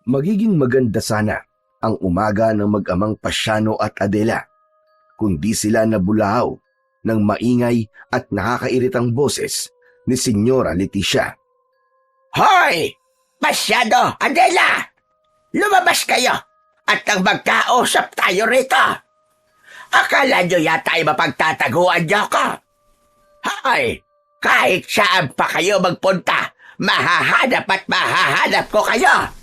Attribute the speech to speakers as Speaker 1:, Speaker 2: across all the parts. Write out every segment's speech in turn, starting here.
Speaker 1: Magiging maganda sana ang umaga ng mag-amang Pasiano at Adela, kundi sila nabulahaw ng maingay at nakakairitang boses ni Senyora Leticia.
Speaker 2: Hoy! Pasiano, Adela! Lumabas kayo at nang magkausap tayo rito. Akala nyo yata ay mapagtataguan nyo ko. Hoy! Kahit saan pa kayo magpunta, mahahanap at mahahanap ko kayo.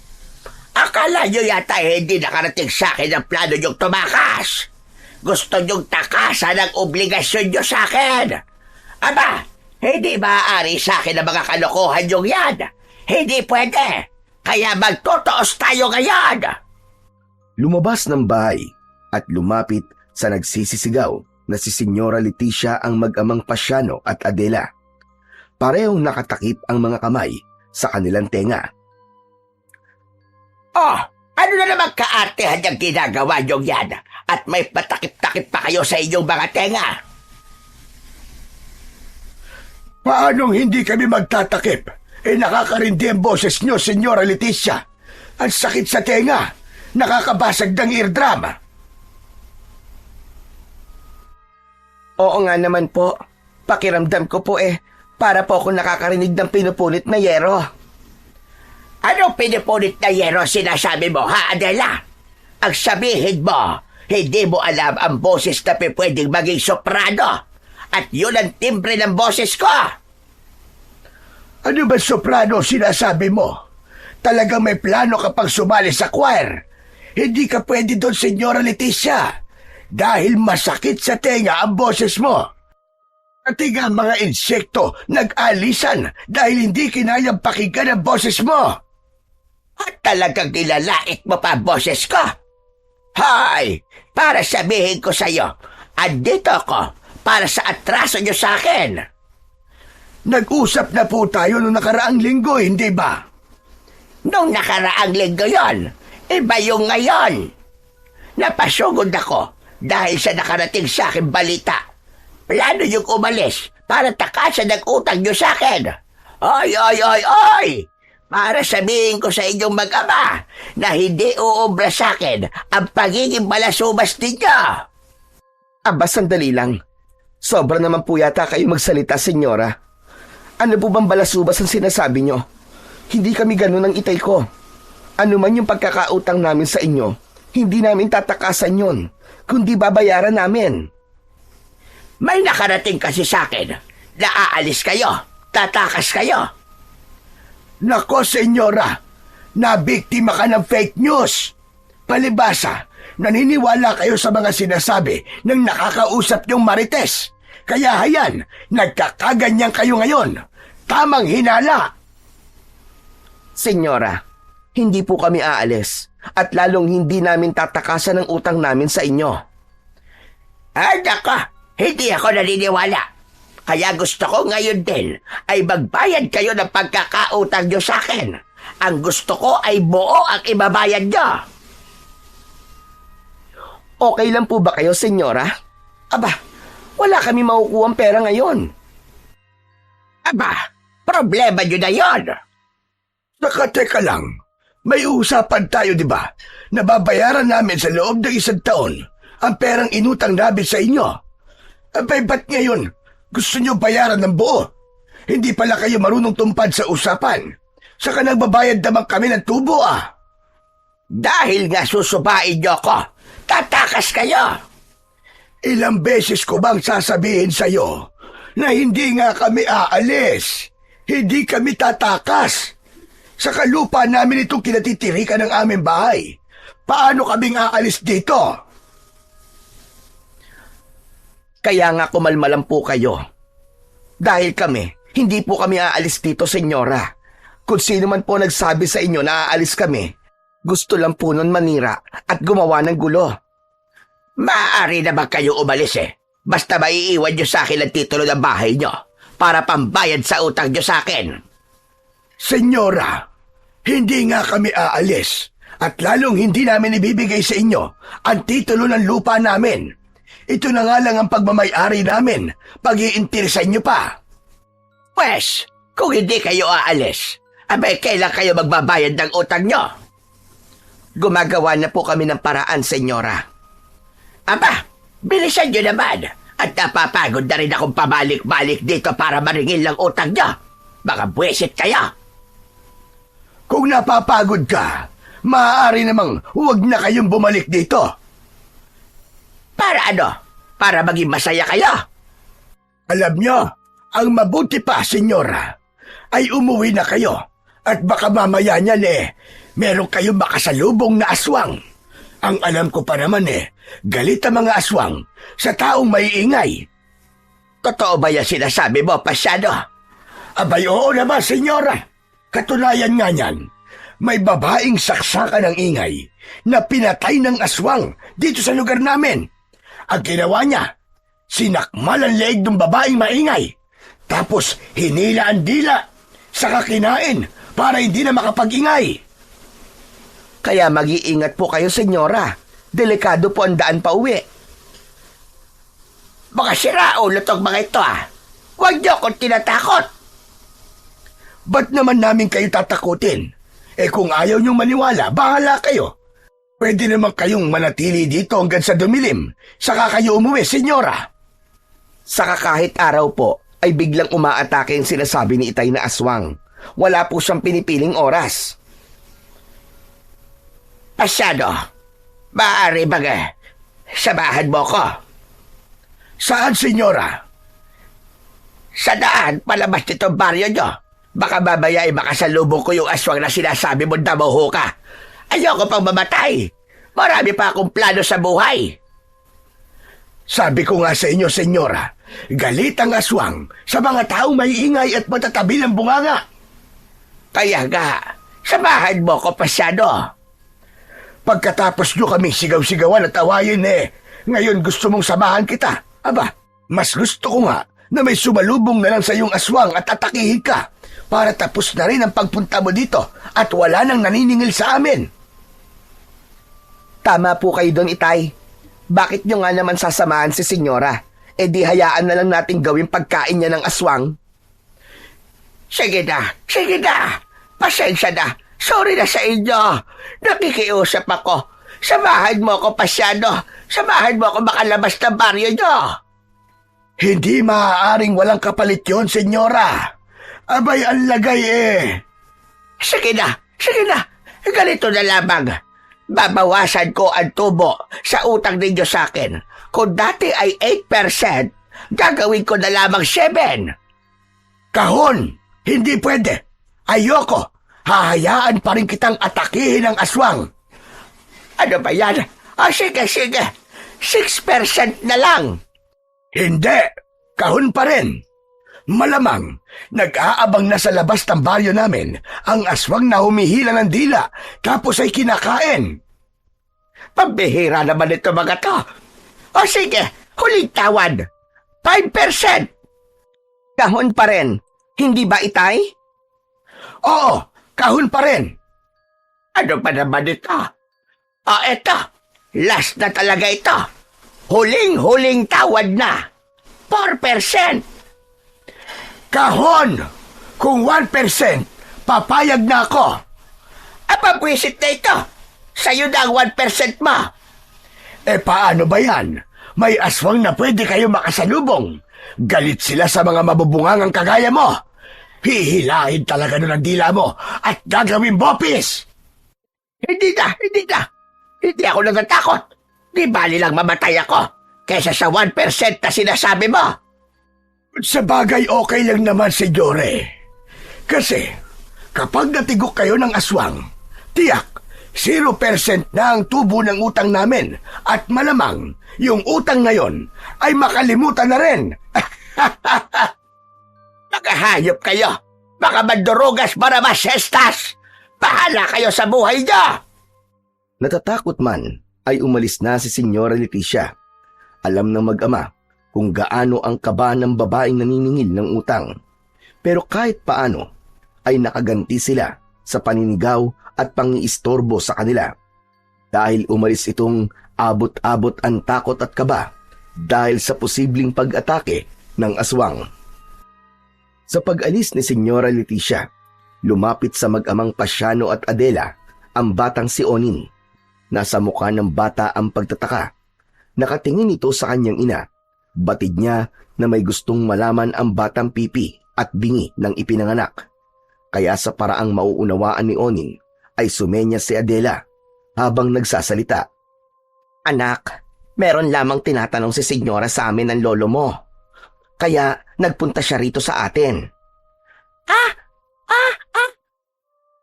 Speaker 2: Akala nyo yata hindi nakarating sa akin ang plano nyong tumakas. Gusto nyong takasan ang obligasyon nyo sa akin. Aba, hindi maaari sa akin ang mga kalokohan nyong yan. Hindi pwede. Kaya magtutuos tayo ngayon.
Speaker 1: Lumabas ng bahay at lumapit sa nagsisisigaw na si Senyora Leticia ang mag-amang Pasiano at Adela. Parehong nakatakip ang mga kamay sa kanilang tenga.
Speaker 2: Oh, ano na naman kaartehan yung ginagawa niyong yan? At may patakip-takip pa kayo sa inyong mga tenga.
Speaker 3: Paanong hindi kami magtatakip? Nakakarindi ang boses niyo, Senyora Leticia. Ang sakit sa tenga. Nakakabasag ng eardrum.
Speaker 1: Oo nga naman po. Pakiramdam ko po para po ako nakakarinig ng pinupunit na yero.
Speaker 2: Anong pinupunit na yero sinasabi mo, ha, Adela? Ang sabihin mo, hindi mo alam ang boses na pwedeng maging soprano. At yun ang timbre ng boses ko.
Speaker 3: Ano ba soprano sinasabi mo? Talagang may plano kapag sumali sa choir. Hindi ka pwede doon, Senyora Leticia. Dahil masakit sa tenga ang boses mo. Pati nga mga insekto nag-alisan dahil hindi kinayang pakinggan ang boses mo.
Speaker 2: At talagang nilalait mo pa ang boses ko? Hoy! Para sabihin ko sa'yo, andito ako para sa atraso nyo sa akin.
Speaker 3: Nag-usap na po tayo noong nakaraang linggo, hindi ba?
Speaker 2: Nung nakaraang linggo yon, iba yung ngayon. Napasugod ako dahil sa nakarating sa akin balita. Plano yung umalis para takasan ng utang nyo sa akin. Oy! Para sabihin ko sa inyong mag-ama na hindi uubra sa akin ang pagiging balasubas ninyo.
Speaker 1: Aba, sandali lang. Sobra naman po yata kayo magsalita, Senyora. Ano po bang balasubas ang sinasabi nyo? Hindi kami ganun ang itay ko. Ano man yung pagkakautang namin sa inyo, hindi namin tatakasan yon, kundi babayaran namin.
Speaker 2: May nakarating kasi sa akin na aalis kayo, tatakas kayo.
Speaker 3: Nako, Senyora, nabiktima ka ng fake news. Palibasa, naniniwala kayo sa mga sinasabi ng nakakausap niyong Marites. Kaya hayan, nagkakaganyan kayo ngayon. Tamang hinala.
Speaker 1: Senyora, hindi po kami aalis at lalong hindi namin tatakasan ang utang namin sa inyo.
Speaker 2: Ay, nako, hindi ako naniniwala. Kaya gusto ko ngayon din ay magbayad kayo ng pagkakautang nyo sa akin. Ang gusto ko ay buo ang ibabayad nyo.
Speaker 1: Okay lang po ba kayo, Senyora? Aba, wala kami makukuhang pera ngayon.
Speaker 2: Aba, problema nyo na yon.
Speaker 3: Teka lang, may usapan tayo, di ba? Nababayaran namin sa loob ng 1 taon ang perang inutang namin sa inyo. Abay, ba't ngayon gusto nyo bayaran ng buo? Hindi pala kayo marunong tumpad sa usapan. Saka nagbabayad naman kami ng tubo,
Speaker 2: Dahil nga susubain nyo ko, tatakas kayo.
Speaker 3: Ilang beses ko bang sasabihin sa'yo na hindi nga kami aalis? Hindi kami tatakas. Sa kalupa namin itong kinatitirikan ng aming bahay. Paano kaming aalis dito?
Speaker 1: Kaya nga kumalma lang po kayo. Dahil kami, hindi po kami aalis dito, Senyora. Kung sino man po nagsabi sa inyo na aalis kami, gusto lang po nun manira at gumawa ng gulo.
Speaker 2: Maaari na ba kayo umalis Basta maiiwan nyo sa akin ang titulo ng bahay nyo para pambayad sa utang nyo sa akin.
Speaker 3: Senyora, hindi nga kami aalis at lalong hindi namin ibibigay sa inyo ang titulo ng lupa namin. Ito na nga lang ang pagmamay-ari namin, pag-iinteresan nyo pa.
Speaker 2: Pwes, kung hindi kayo aalis, abay kailan kayo magbabayad ng utang nyo? Gumagawa na po kami ng paraan, senyora. Aba, bilisan nyo naman. At napapagod na rin akong pabalik-balik dito para maringil lang utang nyo. Baka buwisit kayo.
Speaker 3: Kung napapagod ka, maaari namang huwag na kayong bumalik dito.
Speaker 2: Para ano? Para maging masaya kayo?
Speaker 3: Alam nyo, ang mabuti pa, senyora, ay umuwi na kayo at baka mamaya niyan meron kayong makasalubong na aswang. Ang alam ko pa naman galit ang mga aswang sa taong may ingay.
Speaker 2: Totoo ba yan sinasabi mo, pasyado?
Speaker 3: Abay, oo naman, senyora. Katunayan nga niyan, may babaeng saksakan ng ingay na pinatay ng aswang dito sa lugar namin. Ang ginawa niya, sinakmal ang leeg ng babaeng maingay, tapos hinila ang dila, saka kinain para hindi na makapag-ingay.
Speaker 1: Kaya mag-iingat po kayo, senyora. Delikado po ang daan pa uwi.
Speaker 2: Mga sira ulo tong mga ito Huwag niyo akong tinatakot.
Speaker 3: Ba't naman namin kayo tatakutin? Kung ayaw niyong maniwala, bahala kayo. Pwede naman kayong manatili dito hanggang sa dumilim, saka kayo umuwi, senyora.
Speaker 1: Saka kahit araw po, ay biglang umaatake ang sinasabi ni Itay na aswang. Wala po siyang pinipiling oras.
Speaker 2: Pasyado, maaari bang samahan mo ko?
Speaker 3: Saan, senyora?
Speaker 2: Sa daan, palabas nitong baryo nyo. Baka mamaya makasalubong ko yung aswang na sinasabi mo damuho ka. Ayoko pang mamatay. Marami pa akong plano sa buhay.
Speaker 3: Sabi ko nga sa inyo, senyora, galit ang aswang sa mga taong may ingay at matatabi ng bunganga.
Speaker 2: Kaya nga, samahan mo ko, pasyado.
Speaker 3: Pagkatapos nyo kaming sigaw-sigawan at awayin ngayon gusto mong samahan kita. Aba, mas gusto ko nga na may sumalubong na lang sa iyong aswang at atakihin ka para tapos na rin ang pagpunta mo dito at wala nang naniningil sa amin.
Speaker 1: Tama po kayo doon, Itay. Bakit nyo nga naman sasamahan si senyora? Di hayaan na lang natin gawing pagkain niya ng aswang.
Speaker 2: Sige na. Pasensya na. Sorry na sa inyo. Nakikiusap ako. Samahan mo ako, pasyado. Samahan mo ako makalabas ng baryo nyo.
Speaker 3: Hindi maaaring walang kapalit yon, senyora. Abay, ang lagay
Speaker 2: Sige na. Ganito na lamang. Babawasan ko ang tubo sa utang ninyo sa akin. Kung dati ay 8%, gagawin ko na lamang 7.
Speaker 3: Kahon, hindi pwede. Ayoko. Hahayaan pa rin kitang atakihin ng aswang.
Speaker 2: Ano ba yan? Sige. 6% na lang.
Speaker 3: Hindi. Kahon pa rin. Malamang, nag-aabang na sa labas ng baryo namin ang aswang na humihila ng dila tapos ay kinakain.
Speaker 2: Pambihira naman ito mga to. Sige, huling tawad. 5%.
Speaker 1: Kahon pa rin. Hindi ba, Itay?
Speaker 3: Oo, kahon pa rin.
Speaker 2: Ano ba naman ito? Eto. Last na talaga ito. Huling tawad na. 4%.
Speaker 3: Kahon! Kung 1%, papayag na ako.
Speaker 2: Pabwisit na ito. Sa'yo na ang 1% mo.
Speaker 3: Paano ba yan? May aswang na pwede kayo makasalubong. Galit sila sa mga mabubungangang kagaya mo. Hihilahin talaga nun ang dila mo at gagawin bopis.
Speaker 2: Hindi na. Hindi ako natatakot. Di bali lang mamatay ako kaysa sa 1% na sinasabi mo.
Speaker 3: Sa bagay okay lang naman, senyore. Kasi kapag natigok kayo ng aswang, tiyak 0% na ang tubo ng utang namin at malamang yung utang na yon ay makalimutan na rin.
Speaker 2: Makahayop kayo. Baka mandurugas para masyestas. Bahala kayo sa buhay niyo.
Speaker 1: Natatakot man, ay umalis na si Senyora Leticia. Alam ng mag-ama kung gaano ang kaba ng babaeng naniningil ng utang. Pero kahit paano, ay nakaganti sila sa paninigaw at pangiistorbo sa kanila. Dahil umalis itong abot-abot ang takot at kaba dahil sa posibleng pag-atake ng aswang. Sa pag-alis ni Senyora Leticia, lumapit sa mag-amang Pasiano at Adela ang batang si Onin Nasa mukha ng bata ang pagtataka. Nakatingin ito sa kanyang ina. Batid niya na may gustong malaman ang batang pipi at bingi ng ipinanganak. Kaya sa paraang mauunawaan ni Onin ay sumenya si Adela habang nagsasalita. Anak, meron lamang tinatanong si Senyora sa amin ng lolo mo. Kaya nagpunta siya rito sa atin.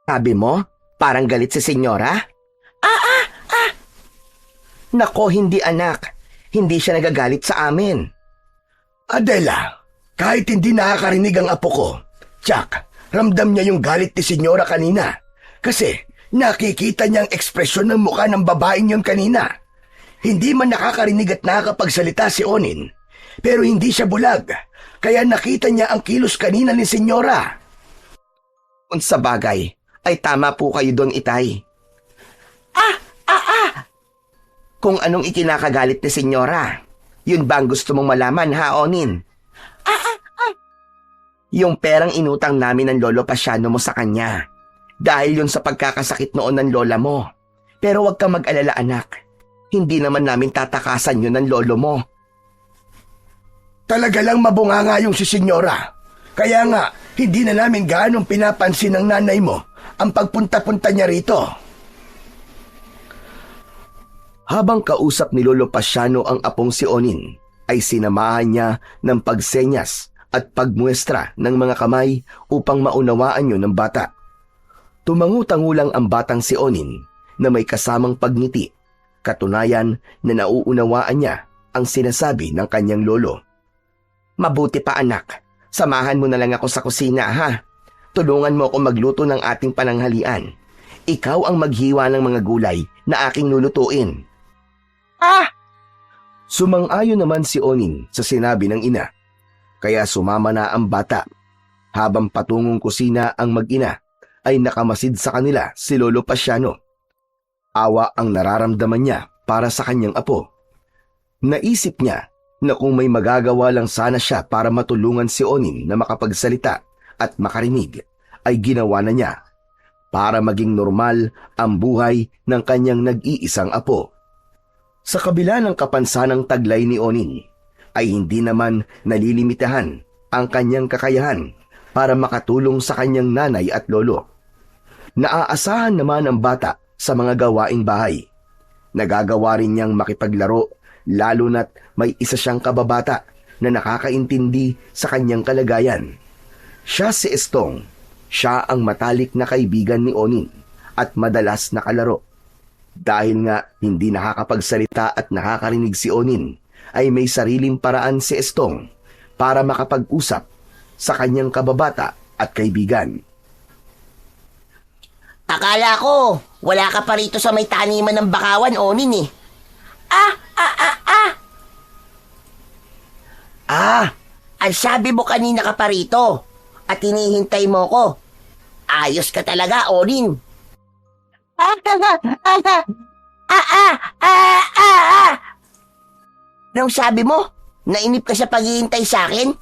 Speaker 1: Sabi mo, parang galit si Senyora? Nako, hindi anak. Hindi siya nagagalit sa amin.
Speaker 3: Adela, kahit hindi nakakarinig ang apo ko, tsak, ramdam niya yung galit ni Senyora kanina. Kasi nakikita niya ang ekspresyon ng mukha ng babaeng yun kanina. Hindi man nakakarinig at nakakapagsalita si Onin, pero hindi siya bulag. Kaya nakita niya ang kilos kanina ni Senyora.
Speaker 1: Kung sa bagay, ay tama po kayo doon, Itay. Kung anong ikinakagalit ni Senyora, yun ba ang gusto mong malaman, ha, Onin? Yung perang inutang namin ng lolo Pasiano mo sa kanya. Dahil yun sa pagkakasakit noon ng lola mo. Pero huwag kang mag-alala, anak. Hindi naman namin tatakasan yun ng lolo mo.
Speaker 3: Talaga lang mabunganga yung si Senyora. Kaya nga, hindi na namin gaanong pinapansin ng nanay mo ang pagpunta-punta niya rito.
Speaker 1: Habang kausap ni Lolo Pasiano ang apong si Onin, ay sinamahan niya ng pagsenyas at pagmuestra ng mga kamay upang maunawaan yun ng bata. Tumangu-tangu lang ang batang si Onin na may kasamang pagngiti, katunayan na nauunawaan niya ang sinasabi ng kanyang lolo. Mabuti pa anak, samahan mo na lang ako sa kusina ha. Tulungan mo ako magluto ng ating pananghalian. Ikaw ang maghiwa ng mga gulay na aking lulutuin. Sumang-ayon naman si Onin sa sinabi ng ina. Kaya sumama na ang bata. Habang patungong kusina ang mag-ina, ay nakamasid sa kanila si Lolo Pasiano. Awa ang nararamdaman niya para sa kanyang apo. Naisip niya na kung may magagawa lang sana siya para matulungan si Onin na makapagsalita at makarinig, ay ginawa na niya para maging normal ang buhay ng kanyang nag-iisang apo. Sa kabila ng kapansanang taglay ni Onin, ay hindi naman nalilimitahan ang kanyang kakayahan para makatulong sa kanyang nanay at lolo. Naaasahan naman ang bata sa mga gawaing bahay. Nagagawa rin niyang makipaglaro, lalo na't may isa siyang kababata na nakakaintindi sa kanyang kalagayan. Siya si Estong. Siya ang matalik na kaibigan ni Onin at madalas nakalaro. Dahil nga hindi nakakapagsalita at nakakarinig si Onin, ay may sariling paraan si Estong para makapag-usap sa kanyang kababata at kaibigan.
Speaker 2: Akala ko, wala ka pa rito sa may taniman ng bakawan, Onin eh. Ang sabi mo kanina ka pa rito at hinihintay mo ko. Ayos ka talaga, Onin. Anong sabi mo? Nainip ka sa paghihintay sa akin?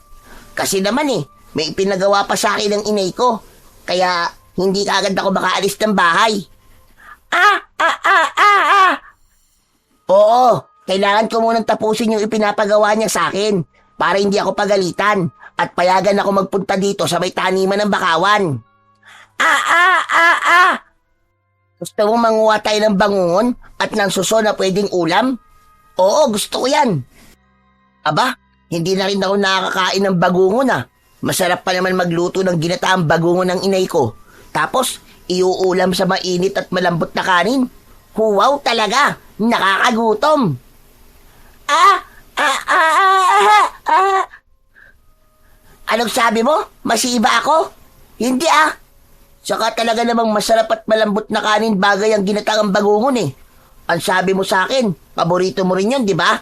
Speaker 2: Kasi naman may ipinagawa pa sa akin ng inay ko. Kaya hindi kaagad ako makaalis ng bahay. Oo, kailangan ko munang tapusin yung ipinapagawa niya sa akin para hindi ako pagalitan at payagan ako magpunta dito sa may taniman ng bakawan. Gusto mong manguha tayo ng bangungon at ng suso na pwedeng ulam? Oo, gusto ko yan. Aba, hindi na rin ako nakakain ng bagungon Masarap pa naman magluto ng ginataang bagungon ng inay ko. Tapos, iuulam sa mainit at malambot na kanin. Huwaw talaga, nakakagutom. Anong sabi mo? Masiba ako? Hindi Saka talaga namang masarap at malambot na kanin bagay ang ginataang bagungon Ang sabi mo sa akin, paborito mo rin yun, di ba?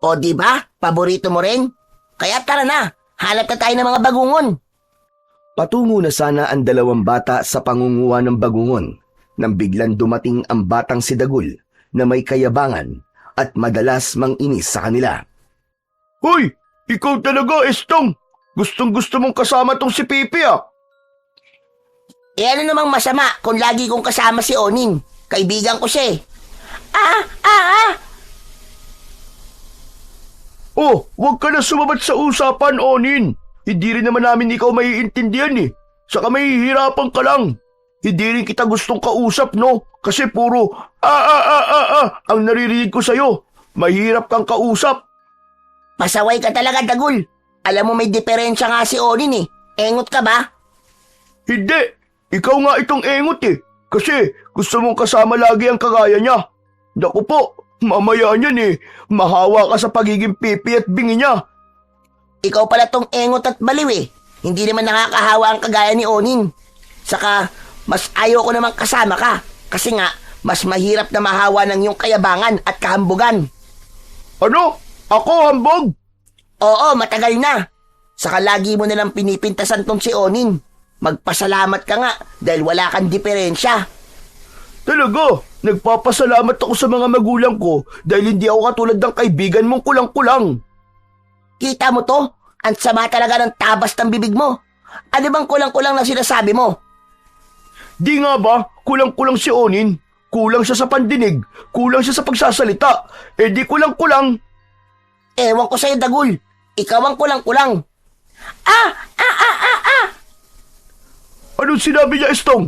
Speaker 2: O di ba? Paborito mo rin? Kaya tara na, hanap na tayo ng mga bagungon.
Speaker 1: Patungo na sana ang dalawang bata sa pangunguha ng bagungon nang biglang dumating ang batang si Dagul na may kayabangan at madalas manginis sa kanila.
Speaker 3: Hoy! Ikaw talaga, Estong! Gustong-gusto mong kasama tong si Pipi
Speaker 2: Ano namang masama kung lagi kong kasama si Onin? Kaibigan ko siya eh.
Speaker 3: Oh, huwag ka na sumabat sa usapan, Onin. Hindi rin naman namin ikaw maiintindihan eh. Saka mahihirapan ka lang. Hindi rin kita gustong kausap, no? Kasi puro ang naririnig ko sa'yo. Mahirap kang kausap.
Speaker 2: Pasaway ka talaga, Dagul. Alam mo may diferensya nga si Onin eh. Engot ka ba?
Speaker 3: Hindi. Ikaw nga itong engot eh. Kasi gusto mong kasama lagi ang kagaya niya. Naku po, mamaya niyan eh. Mahawa ka sa pagiging pipi at bingi niya.
Speaker 2: Ikaw pala tong engot at baliw eh. Hindi naman nakakahawa ang kagaya ni Onin. Saka, mas ayaw ko namang kasama ka. Kasi nga, mas mahirap na mahawa ng iyong kayabangan at kahambugan.
Speaker 3: Ano? Ako hambog?
Speaker 2: Oo, matagal na. Saka lagi mo nalang pinipintasan tong si Onin. Magpasalamat ka nga dahil wala kang diferensya.
Speaker 3: Talaga, nagpapasalamat ako sa mga magulang ko dahil hindi ako katulad ng kaibigan mong kulang-kulang.
Speaker 2: Kita mo to? Ang sama talaga ng tabas ng bibig mo. Ano bang kulang-kulang na sinasabi mo?
Speaker 3: Di nga ba, kulang-kulang si Onin? Kulang siya sa pandinig, kulang siya sa pagsasalita. Eh di kulang-kulang.
Speaker 2: Ewan ko sa'yo, Dagul. Ikaw ang kulang-kulang.
Speaker 3: Anong sinabi niya, Estong?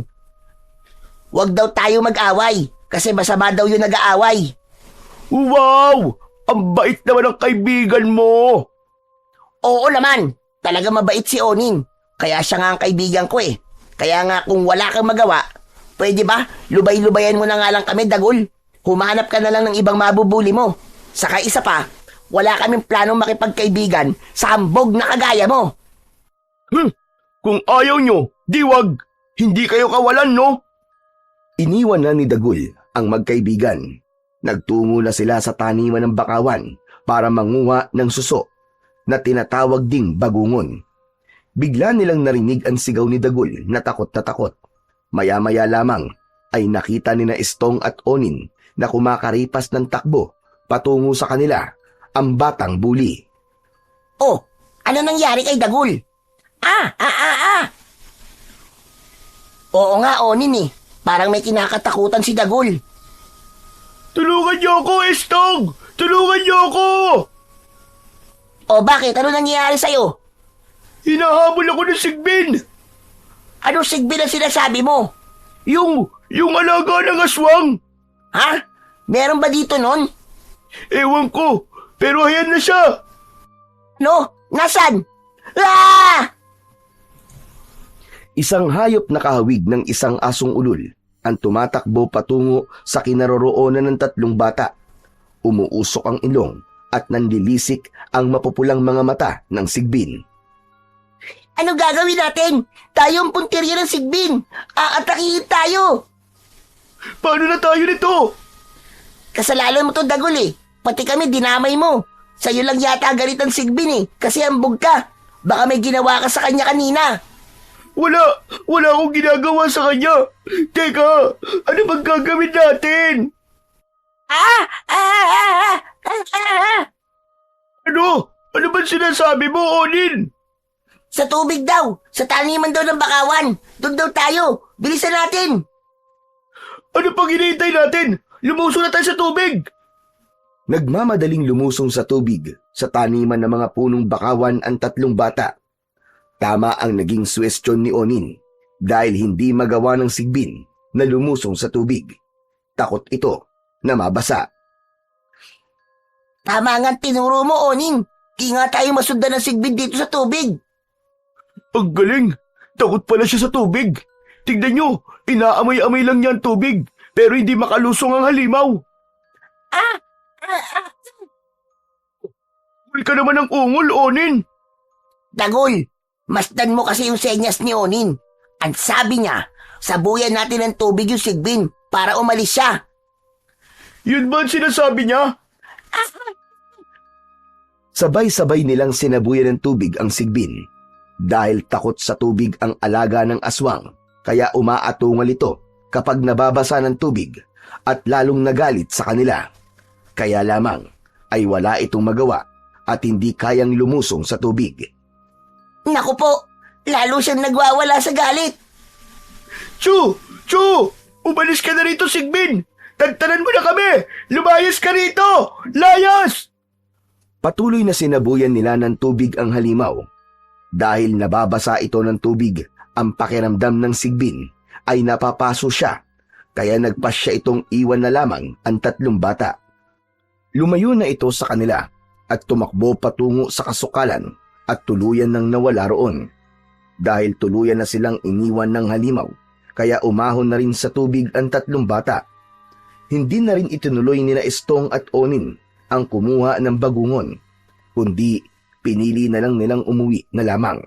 Speaker 2: Huwag daw tayo mag-away kasi masama daw yung nag-aaway.
Speaker 3: Wow! Ang bait naman ng kaibigan mo!
Speaker 2: Oo naman, talaga mabait si Onin. Kaya siya nga ang kaibigan ko eh. Kaya nga kung wala kang magawa, pwede ba lubay-lubayan mo na nga lang kami, Dagul? Humanap ka na lang ng ibang mabubuli mo. Saka isa pa, wala kaming planong makipagkaibigan sa hambog na kagaya mo.
Speaker 3: Kung ayaw nyo, di wag. Hindi kayo kawalan, no?
Speaker 1: Iniwan na ni Dagul ang magkaibigan. Nagtungo na sila sa taniman ng bakawan para manguha ng suso na tinatawag ding bagungon. Bigla nilang narinig ang sigaw ni Dagul na takot na takot. Maya-maya lamang ay nakita ni na Estong at Onin na kumakaripas ng takbo patungo sa kanila ang batang buli.
Speaker 2: Oh, ano nangyari kay Dagul? Oo nga, Onin eh. Parang may kinakatakutan si Dagul.
Speaker 3: Tulungan niyo ako, Estong! Tulungan niyo ako!
Speaker 2: O bakit? Ano nangyayari sa'yo?
Speaker 3: Hinahabol ako ng sigbin!
Speaker 2: Anong sigbin ang sinasabi mo?
Speaker 3: Yung alaga ng aswang!
Speaker 2: Ha? Meron ba dito nun?
Speaker 3: Ewan ko, pero ayan na siya!
Speaker 2: No? Nasaan? Ah!
Speaker 1: Isang hayop na kahawig ng isang asong ulol ang tumatakbo patungo sa kinaroroonan ng tatlong bata. Umuusok ang ilong at nanlilisik ang mapupulang mga mata ng sigbin.
Speaker 2: Ano gagawin natin? Tayo ang puntirya ng sigbin. Aatakihin tayo.
Speaker 3: Paano na tayo nito?
Speaker 2: Kasalanan mo to, Dagul eh. Pati kami dinamay mo. Sa'yo lang yata galit ang sigbin eh. Kasi hambog ka. Baka may ginawa ka sa kanya kanina.
Speaker 3: Wala akong ginagawa sa kanya. Teka, ano bang gagawin natin? Ano ba sinasabi mo, Onin?
Speaker 2: Sa tubig daw. Sa taniman daw ng bakawan. Doon daw tayo. Bilisan natin.
Speaker 3: Ano pang hinihintay natin? Lumusong na tayo sa tubig!
Speaker 1: Nagmamadaling lumusong sa tubig sa taniman ng mga punong bakawan ang tatlong bata. Tama ang naging suwestyon ni Onin dahil hindi magawa ng sigbin na lumusong sa tubig. Takot ito na mabasa.
Speaker 2: Tama nga tinuro mo, Onin. Di nga tayo masundan ng sigbin dito sa tubig.
Speaker 3: Ang galing! Takot pala siya sa tubig! Tignan nyo, inaamoy-amoy lang niya ang tubig pero hindi makalusong ang halimaw. Uli ka naman ng ungol, Onin!
Speaker 2: Dagul, masdan mo kasi yung senyas ni Onin. Ang sabi niya, sabuyan natin ng tubig yung sigbin para umalis siya.
Speaker 3: Yun ba ang sinasabi niya?
Speaker 1: Sabay-sabay nilang sinabuyan ng tubig ang sigbin. Dahil takot sa tubig ang alaga ng aswang, kaya umaatungal ito kapag nababasa ng tubig at lalong nagalit sa kanila. Kaya lamang ay wala itong magawa at hindi kayang lumusong sa tubig.
Speaker 2: Naku po, lalo siyang nagwawala sa galit.
Speaker 3: Chu! Chu! Umalis ka na rito, Sigbin! Tantanan mo na kami! Lumayas ka rito! Layas!
Speaker 1: Patuloy na sinabuyan nila ng tubig ang halimaw. Dahil nababasa ito ng tubig, ang pakiramdam ng Sigbin ay napapaso siya, kaya nagpasya itong iwan na lamang ang 3 bata. Lumayo na ito sa kanila at tumakbo patungo sa kasukalan at tuluyan nang nawala roon. Dahil tuluyan na silang iniwan ng halimaw, kaya umahon na rin sa tubig ang 3 bata. Hindi na rin itinuloy nila Estong at Onin ang kumuha ng bagungon, kundi pinili na lang nilang umuwi na lamang.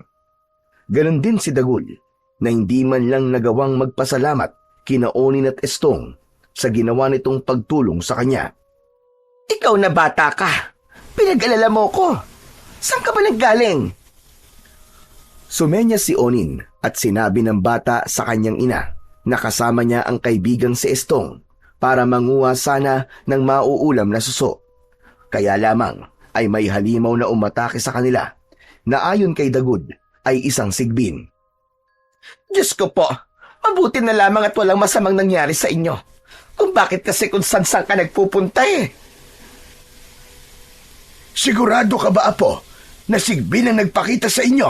Speaker 1: Ganon din si Dagul, na hindi man lang nagawang magpasalamat kina Onin at Estong sa ginawa nitong pagtulong sa kanya.
Speaker 2: Ikaw na bata ka. Pinag-alala mo ko. Saan ka ba nanggaling?
Speaker 1: Sumenya si Onin at sinabi ng bata sa kanyang ina na kasama niya ang kaibigang si Estong para manguha sana ng mauulam na suso. Kaya lamang ay may halimaw na umatake sa kanila na ayon kay Dagud ay isang sigbin.
Speaker 2: Diyos ko po, mabuti na lamang at walang masamang nangyari sa inyo. Kung bakit kasi kung saan ka nagpupunta eh.
Speaker 3: Sigurado ka ba, Apo, na Sigbin ang nagpakita sa inyo?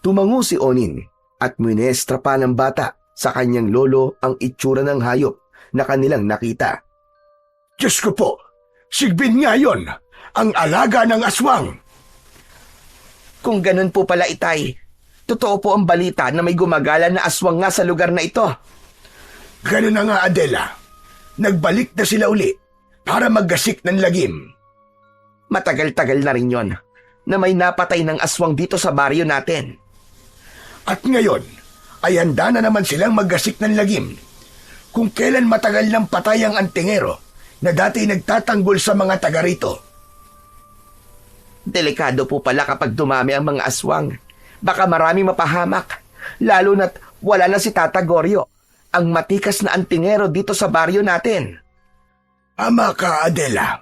Speaker 1: Tumango si Onin at minestra pa ng bata sa kanyang lolo ang itsura ng hayop na kanilang nakita.
Speaker 3: Diyos ko po, Sigbin nga yon, ang alaga ng aswang.
Speaker 2: Kung ganun po pala, Itay, totoo po ang balita na may gumagala na aswang nga sa lugar na ito.
Speaker 3: Ganun na nga, Adela. Nagbalik na sila uli para maggasik ng lagim.
Speaker 2: Matagal-tagal na rin yon na may napatay ng aswang dito sa baryo natin.
Speaker 3: At ngayon, ay handa na naman silang maggasik ng lagim. Kung kailan matagal ng patay ang antingero na dati nagtatanggol sa mga taga rito.
Speaker 2: Delikado po pala kapag dumami ang mga aswang. Baka marami mapahamak, lalo na't wala na si Tata Goryo, ang matikas na antingero dito sa baryo natin.
Speaker 3: Ama ka, Adela.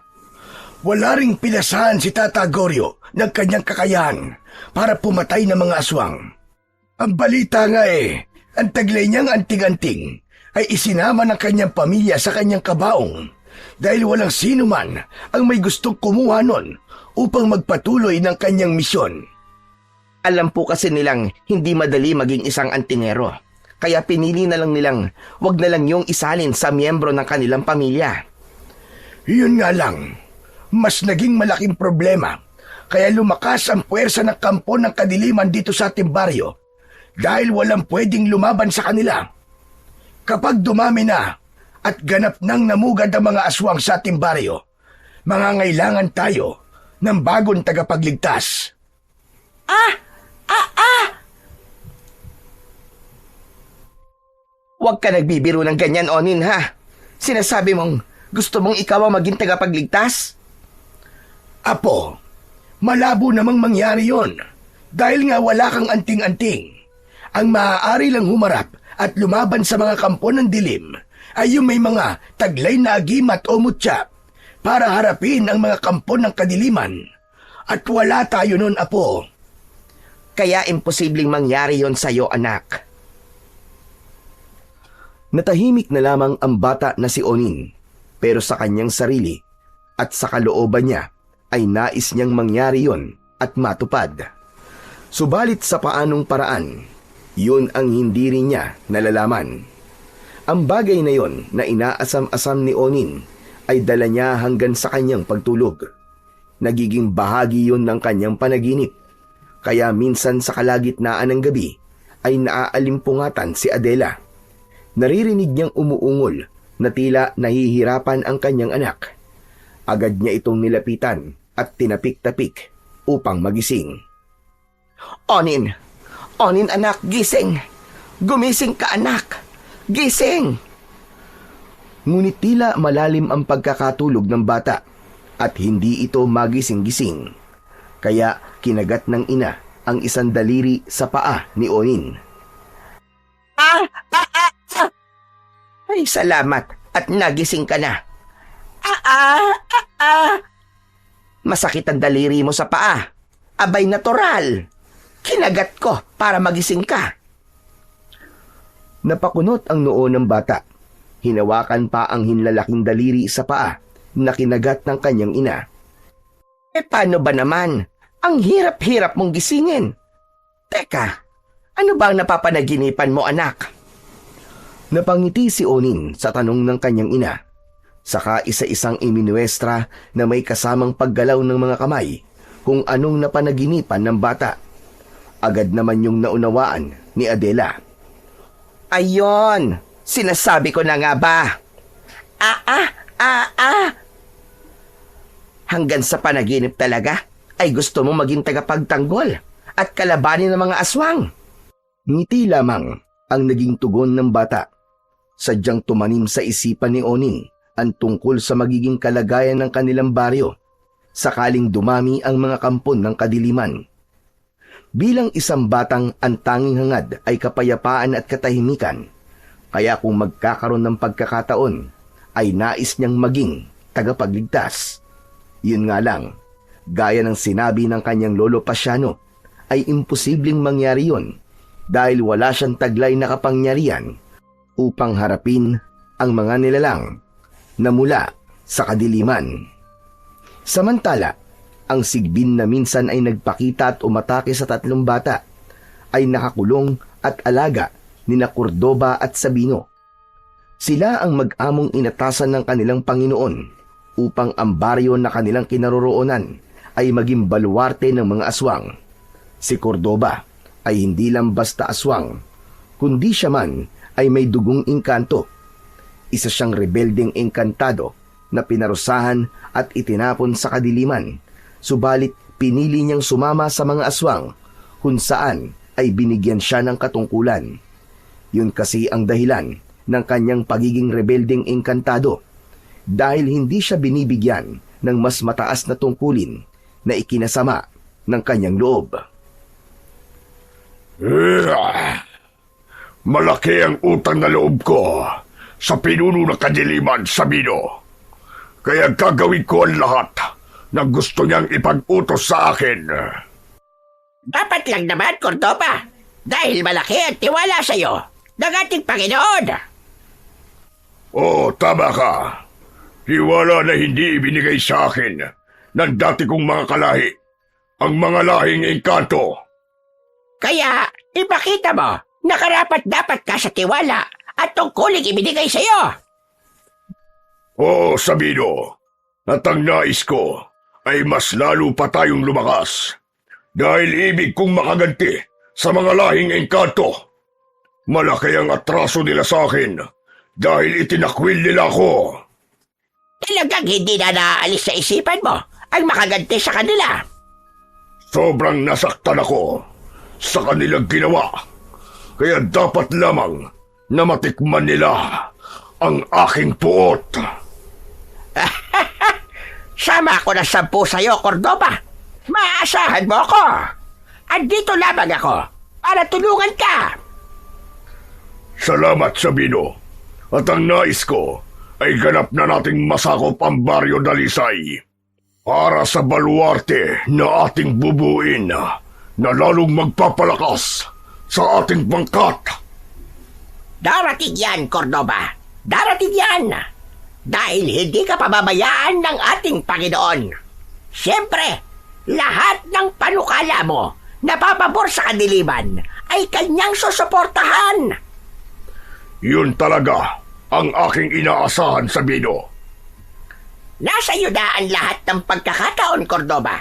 Speaker 3: Wala ring pinasahan si Tata Goryo ng kanyang kakayahan para pumatay ng mga aswang. Ang balita nga ang taglay niyang anting-anting ay isinama ng kanyang pamilya sa kanyang kabaong dahil walang sino man ang may gustong kumuha nun upang magpatuloy ng kanyang misyon.
Speaker 2: Alam po kasi nilang hindi madali maging isang antingero, kaya pinili na lang nilang wag na lang yung isalin sa miyembro ng kanilang pamilya.
Speaker 3: Yun nga lang, mas naging malaking problema kaya lumakas ang puwersa ng kampo ng kadiliman dito sa ating baryo dahil walang pwedeng lumaban sa kanila. Kapag dumami na at ganap nang namugad ang mga aswang sa ating baryo, mangangailangan tayo ng bagong tagapagligtas.
Speaker 2: Huwag ka nagbibiro ng ganyan, Onin, ha? Sinasabi mong gusto mong ikaw ang maging tagapagligtas?
Speaker 3: Apo, malabo namang mangyari yon dahil nga wala kang anting-anting. Ang maaari lang humarap at lumaban sa mga kampo ng dilim ay yung may mga taglay na agimat o mutya para harapin ang mga kampo ng kadiliman. At wala tayo nun, Apo.
Speaker 2: Kaya imposibleng mangyari yon sa'yo, anak.
Speaker 1: Natahimik na lamang ang bata na si Onin, pero sa kanyang sarili at sa kalooban niya ay nais niyang mangyari yon at matupad. Subalit sa paanong paraan, yun ang hindi rin niya nalalaman. Ang bagay na yon na inaasam-asam ni Onin ay dala niya hanggang sa kanyang pagtulog. Nagiging bahagi yon ng kanyang panaginip, kaya minsan sa kalagitnaan ng gabi ay naaaalimpungatan si Adela. Naririnig niyang umuungol na tila nahihirapan ang kanyang anak. Agad niya itong nilapitan at tinapik-tapik upang magising.
Speaker 2: Onin! Onin, anak, gising! Gumising ka, anak! Gising!
Speaker 1: Ngunit tila malalim ang pagkakatulog ng bata at hindi ito magising-gising. Kaya kinagat ng ina ang isang daliri sa paa ni Onin.
Speaker 2: Ay, salamat at nagising ka na. Masakit ang daliri mo sa paa. Abay, natural. Kinagat ko para magising ka.
Speaker 1: Napakunot ang noo ng bata. Hinawakan pa ang hinlalaking daliri sa paa na kinagat ng kanyang ina. Paano ba naman? Ang hirap-hirap mong gisingin. Teka, ano ba ang napapanaginipan mo, anak? Napangiti si Onin sa tanong ng kanyang ina. Saka isa-isang iminuestra na may kasamang paggalaw ng mga kamay kung anong napanaginipan ng bata. Agad naman yung naunawaan ni Adela. Ayon, sinasabi ko na nga ba? Hanggang sa panaginip talaga ay gusto mo maging tagapagtanggol at kalabanin ng mga aswang. Ngiti lamang ang naging tugon ng bata. Sadyang tumanim sa isipan ni Onin ang tungkol sa magiging kalagayan ng kanilang baryo sakaling dumami ang mga kampon ng kadiliman. Bilang isang batang ang tanging hangad ay kapayapaan at katahimikan, kaya kung magkakaroon ng pagkakataon ay nais niyang maging tagapagligtas. Yun nga lang, gaya ng sinabi ng kanyang lolo Pasiano, ay imposibleng mangyari yun dahil wala siyang taglay na kapangyarihan upang harapin ang mga nilalang na mula sa kadiliman. Samantala, ang sigbin na minsan ay nagpakita at umatake sa tatlong bata ay nakakulong at alaga ni na Cordoba at Sabino. Sila ang mag-among inatasan ng kanilang Panginoon upang ang baryo na kanilang kinaroroonan ay maging baluarte ng mga aswang. Si Cordoba ay hindi lang basta aswang, kundi siya man ay may dugong engkanto. Isa siyang rebeldeng engkantado na pinarusahan at itinapon sa kadiliman, subalit pinili niyang sumama sa mga aswang kung saan ay binigyan siya ng katungkulan. Yun kasi ang dahilan ng kanyang pagiging rebeldeng engkantado, dahil hindi siya binibigyan ng mas mataas na tungkulin na ikinasama ng kanyang loob.
Speaker 3: Malaki ang utang na loob ko sa pinuno ng kadiliman, Sabino. Kaya gagawin ko ang lahat na gusto niyang ipag-utos sa akin.
Speaker 2: Dapat lang naman, Cordoba, dahil malaki ang tiwala sa'yo ng ating Panginoon.
Speaker 3: Oo, tama ka. Hiwala na hindi ibinigay sa akin ng dati kong mga kalahi, ang mga lahing engkanto.
Speaker 2: Kaya, ipakita mo na karapat-dapat ka sa tiwala at tungkuling ibinigay sa'yo.
Speaker 3: Oo, Sabino, at ang nais ko ay mas lalo pa tayong lumakas dahil ibig kong makaganti sa mga lahing engkanto. Malaki ang atraso nila sa akin dahil itinakwil nila ako.
Speaker 2: Talagang hindi na naaalis sa isipan mo ang makaganti sa kanila.
Speaker 3: Sobrang nasaktan ako sa kanilang ginawa, kaya dapat lamang na matikman nila ang aking puot.
Speaker 2: Sama ako ng 10 sa'yo, Cordoba. Maaasahan mo ako. Andito lamang ako para tulungan ka.
Speaker 3: Salamat, Sabino. At ang nais ko ay ganap na nating masakop ang baryo Dalisay para sa baluarte na ating bubuin na lalong magpapalakas sa ating pangkat.
Speaker 2: Darating yan, Cordoba. Darating yan. Dahil hindi ka pababayaan ng ating Panginoon. Siyempre, lahat ng panukala mo na papabor sa kadiliman ay kanyang susuportahan.
Speaker 3: Yun talaga ang aking inaasahan, Sabino.
Speaker 2: Nasa iyo na ang lahat ng pagkakataon, Cordoba.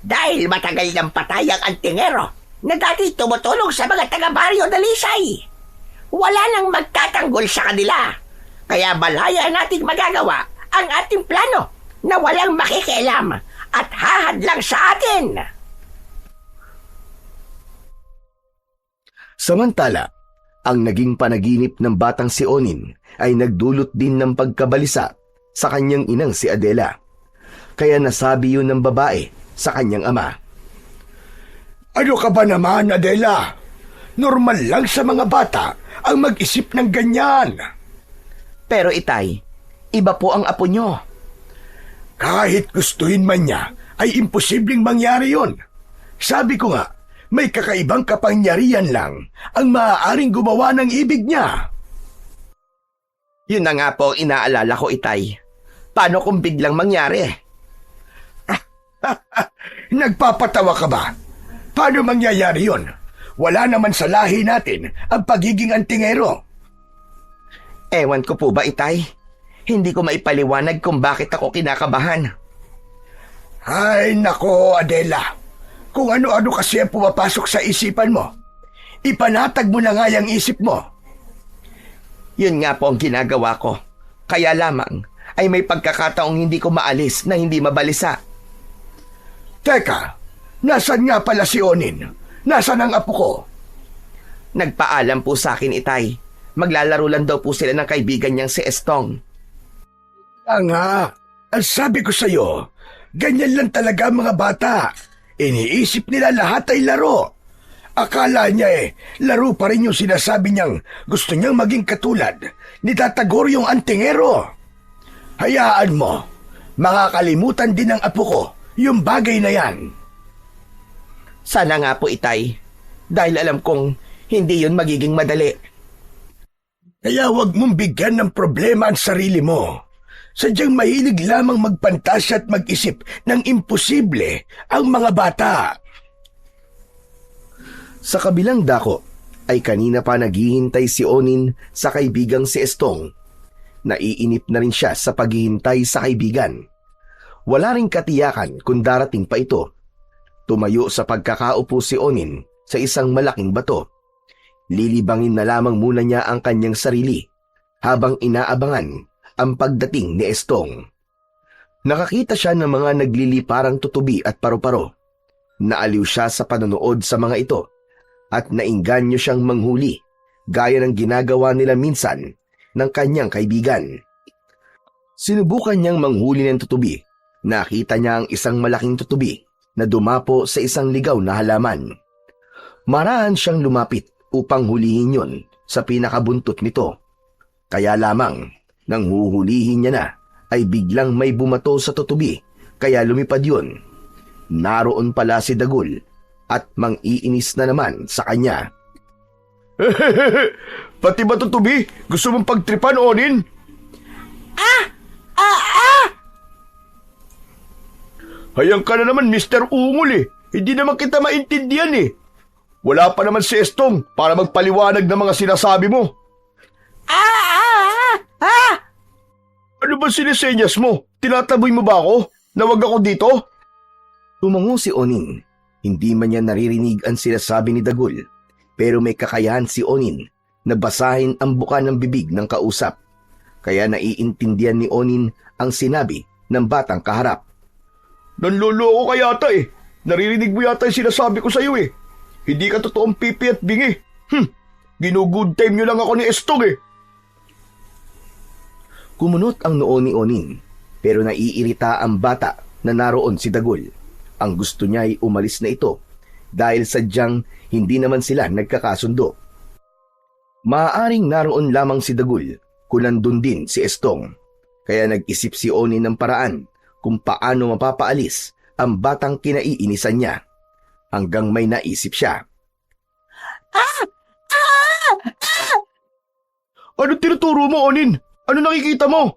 Speaker 2: Dahil matagal ng patay ang antingero na dati tumutulong sa mga taga-baryo Dalisay. Wala nang magtatanggol sa kanila. Kaya malaya nating magagawa ang ating plano na walang makikialam at hahadlang sa atin.
Speaker 1: Samantala, ang naging panaginip ng batang si Onin ay nagdulot din ng pagkabalisa sa kanyang inang si Adela. Kaya nasabi yun ng babae sa kanyang ama.
Speaker 3: Ano ka ba naman, Adela? Normal lang sa mga bata ang mag-isip ng ganyan.
Speaker 1: Pero itay, iba po ang apo nyo.
Speaker 3: Kahit gustuhin man niya, ay imposibleng mangyari yon. Sabi ko nga, may kakaibang kapangyarihan lang ang maaaring gumawa ng ibig niya.
Speaker 1: Yun na nga po ang inaalala ko, Itay. Paano kung biglang mangyari?
Speaker 3: Nagpapatawa ka ba? Paano mangyayari yon? Wala naman sa lahi natin ang pagiging antingero.
Speaker 1: Ewan ko po ba, Itay? Hindi ko maipaliwanag kung bakit ako kinakabahan.
Speaker 3: Ay nako, Adela. Kung ano-ano kasi ang pumapasok sa isipan mo, ipanatag mo na nga yung isip mo.
Speaker 1: Yun nga po ang ginagawa ko. Kaya lamang ay may pagkakataong hindi ko maalis na hindi mabalisa.
Speaker 3: Teka, nasan nga pala si Onin? Nasan ang apo ko?
Speaker 1: Nagpaalam po sa akin, Itay. Maglalaro lang daw po sila ng kaibigan niyang si Estong.
Speaker 3: Nga, ang sabi ko sa'yo, ganyan lang talaga ang mga bata. Iniisip nila lahat ay laro. Akala niya laro pa rin yung sinasabi niyang gusto niyang maging katulad ni Tatagor yung antingero. Hayaan mo, makakalimutan din ng apo ko yung bagay na yan.
Speaker 1: Sana nga po, Itay. Dahil alam kong hindi yun magiging madali.
Speaker 3: Kaya huwag mong bigyan ng problema ang sarili mo. Sadyang mahilig lamang magpantasya at mag-isip ng imposible ang mga bata.
Speaker 1: Sa kabilang dako ay kanina pa naghihintay si Onin sa kaibigang si Estong. Naiinip na rin siya sa paghihintay sa kaibigan. Wala ring katiyakan kung darating pa ito. Tumayo sa pagkakaupo si Onin sa isang malaking bato. Lilibangin na lamang muna niya ang kanyang sarili habang inaabangan ang pagdating ni Estong. Nakakita siya ng mga nagliliparang tutubi at paru-paro. Naaliw siya sa panonood sa mga ito at nainganyo siyang manghuli gaya ng ginagawa nila minsan ng kanyang kaibigan. Sinubukan niyang manghuli ng tutubi. Nakita niya ang isang malaking tutubi na dumapo sa isang ligaw na halaman. Marahan siyang lumapit upang hulihin yon sa pinakabuntot nito. Kaya lamang nang huhulihin niya na ay biglang may bumato sa tutubi kaya lumipad yun. Naroon pala si Dagul at mang-iinis na naman sa kanya.
Speaker 3: Pati ba tutubi? Gusto mong pagtripan, Onin? Hayang ka na naman, Mr. Ungol Hindi naman kita maintindihan Wala pa naman si Estong para magpaliwanag ng mga sinasabi mo. Ano ba sinisenyas mo? Tinataboy mo ba ako? Nawag ako dito?
Speaker 1: Tumango si Onin. Hindi man niya naririnig ang sinasabi ni Dagul, pero may kakayahan si Onin na basahin ang buka ng bibig ng kausap. Kaya naiintindihan ni Onin ang sinabi ng batang kaharap.
Speaker 3: Nanloloko ka yata Naririnig mo yata yung sinasabi ko sa'yo Hindi ka totoong pipi at bingi. Ginugood time nyo lang ako ni Estong
Speaker 1: Kumunot ang noo ni Onin, pero naiirita ang bata na naroon si Dagul. Ang gusto niya ay umalis na ito dahil sadyang hindi naman sila nagkakasundo. Maaaring naroon lamang si Dagul kung nandun din si Estong. Kaya nag-isip si Onin ng paraan kung paano mapapaalis ang batang kinaiinisan niya. Hanggang may naisip siya.
Speaker 3: Ano tinuturo mo, Onin? Ano nakikita mo?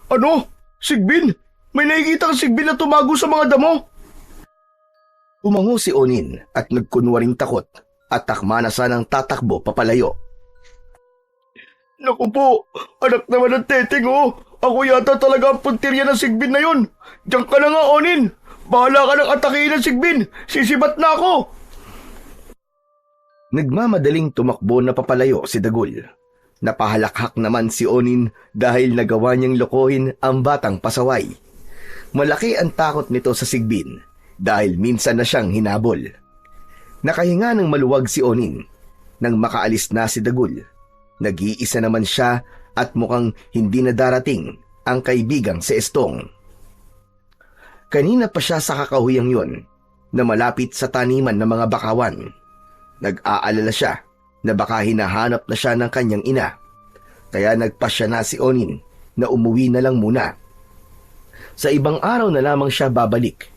Speaker 3: Ano? Sigbin? May nakikita kang sigbin na tumago sa mga damo?
Speaker 1: Umango si Onin at nagkunwaring takot at takma na sanang tatakbo papalayo.
Speaker 3: Naku po, anak naman ng teteng Ako yata talaga ang puntirya ng sigbin na yun. Diyan ka na nga, Onin. Bahala ka ng atakihin ng sigbin. Sisibat na ako.
Speaker 1: Nagmamadaling tumakbo na papalayo si Dagul. Napahalakhak naman si Onin dahil nagawa niyang lokohin ang batang pasaway. Malaki ang takot nito sa sigbin dahil minsan na siyang hinabol. Nakahinga ng maluwag si Onin nang makaalis na si Dagul. Nag-iisa naman siya at mukhang hindi na darating ang kaibigang si Estong. Kanina pa siya sa kakahuyang yon na malapit sa taniman ng mga bakawan. Nag-aalala siya na baka hinahanap na siya ng kanyang ina. Kaya nagpasya na si Onin na umuwi na lang muna. Sa ibang araw na lamang siya babalik.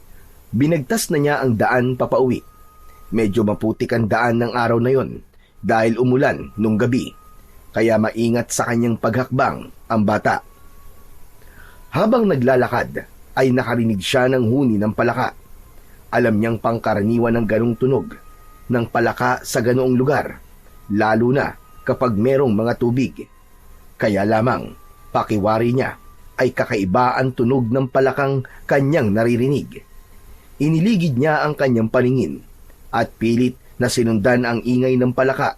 Speaker 1: Binagtas na niya ang daan papauwi. Medyo maputik ang daan ng araw na yon dahil umulan nung gabi, kaya maingat sa kanyang paghakbang ang bata. Habang naglalakad ay nakarinig siya ng huni ng palaka. Alam niyang pangkaraniwan ng ganong tunog ng palaka sa ganoong lugar, lalo na kapag merong mga tubig. Kaya lamang pakiwari niya ay kakaiba ang tunog ng palakang kanyang naririnig. Iniligid niya ang kanyang paningin at pilit na sinundan ang ingay ng palaka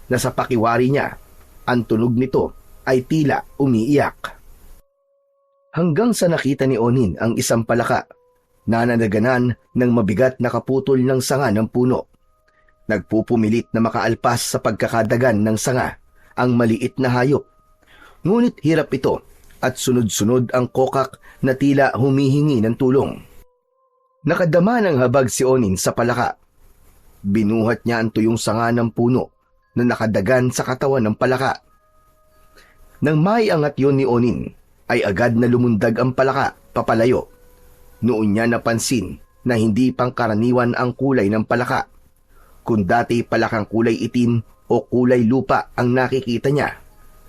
Speaker 1: na sa pakiwari niya, ang tunog nito ay tila umiiyak. Hanggang sa nakita ni Onin ang isang palaka na nanaganan ng mabigat na kaputol ng sanga ng puno. Nagpupumilit na makaalpas sa pagkakadagan ng sanga ang maliit na hayop. Ngunit hirap ito at sunod-sunod ang kokak na tila humihingi ng tulong. Nakadama ng habag si Onin sa palaka. Binuhat niya ang tuyong sanga ng puno na nakadagan sa katawan ng palaka. Nang maiangat yon ni Onin, ay agad na lumundag ang palaka papalayo. Noon niya napansin na hindi pangkaraniwan ang kulay ng palaka. Kung dati palakang kulay itim o kulay lupa ang nakikita niya,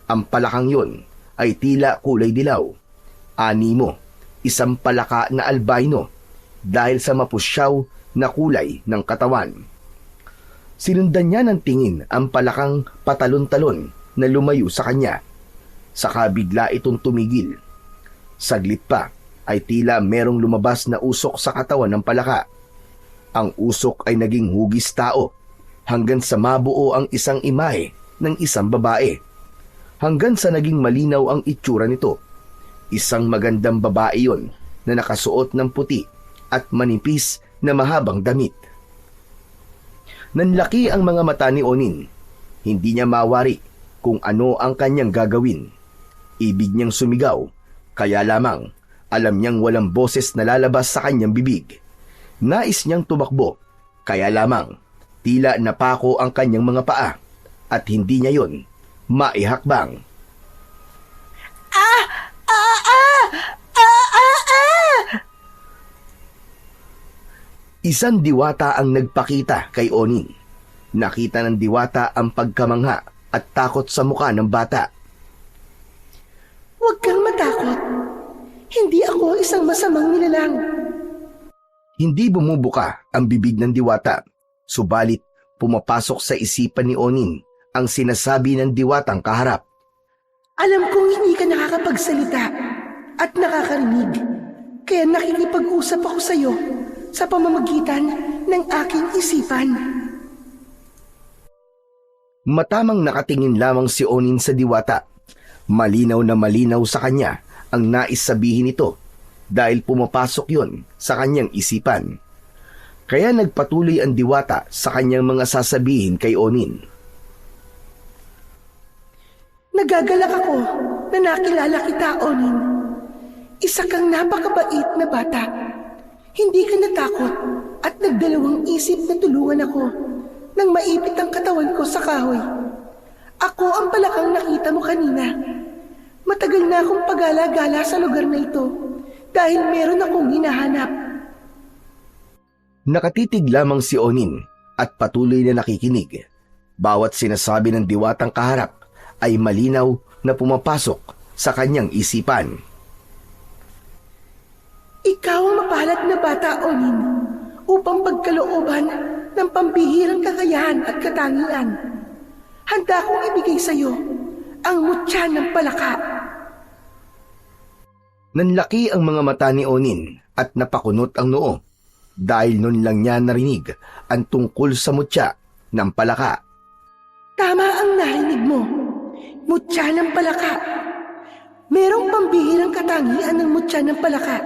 Speaker 1: ang palakang yon ay tila kulay dilaw. Animo, isang palaka na albino dahil sa mapusyaw na kulay ng katawan. Sinundan niya ng tingin ang palakang patalon-talon na lumayo sa kanya. Saka bigla itong tumigil. Saglit pa ay tila merong lumabas na usok sa katawan ng palaka. Ang usok ay naging hugis tao hanggang sa mabuo ang isang imahe ng isang babae. Hanggang sa naging malinaw ang itsura nito. Isang magandang babae yon na nakasuot ng puti at manipis na mahabang damit. Nanlaki ang mga mata ni Onin. Hindi niya mawari kung ano ang kanyang gagawin. Ibig niyang sumigaw, kaya lamang alam niyang walang boses na lalabas sa kanyang bibig. Nais niyang tumakbo, kaya lamang tila napako ang kanyang mga paa at hindi niya yon maihakbang. Isang diwata ang nagpakita kay Onin. Nakita ng diwata ang pagkamangha at takot sa muka ng bata.
Speaker 4: Huwag kang matakot. Hindi ako isang masamang nilalang.
Speaker 1: Hindi bumubuka ang bibig ng diwata, subalit pumapasok sa isipan ni Onin ang sinasabi ng diwatang kaharap.
Speaker 4: Alam kong hindi ka nakakapagsalita at nakakarinig, kaya nakikipag-usap ako sa iyo sa pamamagitan ng aking isipan.
Speaker 1: Matamang nakatingin lamang si Onin sa diwata. Malinaw na malinaw sa kanya ang nais sabihin nito dahil pumapasok yon sa kanyang isipan. Kaya nagpatuloy ang diwata sa kanyang mga sasabihin kay Onin.
Speaker 4: Nagagalak ako na nakilala kita, Onin. Isa kang napakabait na bata. Hindi ka natakot at nagdalawang isip na tulungan ako nang maipit ang katawan ko sa kahoy. Ako ang palakang nakita mo kanina. Matagal na akong pagala-gala sa lugar na ito dahil meron akong hinahanap.
Speaker 1: Nakatitig lamang si Onin at patuloy na nakikinig. Bawat sinasabi ng diwatang kaharap ay malinaw na pumapasok sa kanyang isipan.
Speaker 4: Ikaw ang mapalad na bata, Onin, upang pagkalooban ng pambihirang kakayahan at katangian. Handa kong ibigay sa iyo ang mutya ng palaka.
Speaker 1: Nanlaki ang mga mata ni Onin at napakunot ang noo dahil nun lang niya narinig ang tungkol sa mutya ng palaka.
Speaker 4: Tama ang narinig mo. Mutya ng palaka. Merong pambihirang katangian ng mutya ng palaka.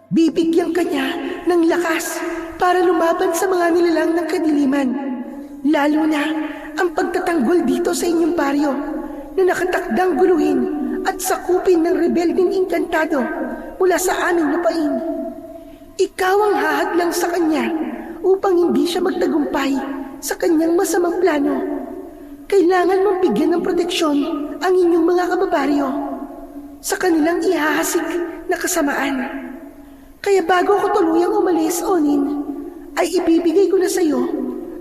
Speaker 4: Bibigyan ka niya ng lakas para lumaban sa mga nilalang ng kadiliman. Lalo na ang pagtatanggol dito sa inyong baryo na nakatakdang guluhin at sakupin ng rebelding inkantado mula sa aming lupain. Ikaw ang hahadlang sa kanya upang hindi siya magtagumpay sa kanyang masamang plano. Kailangan mong bigyan ng proteksyon ang inyong mga kababaryo. Sa kanilang ihahasik na kasamaan. Kaya bago ako tuluyang umalis, Onin, ay ibibigay ko na sa iyo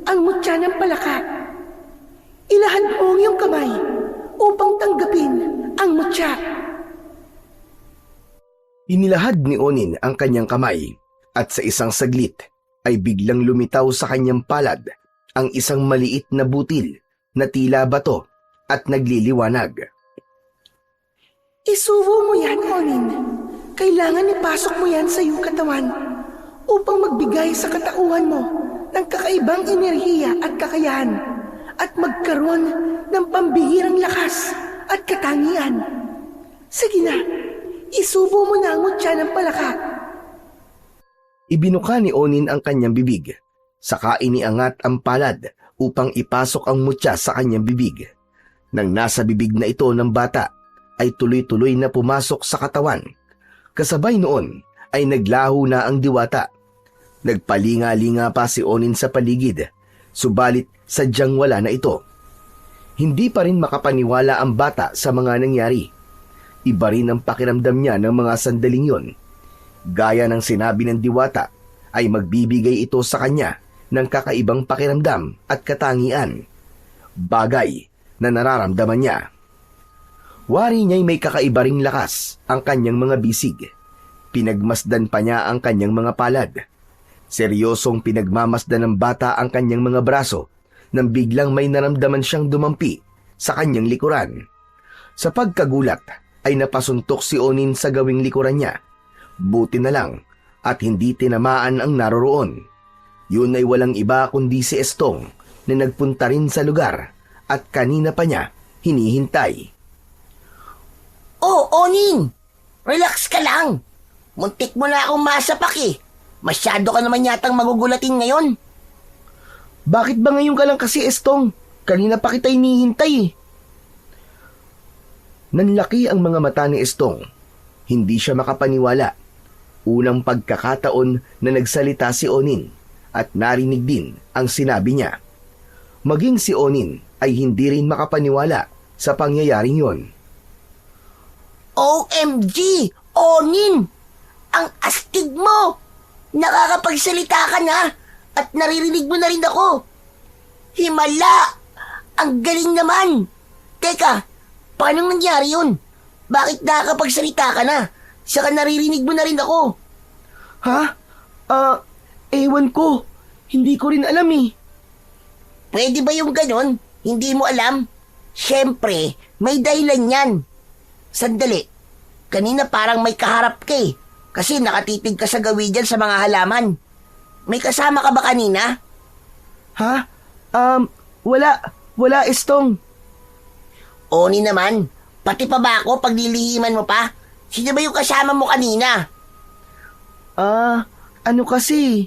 Speaker 4: ang mutya ng palaka. Ilahad mo ang iyong kamay upang tanggapin ang mutya.
Speaker 1: Inilahad ni Onin ang kanyang kamay at sa isang saglit ay biglang lumitaw sa kanyang palad ang isang maliit na butil na tila bato at nagliliwanag.
Speaker 4: Isubo mo yan, Onin. Kailangan ipasok mo yan sa iyong katawan upang magbigay sa katauhan mo ng kakaibang enerhiya at kakayahan at magkaroon ng pambihirang lakas at katangian. Sige na, isubo mo na ang mutya ng palaka.
Speaker 1: Ibinuka ni Onin ang kanyang bibig, saka iniangat ang palad upang ipasok ang mutya sa kanyang bibig. Nang nasa bibig na ito ng bata, ay tuloy-tuloy na pumasok sa katawan. Kasabay noon ay naglaho na ang diwata. Nagpalinga-linga pa si Onin sa paligid, subalit sadyang wala na ito. Hindi pa rin makapaniwala ang bata sa mga nangyari. Iba rin ang pakiramdam niya ng mga sandaling yon. Gaya ng sinabi ng diwata, ay magbibigay ito sa kanya ng kakaibang pakiramdam at katangian. Bagay na nararamdaman niya. Wari niya'y may kakaiba ring lakas ang kanyang mga bisig. Pinagmasdan pa niya ang kanyang mga palad. Seryosong pinagmamasdan ng bata ang kanyang mga braso nang biglang may naramdaman siyang dumampi sa kanyang likuran. Sa pagkagulat ay napasuntok si Onin sa gawing likuran niya. Buti na lang at hindi tinamaan ang naroroon. Yun ay walang iba kundi si Estong na nagpunta rin sa lugar at kanina pa niya hinihintay.
Speaker 2: Oh, Onin! Relax ka lang. Muntik mo na akong masapak eh. Masyado ka naman yatang magugulatin ngayon.
Speaker 1: Bakit ba ngayon ka lang kasi, Estong? Kanina pa kita hinihintay eh. Nanlaki ang mga mata ni Estong. Hindi siya makapaniwala. Unang pagkakataon na nagsalita si Onin at narinig din ang sinabi niya. Maging si Onin ay hindi rin makapaniwala sa pangyayaring yon.
Speaker 2: OMG! Onin! Ang astig mo! Nakakapagsalita ka na at naririnig mo na rin ako. Himala! Ang galing naman! Teka, paano nangyari yun? Bakit nakakapagsalita ka na? Saka naririnig mo na rin ako.
Speaker 1: Ha? Ewan ko. Hindi ko rin alam eh.
Speaker 2: Pwede ba yung ganon? Hindi mo alam? Siyempre, may dahilan yan. Sandali, kanina parang may kaharap ka eh. Kasi nakatitig ka sa gawi dyan sa mga halaman. May kasama ka ba kanina?
Speaker 1: Ha? Wala. Wala, Estong.
Speaker 2: Oni naman, pati pa ba ako paglilihiman mo pa? Sino ba yung kasama mo kanina?
Speaker 1: Ano kasi?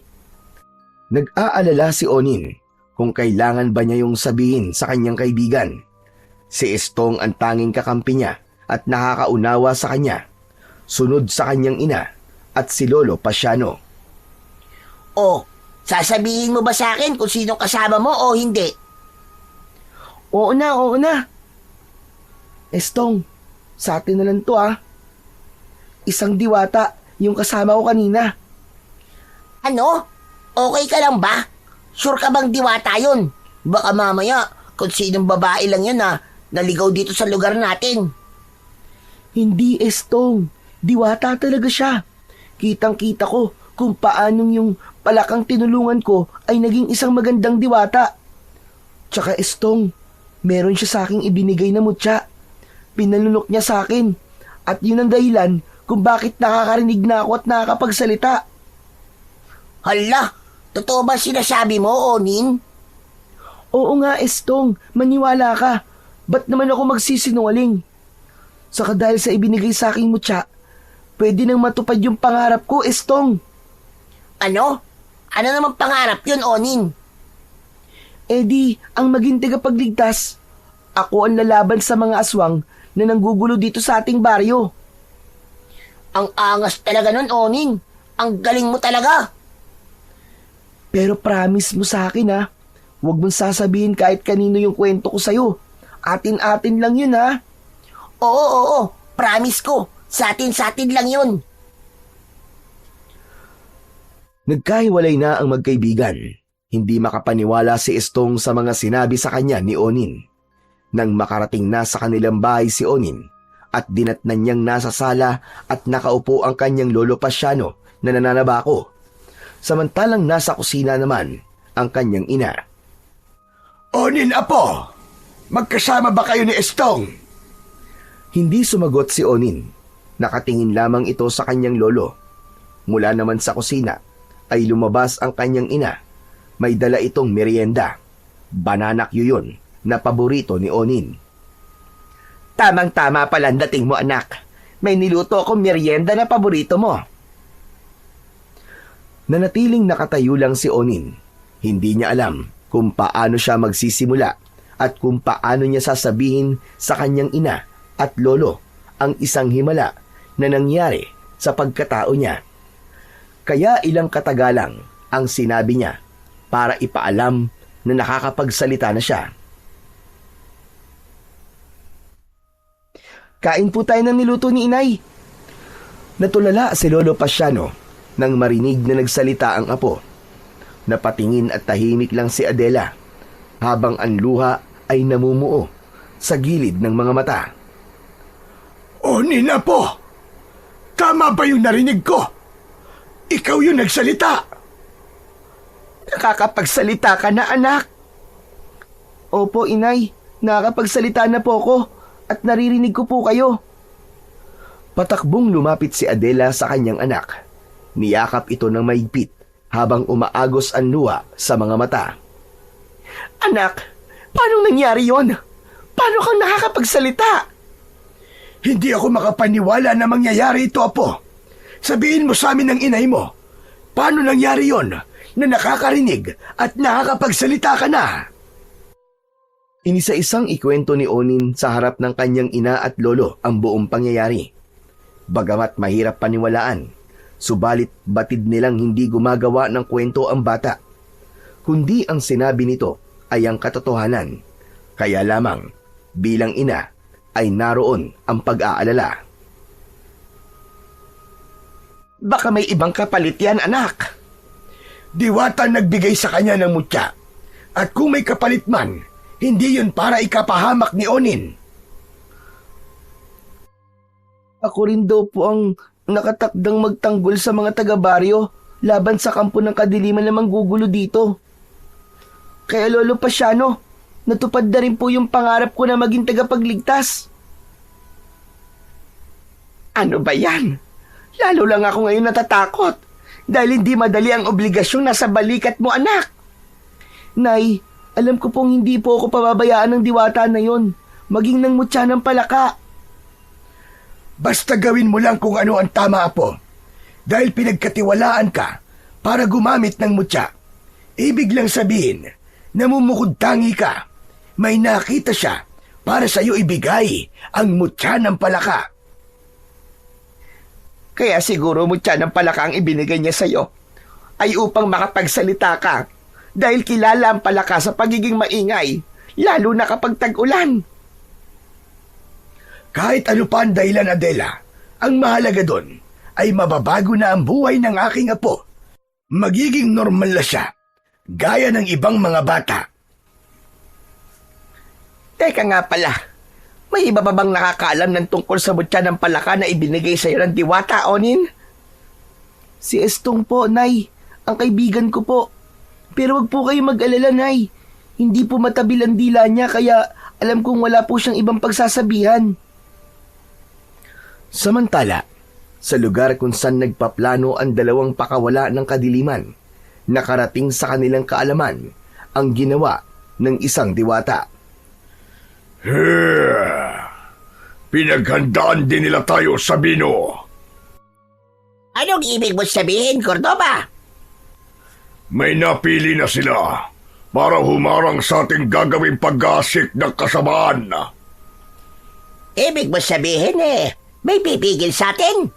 Speaker 1: Nag-aalala si Onin kung kailangan ba niya yung sabihin sa kanyang kaibigan. Si Estong ang tanging kakampi niya at nakakaunawa sa kanya. Sunod sa kanyang ina at si Lolo Pasiano.
Speaker 2: Oh, sasabihin mo ba sa akin kung sino kasama mo o hindi?
Speaker 1: Oo na. Estong, sa atin na lang to ah. Isang diwata yung kasama ko kanina.
Speaker 2: Ano? Okay ka lang ba? Sure ka bang diwata yun? Baka mamaya kung sinong babae lang yun na naligaw dito sa lugar natin.
Speaker 1: Hindi, Estong. Diwata talaga siya. Kitang-kita ko kung paanong yung palakang tinulungan ko ay naging isang magandang diwata. Tsaka, Estong, meron siya sa aking ibinigay na mutya. Pinalunok niya sa akin. At yun ang dahilan kung bakit nakakarinig na ako at nakakapagsalita.
Speaker 2: Hala, totoo ba sinasabi mo, Onin?
Speaker 1: Oo nga, Estong. Maniwala ka. Ba't naman ako magsisinungaling? Saka dahil sa ibinigay sa aking mutya, pwede nang matupad yung pangarap ko, Estong.
Speaker 2: Ano? Ano namang pangarap yun, Onin?
Speaker 1: Eh di, ang maging tagapagligtas, ako ang lalaban sa mga aswang na nanggugulo dito sa ating baryo.
Speaker 2: Ang angas talaga nun, Onin. Ang galing mo talaga.
Speaker 1: Pero promise mo sa akin ha, huwag mong sasabihin kahit kanino yung kwento ko sa'yo. Atin-atin lang yun ha.
Speaker 2: Oo. Promise ko. Sa atin lang yun.
Speaker 1: Nagkahiwalay na ang magkaibigan. Hindi makapaniwala si Estong sa mga sinabi sa kanya ni Onin. Nang makarating na sa kanilang bahay si Onin at dinatnan niyang nasa sala at nakaupo ang kanyang lolo Pasiano na nananabako. Samantalang nasa kusina naman ang kanyang ina.
Speaker 3: Onin, apo! Magkasama ba kayo ni Estong?
Speaker 1: Hindi sumagot si Onin. Nakatingin lamang ito sa kanyang lolo. Mula naman sa kusina ay lumabas ang kanyang ina. May dala itong merienda. Bananak yun na paborito ni Onin. Tamang-tama pala ang dating mo, anak. May niluto akong merienda na paborito mo. Nanatiling nakatayo lang si Onin. Hindi niya alam kung paano siya magsisimula at kung paano niya sasabihin sa kanyang ina at lolo ang isang himala na nangyari sa pagkatao niya. Kaya ilang katagalang ang sinabi niya para ipaalam na nakakapagsalita na siya. Kain po tayo ng niluto ni inay. Natulala si Lolo Pasiano nang marinig na nagsalita ang apo. Napatingin at tahimik lang si Adela habang ang luha ay namumuo sa gilid ng mga mata.
Speaker 3: Onin, apo! Tama ba yung narinig ko? Ikaw yung nagsalita.
Speaker 1: Nakakapagsalita ka na, anak. Opo, inay. Nakakapagsalita na po ako at naririnig ko po kayo. Patakbong lumapit si Adela sa kanyang anak. Niyakap ito ng maigpit habang umaagos ang luha sa mga mata. Anak, paano nangyari yon? Paano kang nakakapagsalita?
Speaker 3: Hindi ako makapaniwala na mangyayari ito, apo. Sabihin mo sa amin ng inay mo, paano nangyari yon na nakakarinig at nakakapagsalita ka na?
Speaker 1: Inisa-isang ikwento ni Onin sa harap ng kanyang ina at lolo ang buong pangyayari. Bagamat mahirap paniwalaan, subalit batid nilang hindi gumagawa ng kwento ang bata. Kundi ang sinabi nito ay ang katotohanan. Kaya lamang, bilang ina, ay naroon ang pag-aalala. Baka may ibang kapalit yan, anak.
Speaker 3: Diwata nagbigay sa kanya ng mutya. At kung may kapalit man, hindi yun para ikapahamak ni Onin.
Speaker 1: Ako rin daw po ang nakatakdang magtanggol sa mga taga-baryo laban sa kampo ng kadiliman na manggugulo dito. Kaya Lolo Pasiano, natupad na rin po yung pangarap ko na maging tagapagligtas. Ano ba yan? Lalo lang ako ngayon natatakot dahil hindi madali ang obligasyong nasa balikat mo, anak. Nay, alam ko pong hindi po ako pababayaan ng diwata na yon, maging ng mutya ng palaka.
Speaker 3: Basta gawin mo lang kung ano ang tama, apo. Dahil pinagkatiwalaan ka para gumamit ng mutya. Ibig lang sabihin, namumukod tangi ka. May nakita siya para sa iyo ibigay ang mutya ng palaka.
Speaker 1: Kaya siguro mutya ng palaka ang ibinigay niya sa iyo ay upang makapagsalita ka dahil kilala ang palaka sa pagiging maingay, lalo na kapag tag-ulan.
Speaker 3: Kahit ano pa ang dahilan, Adela, ang mahalaga doon ay mababago na ang buhay ng aking apo. Magiging normal na siya, gaya ng ibang mga bata.
Speaker 1: Teka nga pala, may iba pa bang nakakaalam ng tungkol sa mutya ng palaka na ibinigay sa iyo ng diwata, Onin? Si Estong po, Nay. Ang kaibigan ko po. Pero wag po kayo mag-alala, Nay. Hindi po matabil ang dila niya kaya alam kong wala po siyang ibang pagsasabihan. Samantala, sa lugar kung saan nagpaplano ang dalawang pakawala ng kadiliman, nakarating sa kanilang kaalaman ang ginawa ng isang diwata.
Speaker 3: Pinaghandaan din nila tayo, Sabino.
Speaker 2: Anong ibig mo sabihin, Cordoba?
Speaker 3: May napili na sila para humarang sa ating gagawing pag-aasik ng kasamaan.
Speaker 2: Ibig mo sabihin may pipigil sa atin?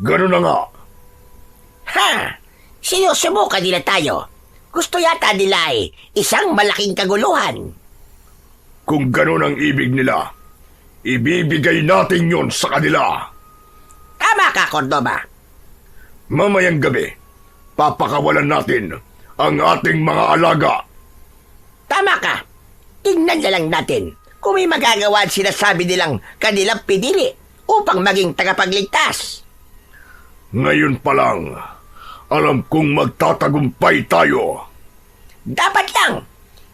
Speaker 3: Ganun na nga.
Speaker 2: Ha! Sinusubukan nila tayo. Gusto yata nila isang malaking kaguluhan.
Speaker 3: Kung ganun ang ibig nila, ibibigay natin yon sa kanila.
Speaker 2: Tama ka, Cordoba.
Speaker 3: Mamayang gabi, papakawalan natin ang ating mga alaga.
Speaker 2: Tama ka. Tingnan na lang natin kung may magagawa at sinasabi nilang kanilang pinili upang maging tagapagligtas.
Speaker 3: Ngayon pa lang, alam kong magtatagumpay tayo.
Speaker 2: Dapat lang.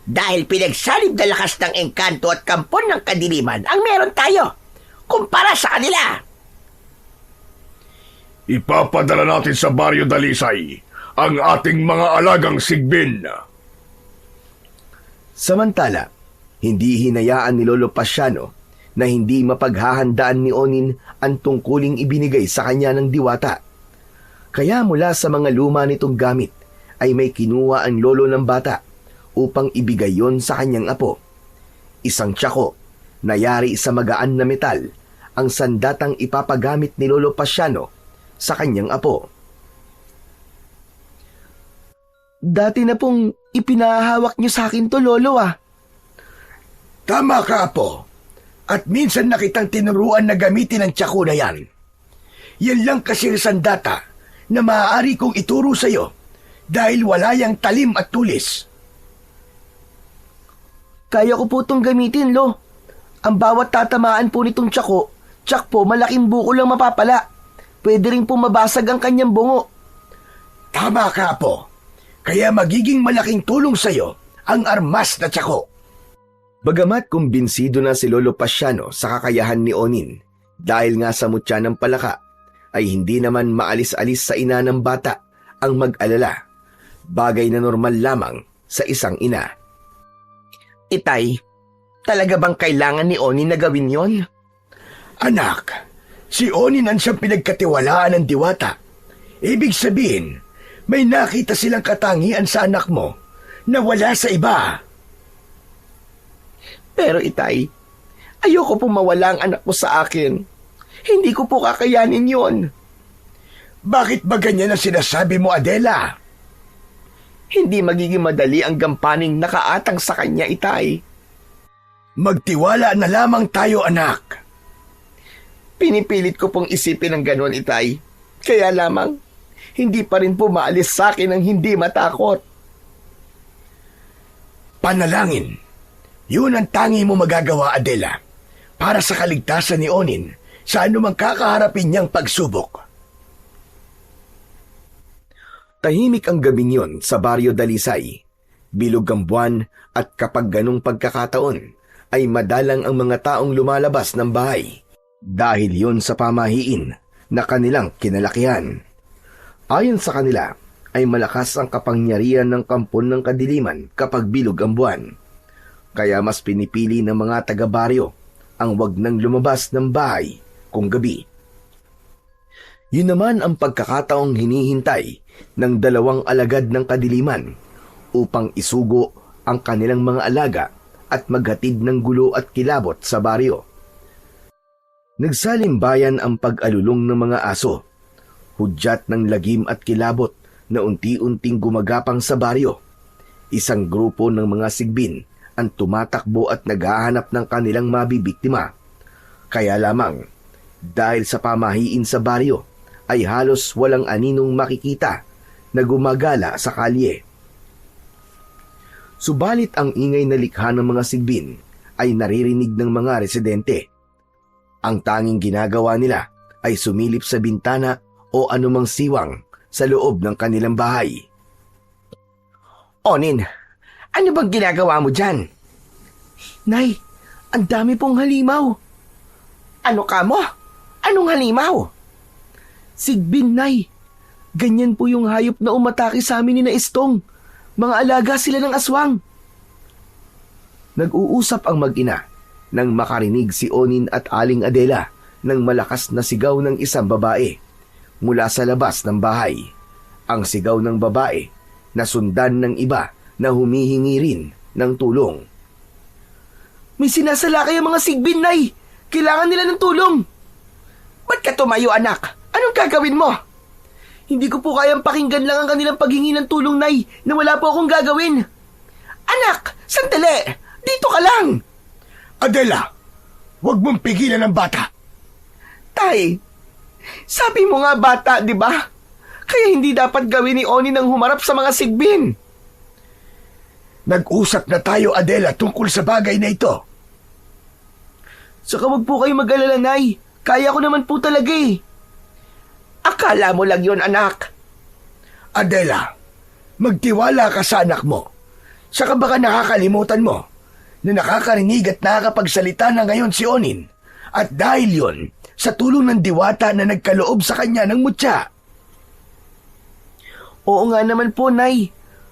Speaker 2: Dahil pinagsalib na lakas ng engkanto at kampon ng kadiliman ang meron tayo kumpara sa kanila.
Speaker 3: Ipapadala natin sa Baryo Dalisay ang ating mga alagang sigbin.
Speaker 1: Samantala, hindi hinayaan ni Lolo Pasiano na hindi mapaghahandaan ni Onin ang tungkuling ibinigay sa kanya ng diwata. Kaya mula sa mga luma nitong gamit ay may kinuha ang lolo ng bata upang ibigay yon sa kanyang apo. Isang tsako na yari sa magaan na metal ang sandatang ipapagamit ni Lolo Pasiano sa kanyang apo. Dati na pong ipinahawak niyo sa akin to, Lolo ah.
Speaker 3: Tama ka, Apo. At minsan na kitang tinuruan na gamitin ang tsako na yan. Yan lang kasi sandata na maaari kong ituro sa iyo dahil wala yang talim at tulis.
Speaker 1: Kaya ko po itong gamitin, Lo. Ang bawat tatamaan po nitong tsak po malaking buko lang mapapala. Pwede rin po mabasag ang kanyang bungo.
Speaker 3: Tama ka, Apo. Kaya magiging malaking tulong sa iyo ang armas na tsako.
Speaker 1: Bagamat kumbinsido na si Lolo Pasiano sa kakayahan ni Onin, dahil nga sa mutya ng palaka, ay hindi naman maalis-alis sa ina ng bata ang mag-alala. Bagay na normal lamang sa isang ina.
Speaker 2: Itay, talaga bang kailangan ni Onin na gawin yon?
Speaker 3: Anak, si Onin ang siyang pinagkatiwalaan ng diwata. Ibig sabihin, may nakita silang katangian sa anak mo na wala sa iba.
Speaker 1: Pero Itay, ayoko po mawala ang anak mo sa akin. Hindi ko po kakayanin yon.
Speaker 3: Bakit ba ganyan ang sinasabi mo, Adela?
Speaker 1: Hindi magiging madali ang gampaning nakaatang sa kanya, Itay.
Speaker 3: Magtiwala na lamang tayo, anak.
Speaker 1: Pinipilit ko pong isipin ang ganon, Itay. Kaya lamang, hindi pa rin po maalis sa akin ang hindi matakot.
Speaker 3: Panalangin. Yun ang tangi mo magagawa, Adela, para sa kaligtasan ni Onin sa anumang kakaharapin niyang pagsubok.
Speaker 1: Tahimik ang gabing yon sa Baryo Dalisay. Bilog ang buwan at kapag ganong pagkakataon, ay madalang ang mga taong lumalabas ng bahay. Dahil yon sa pamahiin na kanilang kinalakihan. Ayon sa kanila, ay malakas ang kapangyarihan ng kampon ng kadiliman kapag bilog ang buwan. Kaya mas pinipili ng mga taga-baryo ang wag nang lumabas ng bahay kung gabi. Yun naman ang pagkakataong hinihintay ng dalawang alagad ng kadiliman upang isugo ang kanilang mga alaga at maghatid ng gulo at kilabot sa baryo. Nagsalimbayan ang pag-alulong ng mga aso, hudyat ng lagim at kilabot na unti-unting gumagapang sa baryo. Isang grupo ng mga sigbin ang tumatakbo at naghahanap ng kanilang mabibiktima. Kaya lamang, dahil sa pamahiin sa baryo, ay halos walang aninong makikita na gumagala sa kalye. Subalit ang ingay na likha ng mga sigbin ay naririnig ng mga residente. Ang tanging ginagawa nila ay sumilip sa bintana o anumang siwang sa loob ng kanilang bahay.
Speaker 2: Onin, ano bang ginagawa mo dyan?
Speaker 1: Nay, ang dami pong halimaw.
Speaker 2: Ano ka mo? Anong halimaw?
Speaker 1: Sigbin, Nay. Ganyan po yung hayop na umatake sa amin ni na Estong. Mga alaga sila ng aswang. Nag-uusap ang mag-ina nang makarinig si Onin at Aling Adela ng malakas na sigaw ng isang babae mula sa labas ng bahay. Ang sigaw ng babae na sundan ng iba na humihingi rin ng tulong. May sinasalakay ang mga sigbin, Nay. Kailangan nila ng tulong.
Speaker 2: Ba't ka tumayo, anak? Anong gagawin mo?
Speaker 1: Hindi ko po kayang pakinggan lang ang kanilang paghingi ng tulong, Nay, na wala po akong gagawin.
Speaker 2: Anak, sandali! Dito ka lang!
Speaker 3: Adela, huwag mong pigilan ang bata.
Speaker 2: Tay, sabi mo nga bata, di ba?
Speaker 1: Kaya hindi dapat gawin ni Onin ang humarap sa mga sigbin.
Speaker 3: Nag-usap na tayo, Adela, tungkol sa bagay na ito.
Speaker 1: Saka wag po kayo mag-alala, Nay. Kaya ko naman po talaga eh.
Speaker 2: Akala mo lang yun, anak.
Speaker 3: Adela, magtiwala ka sa anak mo. Saka baka nakakalimutan mo na nakakarinig at nakakapagsalita na ngayon si Onin. At dahil yun, sa tulong ng diwata na nagkaloob sa kanya ng mutya.
Speaker 1: Oo nga naman po, Nay.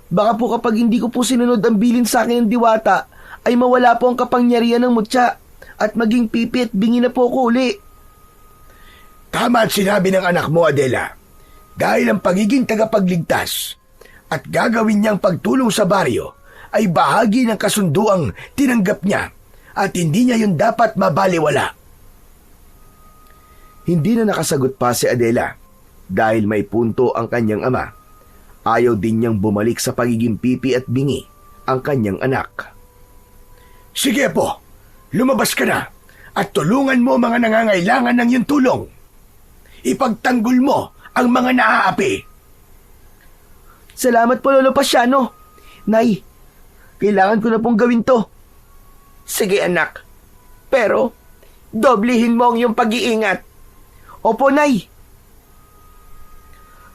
Speaker 1: Baka po kapag hindi ko po sinunod ang bilin sa akin ng diwata, ay mawala po ang kapangyarihan ng mutya at maging pipi at bingi na po ako uli.
Speaker 3: Tama at sinabi ng anak mo, Adela. Dahil ang pagiging tagapagligtas at gagawin niyang pagtulong sa baryo ay bahagi ng kasunduang tinanggap niya at hindi niya yun dapat mabaliwala.
Speaker 1: Hindi na nakasagot pa si Adela dahil may punto ang kanyang ama. Ayaw din niyang bumalik sa pagiging pipi at bingi ang kanyang anak.
Speaker 3: Sige po, lumabas ka na at tulungan mo mga nangangailangan ng iyong tulong. Ipagtanggol mo ang mga naaapi.
Speaker 1: Salamat po, Lolo Pasiano. Nay, kailangan ko na pong gawin to.
Speaker 2: Sige, anak. Pero, doblehin mo ang iyong pag-iingat.
Speaker 1: Opo, Nay.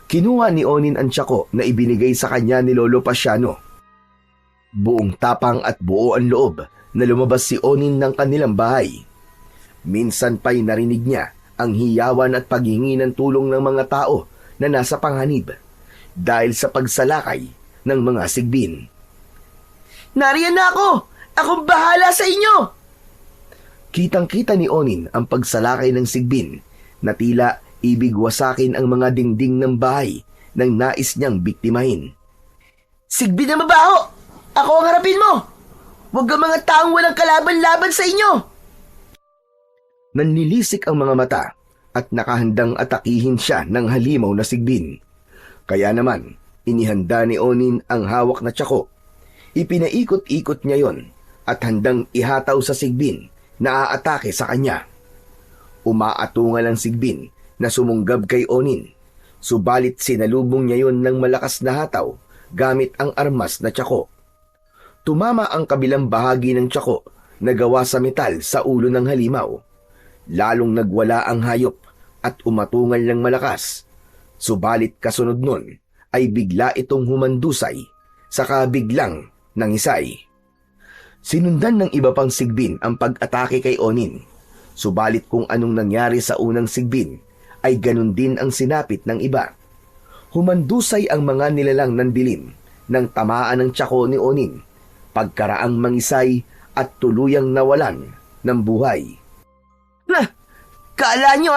Speaker 1: Kinuha ni Onin ang tsako na ibinigay sa kanya ni Lolo Pasiano. Buong tapang at buo ang loob na lumabas si Onin ng kanilang bahay. Minsan pa'y narinig niya ang hiyawan at paghingi ng tulong ng mga tao na nasa panganib dahil sa pagsalakay ng mga sigbin. Nariyan na ako! Akong bahala sa inyo! Kitang-kita ni Onin ang pagsalakay ng sigbin na tila ibig wasakin ang mga dingding ng bahay nang nais niyang biktimahin. Sigbin na mabaho! Ako ang harapin mo! Huwag ang mga taong walang kalaban-laban sa inyo! Nanlilisik ang mga mata at nakahandang atakihin siya ng halimaw na sigbin. Kaya naman, inihanda ni Onin ang hawak na tsako. Ipinaikot-ikot niya yon at handang ihataw sa sigbin na aatake sa kanya. Umaatungal ang sigbin na sumunggab kay Onin, subalit sinalubong niya yon ng malakas na hataw gamit ang armas na tsako. Tumama ang kabilang bahagi ng tsako na gawa sa metal sa ulo ng halimaw. Lalong nagwala ang hayop at umatungal ng malakas, subalit kasunod nun ay bigla itong humandusay saka biglang nangisay. Sinundan ng iba pang sigbin ang pag-atake kay Onin, subalit kung anong nangyari sa unang sigbin ay ganun din ang sinapit ng iba. Humandusay ang mga nilalang ng dilim nang tamaan ng tsako ni Onin, pagkaraang mangisay at tuluyang nawalan ng buhay. Kala nyo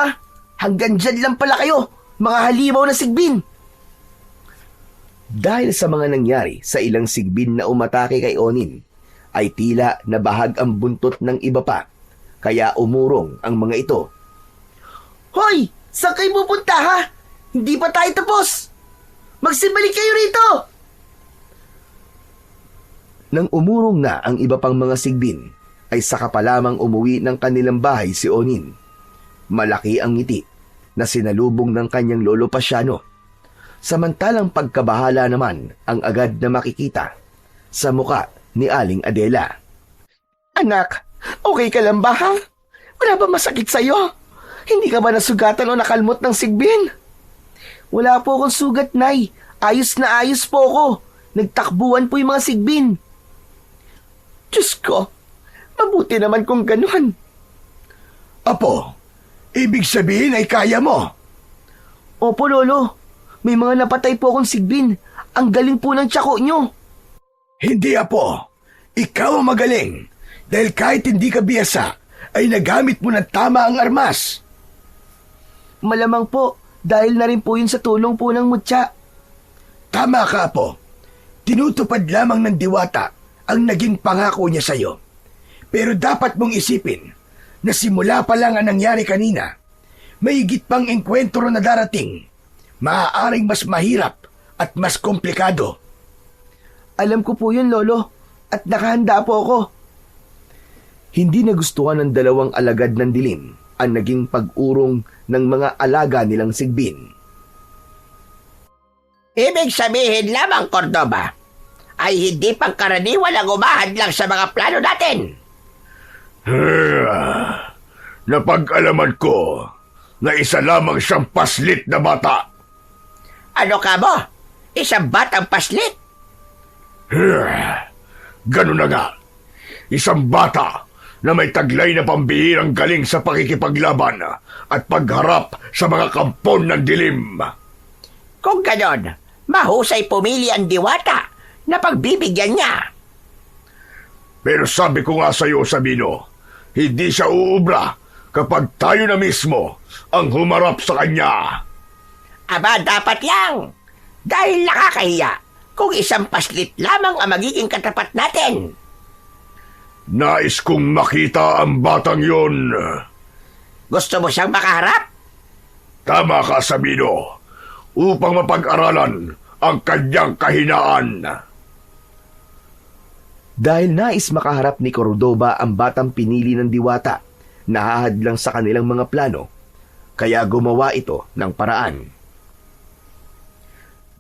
Speaker 1: hanggang dyan lang pala kayo, mga halimaw na sigbin! Dahil sa mga nangyari sa ilang sigbin na umatake kay Onin, ay tila nabahag ang buntot ng iba pa, kaya umurong ang mga ito. Hoy! Saan kayo pupunta, ha? Hindi pa tayo tapos! Magsimbalik kayo rito! Nang umurong na ang iba pang mga sigbin, ay saka pa lamang umuwi ng kanilang bahay si Onin. Malaki ang ngiti na sinalubong ng kanyang Lolo Pasiano. Samantalang pagkabahala naman ang agad na makikita sa muka ni Aling Adela. Anak, okay ka lang ba, ha? Wala ba masakit sa'yo? Hindi ka ba nasugatan o nakalmot ng sigbin? Wala po akong sugat, Nay. Ayos na ayos po ako. Nagtakbuhan po yung mga sigbin. Diyos ko, mabuti naman kung ganun.
Speaker 3: Apo, ibig sabihin ay kaya mo.
Speaker 1: Opo, Lolo. May mga napatay po akong sigbin. Ang galing po ng tsako nyo.
Speaker 3: Hindi, Apo. Ikaw ang magaling. Dahil kahit hindi ka biyasa, ay nagamit mo ng tama ang armas.
Speaker 1: Malamang po, dahil na rin po yun sa tulong po ng mutya.
Speaker 3: Tama ka, Apo. Tinutupad lamang ng diwata ang naging pangako niya sa'yo. Pero dapat mong isipin na simula pa lang ang nangyari kanina, may higit pang engkwentro na darating. Maaaring mas mahirap at mas komplikado.
Speaker 1: Alam ko po yun, Lolo, at nakahanda po ako. Hindi nagustuhan ng dalawang alagad ng dilim ang naging pag-urong ng mga alaga nilang sigbin.
Speaker 2: Ibig sabihin lamang, Cordoba, ay hindi pangkaraniwan ang umahad lang sa mga plano natin.
Speaker 3: Napag-alaman ko na isa lamang siyang paslit na bata.
Speaker 2: Ano ka mo? Isang batang paslit?
Speaker 3: Ganun na nga. Isang bata na may taglay na pambihirang galing sa pakikipaglaban at pagharap sa mga kampon ng dilim.
Speaker 2: Kung ganon, mahusay pumili ang diwata na pagbibigyan niya.
Speaker 3: Pero sabi ko nga sa iyo, Sabino, hindi siya uubra kapag tayo na mismo ang humarap sa kanya.
Speaker 2: Aba, dapat lang. Dahil nakakahiya kung isang paslit lamang ang magiging katapat natin.
Speaker 3: Nais kong makita ang batang yon.
Speaker 2: Gusto mo siyang makaharap?
Speaker 3: Tama ka, Sabino, upang mapag-aralan ang kanyang kahinaan.
Speaker 1: Dahil nais makaharap ni Cordoba ang batang pinili ng diwata, nahahadlang sa kanilang mga plano, kaya gumawa ito ng paraan.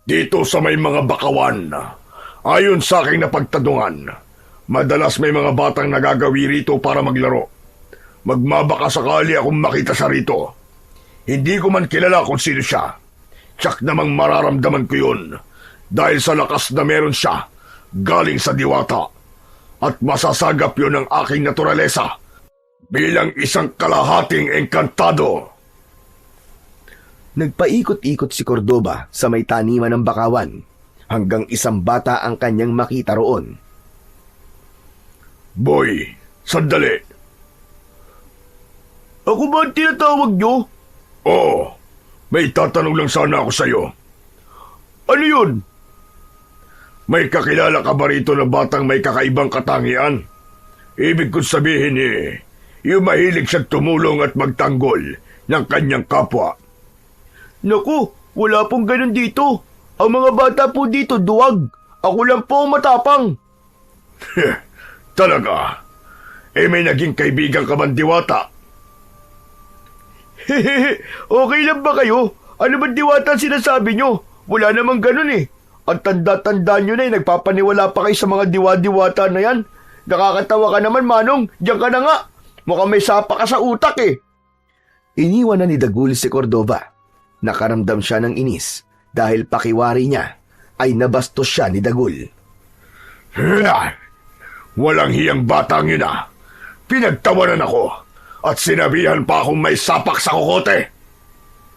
Speaker 3: Dito sa may mga bakawan, ayon sa aking napagtadungan, madalas may mga batang nagagawi rito para maglaro. Magmabaka sakali akong makita siya rito. Hindi ko man kilala kung sino siya. Tsak namang mararamdaman ko yun dahil sa lakas na meron siya galing sa diwata. At masasagap yun ang aking naturalesa bilang isang kalahating engkantado.
Speaker 1: Nagpaikot-ikot si Cordoba sa may taniman ng bakawan hanggang isang bata ang kanyang makita roon.
Speaker 3: Boy, sandali.
Speaker 1: Ako ba ang tinatawag nyo?
Speaker 3: Oo, may tatanong lang sana ako sa'yo.
Speaker 1: Ano yun?
Speaker 3: May kakilala ka ba rito na batang may kakaibang katangian? Ibig kong sabihin yung mahilig siyang tumulong at magtanggol ng kanyang kapwa.
Speaker 1: Naku, wala pong ganun dito. Ang mga bata po dito duwag. Ako lang po ang matapang.
Speaker 3: Talaga? May naging kaibigan ka man diwata?
Speaker 1: Okay lang ba kayo? Ano ba diwata ang sinasabi nyo? Wala namang ganun eh. Ang tanda-tanda nyo na nagpapaniwala pa kayo sa mga diwa-diwata na yan. Nakakatawa ka naman, Manong. Diyan ka na nga. Mukhang may sapa ka sa utak eh. Iniwan na ni Dagul si Cordoba. Nakaramdam siya ng inis dahil pakiwari niya ay nabastos siya ni Dagul.
Speaker 3: Walang hiyang batang yun ah. Pinagtawanan ako at sinabihan pa akong may sapak sa kokote.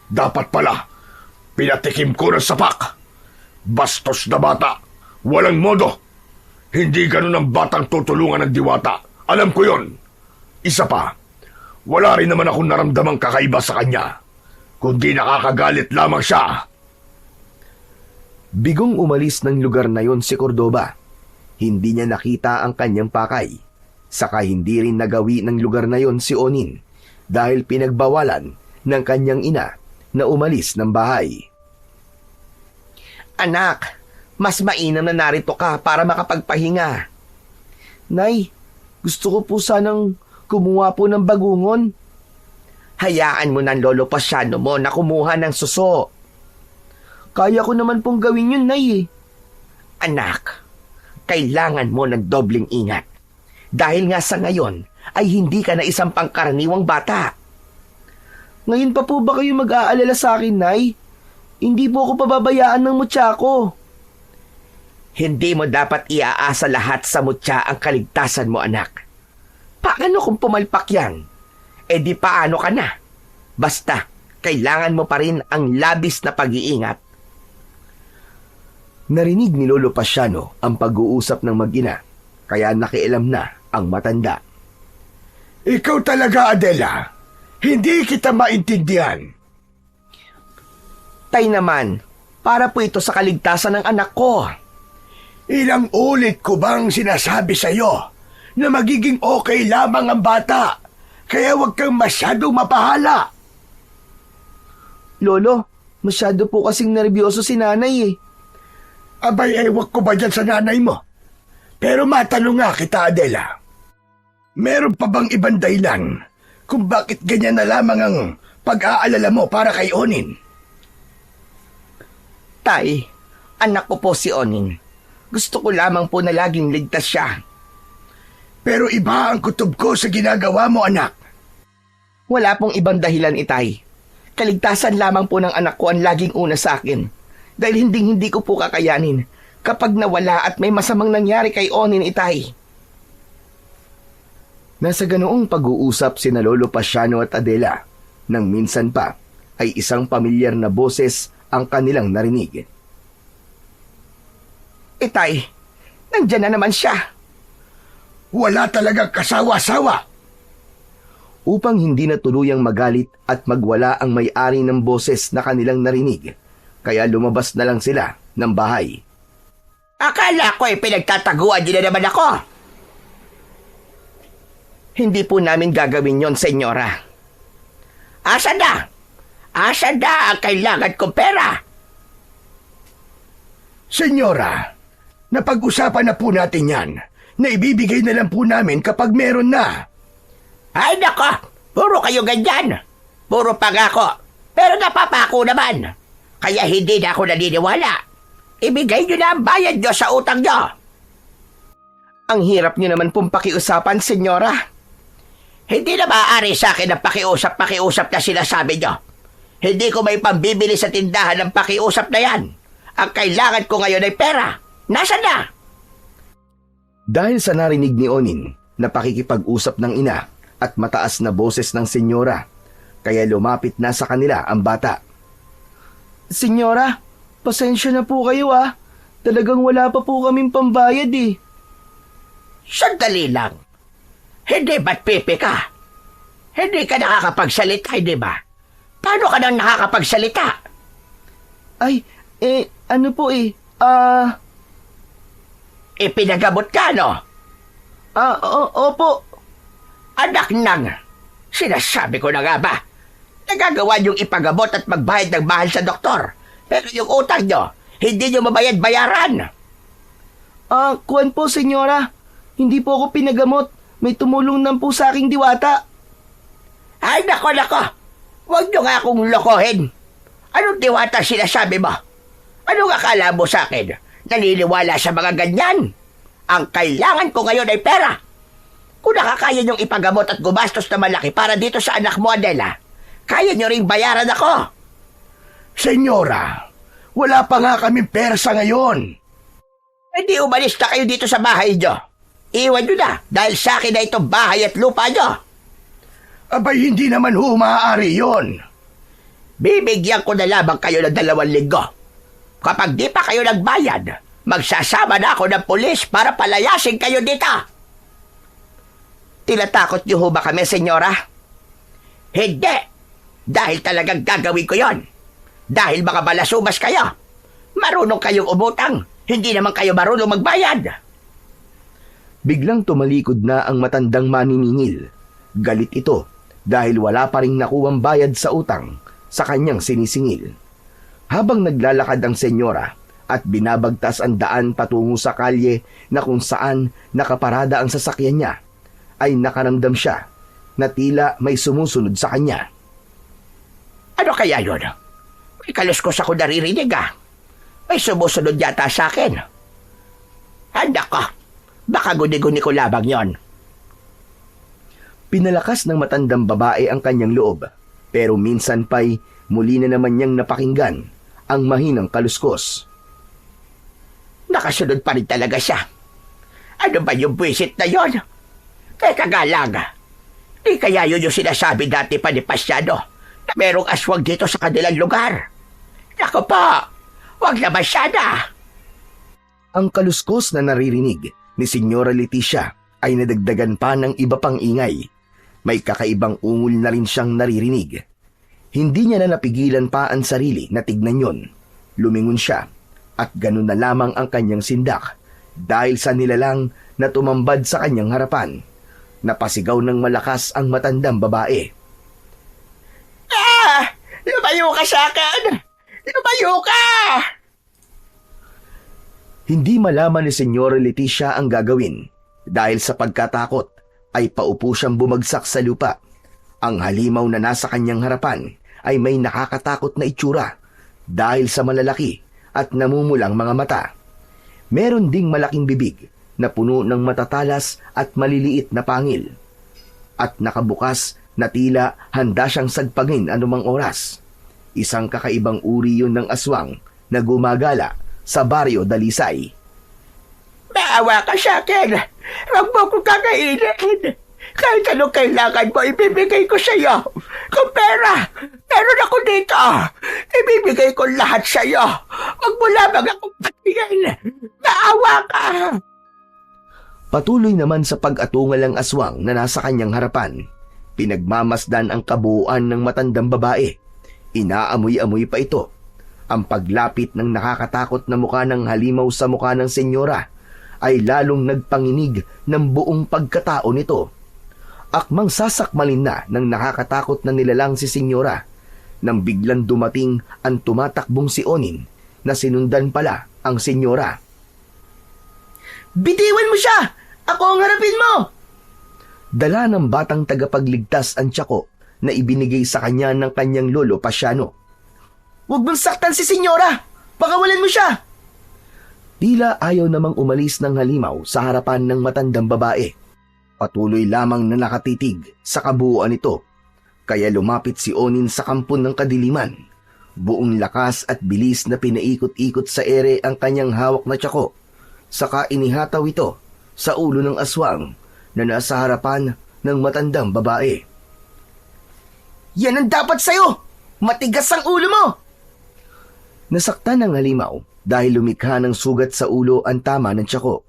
Speaker 3: Dapat pala, pinatikim ko ng sapak. Bastos na bata. Walang modo. Hindi ganun ang batang tutulungan ng diwata. Alam ko yon. Isa pa, wala rin naman akong naramdamang kakaiba sa kanya. Kundi nakakagalit lamang siya.
Speaker 1: Bigong umalis ng lugar na yon si Cordoba. Hindi niya nakita ang kanyang pakay. Saka hindi rin nagawi ng lugar na yon si Onin dahil pinagbawalan ng kanyang ina na umalis ng bahay.
Speaker 2: Anak, mas mainam na narito ka para makapagpahinga.
Speaker 1: Nay, gusto ko po sanang kumuha po ng bagungon.
Speaker 2: Hayaan mo ng lolo pasyano mo na kumuha ng suso.
Speaker 1: Kaya ko naman pong gawin yun, Nay eh.
Speaker 2: Anak, kailangan mo ng dobling ingat. Dahil nga sa ngayon ay hindi ka na isang pangkaraniwang bata.
Speaker 1: Ngayon pa po ba kayo mag-aalala sa akin, Nay? Hindi po ako pababayaan ng mutya ko.
Speaker 2: Hindi mo dapat iaasa lahat sa mutya ang kaligtasan mo, anak. Paano kung pumalpak yan? E di paano ka na? Basta, kailangan mo pa rin ang labis na pag-iingat.
Speaker 1: Narinig ni Lolo Pasiano ang pag-uusap ng mag-ina, kaya nakialam na ang matanda.
Speaker 3: Ikaw talaga, Adela. Hindi kita maintindihan.
Speaker 2: Tay naman, para po ito sa kaligtasan ng anak ko.
Speaker 3: Ilang ulit ko bang sinasabi sa'yo na magiging okay lamang ang bata? Kaya huwag kang masyadong mapahala.
Speaker 1: Lolo, masyado po kasing nervyoso si nanay eh.
Speaker 3: Abay, ewan ko ba dyan sa nanay mo? Pero matanong nga kita, Adela. Meron pa bang ibang dahilan kung bakit ganyan na lamang ang pag-aalala mo para kay Onin?
Speaker 2: Tay,
Speaker 1: Anak ko po si Onin. Gusto ko lamang po na laging ligtas siya.
Speaker 3: Pero iba ang kutob ko sa ginagawa mo, anak.
Speaker 1: Wala pong ibang dahilan, Itay. Kaligtasan lamang po ng anak ko ang laging una sa akin. Dahil hindi ko po kakayanin kapag nawala at may masamang nangyari kay Onin, Itay. Nasa ganoong pag-uusap sina Lolo Pasiano at Adela nang minsan pa ay isang pamilyar na boses ang kanilang narinig. Itay, nandyan na naman siya.
Speaker 3: Wala talagang kasawa-sawa.
Speaker 1: Upang hindi na tuluyang magalit at magwala ang may-ari ng boses na kanilang narinig, kaya lumabas na lang sila ng bahay.
Speaker 2: Akala ko pinagtataguan niyo na naman ako.
Speaker 1: Hindi po namin gagawin yon, senyora.
Speaker 2: Asan na? Asan na ang kailangan kong pera?
Speaker 3: Senyora, napag-usapan na po natin yan na ibibigay na lang po namin kapag meron na.
Speaker 2: Ay nako, puro kayo ganyan. Puro pangako. Pero napapako naman. Kaya hindi na ako naniniwala. Ibigay nyo na ang bayad nyo sa utang nyo.
Speaker 1: Ang hirap niyo naman pong pakiusapan, senyora.
Speaker 2: Hindi na maaari sa akin ang pakiusap na sinasabi nyo. Hindi ko may pambibili sa tindahan ng pakiusap na yan. Ang kailangan ko ngayon ay pera. Nasaan na?
Speaker 1: Dahil sa narinig ni Onin na pakikipag-usap ng ina at mataas na boses ng senyora, kaya lumapit na sa kanila ang bata. Senyora, pasensya na po kayo ah. Talagang wala pa po kaming pambayad eh.
Speaker 2: Sandali lang. Hindi ba't pipi ka? Hindi ka nakakapagsalita, di ba? Paano ka nang nakakapagsalita?
Speaker 1: Ay, ano po eh,
Speaker 2: Ipinagamot ka, no?
Speaker 1: Opo.
Speaker 2: Anak nang, sinasabi ko na nga ba? Nagagawa niyong ipagamot at magbayad ng mahal sa doktor. Pero yung utang niyo, hindi niyo mabayad-bayaran.
Speaker 1: Kuwan po, senyora. Hindi po ako pinagamot. May tumulong lang po sa aking diwata.
Speaker 2: Ay, nako. Huwag niyo nga akong lokohin. Anong diwata sinasabi mo? Anong akala mo sa akin? Naniniwala sa mga ganyan? Ang kailangan ko ngayon ay pera. Kung nakakaya niyong ipagamot at gumastos na malaki para dito sa anak mo, Adela, kaya niyo ring bayaran ako.
Speaker 3: Senyora, wala pa nga kaming pera sa ngayon.
Speaker 2: Hindi umalis na kayo dito sa bahay niyo. Iwan niyo na dahil sa akin na itong bahay at lupa niyo.
Speaker 3: Abay, hindi naman maaari yon.
Speaker 2: Bibigyan ko na lamang kayo ng 2 linggo. Kapag di pa kayo nagbayad, magsasama na ako ng pulis para palayasin kayo dito.
Speaker 1: Tinatakot niyo ho ba kami, senyora?
Speaker 2: Hindi. Dahil talagang gagawin ko yon. Dahil mga balasubas kayo. Marunong kayong umutang. Hindi naman kayo marunong magbayad.
Speaker 1: Biglang tumalikod na ang matandang maniningil. Galit ito dahil wala pa ring nakuwang bayad sa utang sa kanyang sinisingil. Habang naglalakad ang senyora at binabagtas ang daan patungo sa kalye na kung saan nakaparada ang sasakyan niya, ay nakaramdam siya na tila may sumusunod sa kanya.
Speaker 2: Ano kaya yun? May kaluskos ako naririnig ah. May sumusunod yata sa akin. Anak ko, baka guni-guni ko labang yon.
Speaker 1: Pinalakas ng matandang babae ang kanyang loob, pero minsan pa'y muli na naman niyang napakinggan ang mahinang kaluskos.
Speaker 2: Nakasunod pa rin talaga siya. Ano ba yung buwisit na yon? Teka nga lang. Di kaya yun yung sinasabi dati pa ni Pasiano na merong aswang dito sa kanilang lugar? Naku po, wag na masyada.
Speaker 1: Ang kaluskos na naririnig ni Senyora Leticia ay nadagdagan pa ng iba pang ingay. May kakaibang ungol na rin siyang naririnig. Hindi niya na napigilan pa ang sarili na tignan yon. Lumingon siya at ganun na lamang ang kanyang sindak dahil sa nilalang na tumambad sa kanyang harapan. Napasigaw ng malakas ang matandang babae.
Speaker 2: Ah! Lumayo ka sa akin! Lumayo ka!
Speaker 1: Hindi malaman ni Senyora Leticia ang gagawin dahil sa pagkatakot ay paupo siyang bumagsak sa lupa. Ang halimaw na nasa kanyang harapan ay may nakakatakot na itsura dahil sa malalaki at namumulang mga mata. Meron ding malaking bibig na puno ng matatalas at maliliit na pangil. At nakabukas na tila handa siyang sagpagin anumang oras. Isang kakaibang uri yun ng aswang na gumagala sa Baryo Dalisay.
Speaker 2: Maawa ka sa akin. Huwag mo ko kakainin. Kahit anong kailangan mo, ibibigay ko sa iyo. Kung pera, meron ako dito. Ibibigay ko lahat sa iyo. Huwag mo lamang akong patingin. Maawa ka.
Speaker 1: Patuloy naman sa pag-atungal ang aswang na nasa kanyang harapan. Pinagmamasdan ang kabuuan ng matandang babae. Inaamoy-amoy pa ito. Ang paglapit ng nakakatakot na mukha ng halimaw sa mukha ng senyora ay lalong nagpanginig ng buong pagkatao nito. Akmang sasakmalin na ng nakakatakot na nilalang si senyora nang biglang dumating ang tumatakbong si Onin na sinundan pala ang senyora.
Speaker 4: Bitiwan mo siya! Ako ang harapin mo!
Speaker 1: Dala ng batang tagapagligtas ang tiyako na ibinigay sa kanya ng kanyang lolo Pasiano.
Speaker 4: Huwag mong saktan si senyora! Pakawalan mo siya!
Speaker 1: Tila ayaw namang umalis ng halimaw sa harapan ng matandang babae. Patuloy lamang na nakatitig sa kabuuan nito. Kaya lumapit si Onin sa kampon ng kadiliman. Buong lakas at bilis na pinaikot-ikot sa ere ang kanyang hawak na tiyako. Saka inihataw ito sa ulo ng aswang na nasa harapan ng matandang babae.
Speaker 4: Yan ang dapat sa'yo! Matigas ang ulo mo!
Speaker 1: Nasaktan ng halimaw dahil lumikha ng sugat sa ulo ang tama ng tiyako.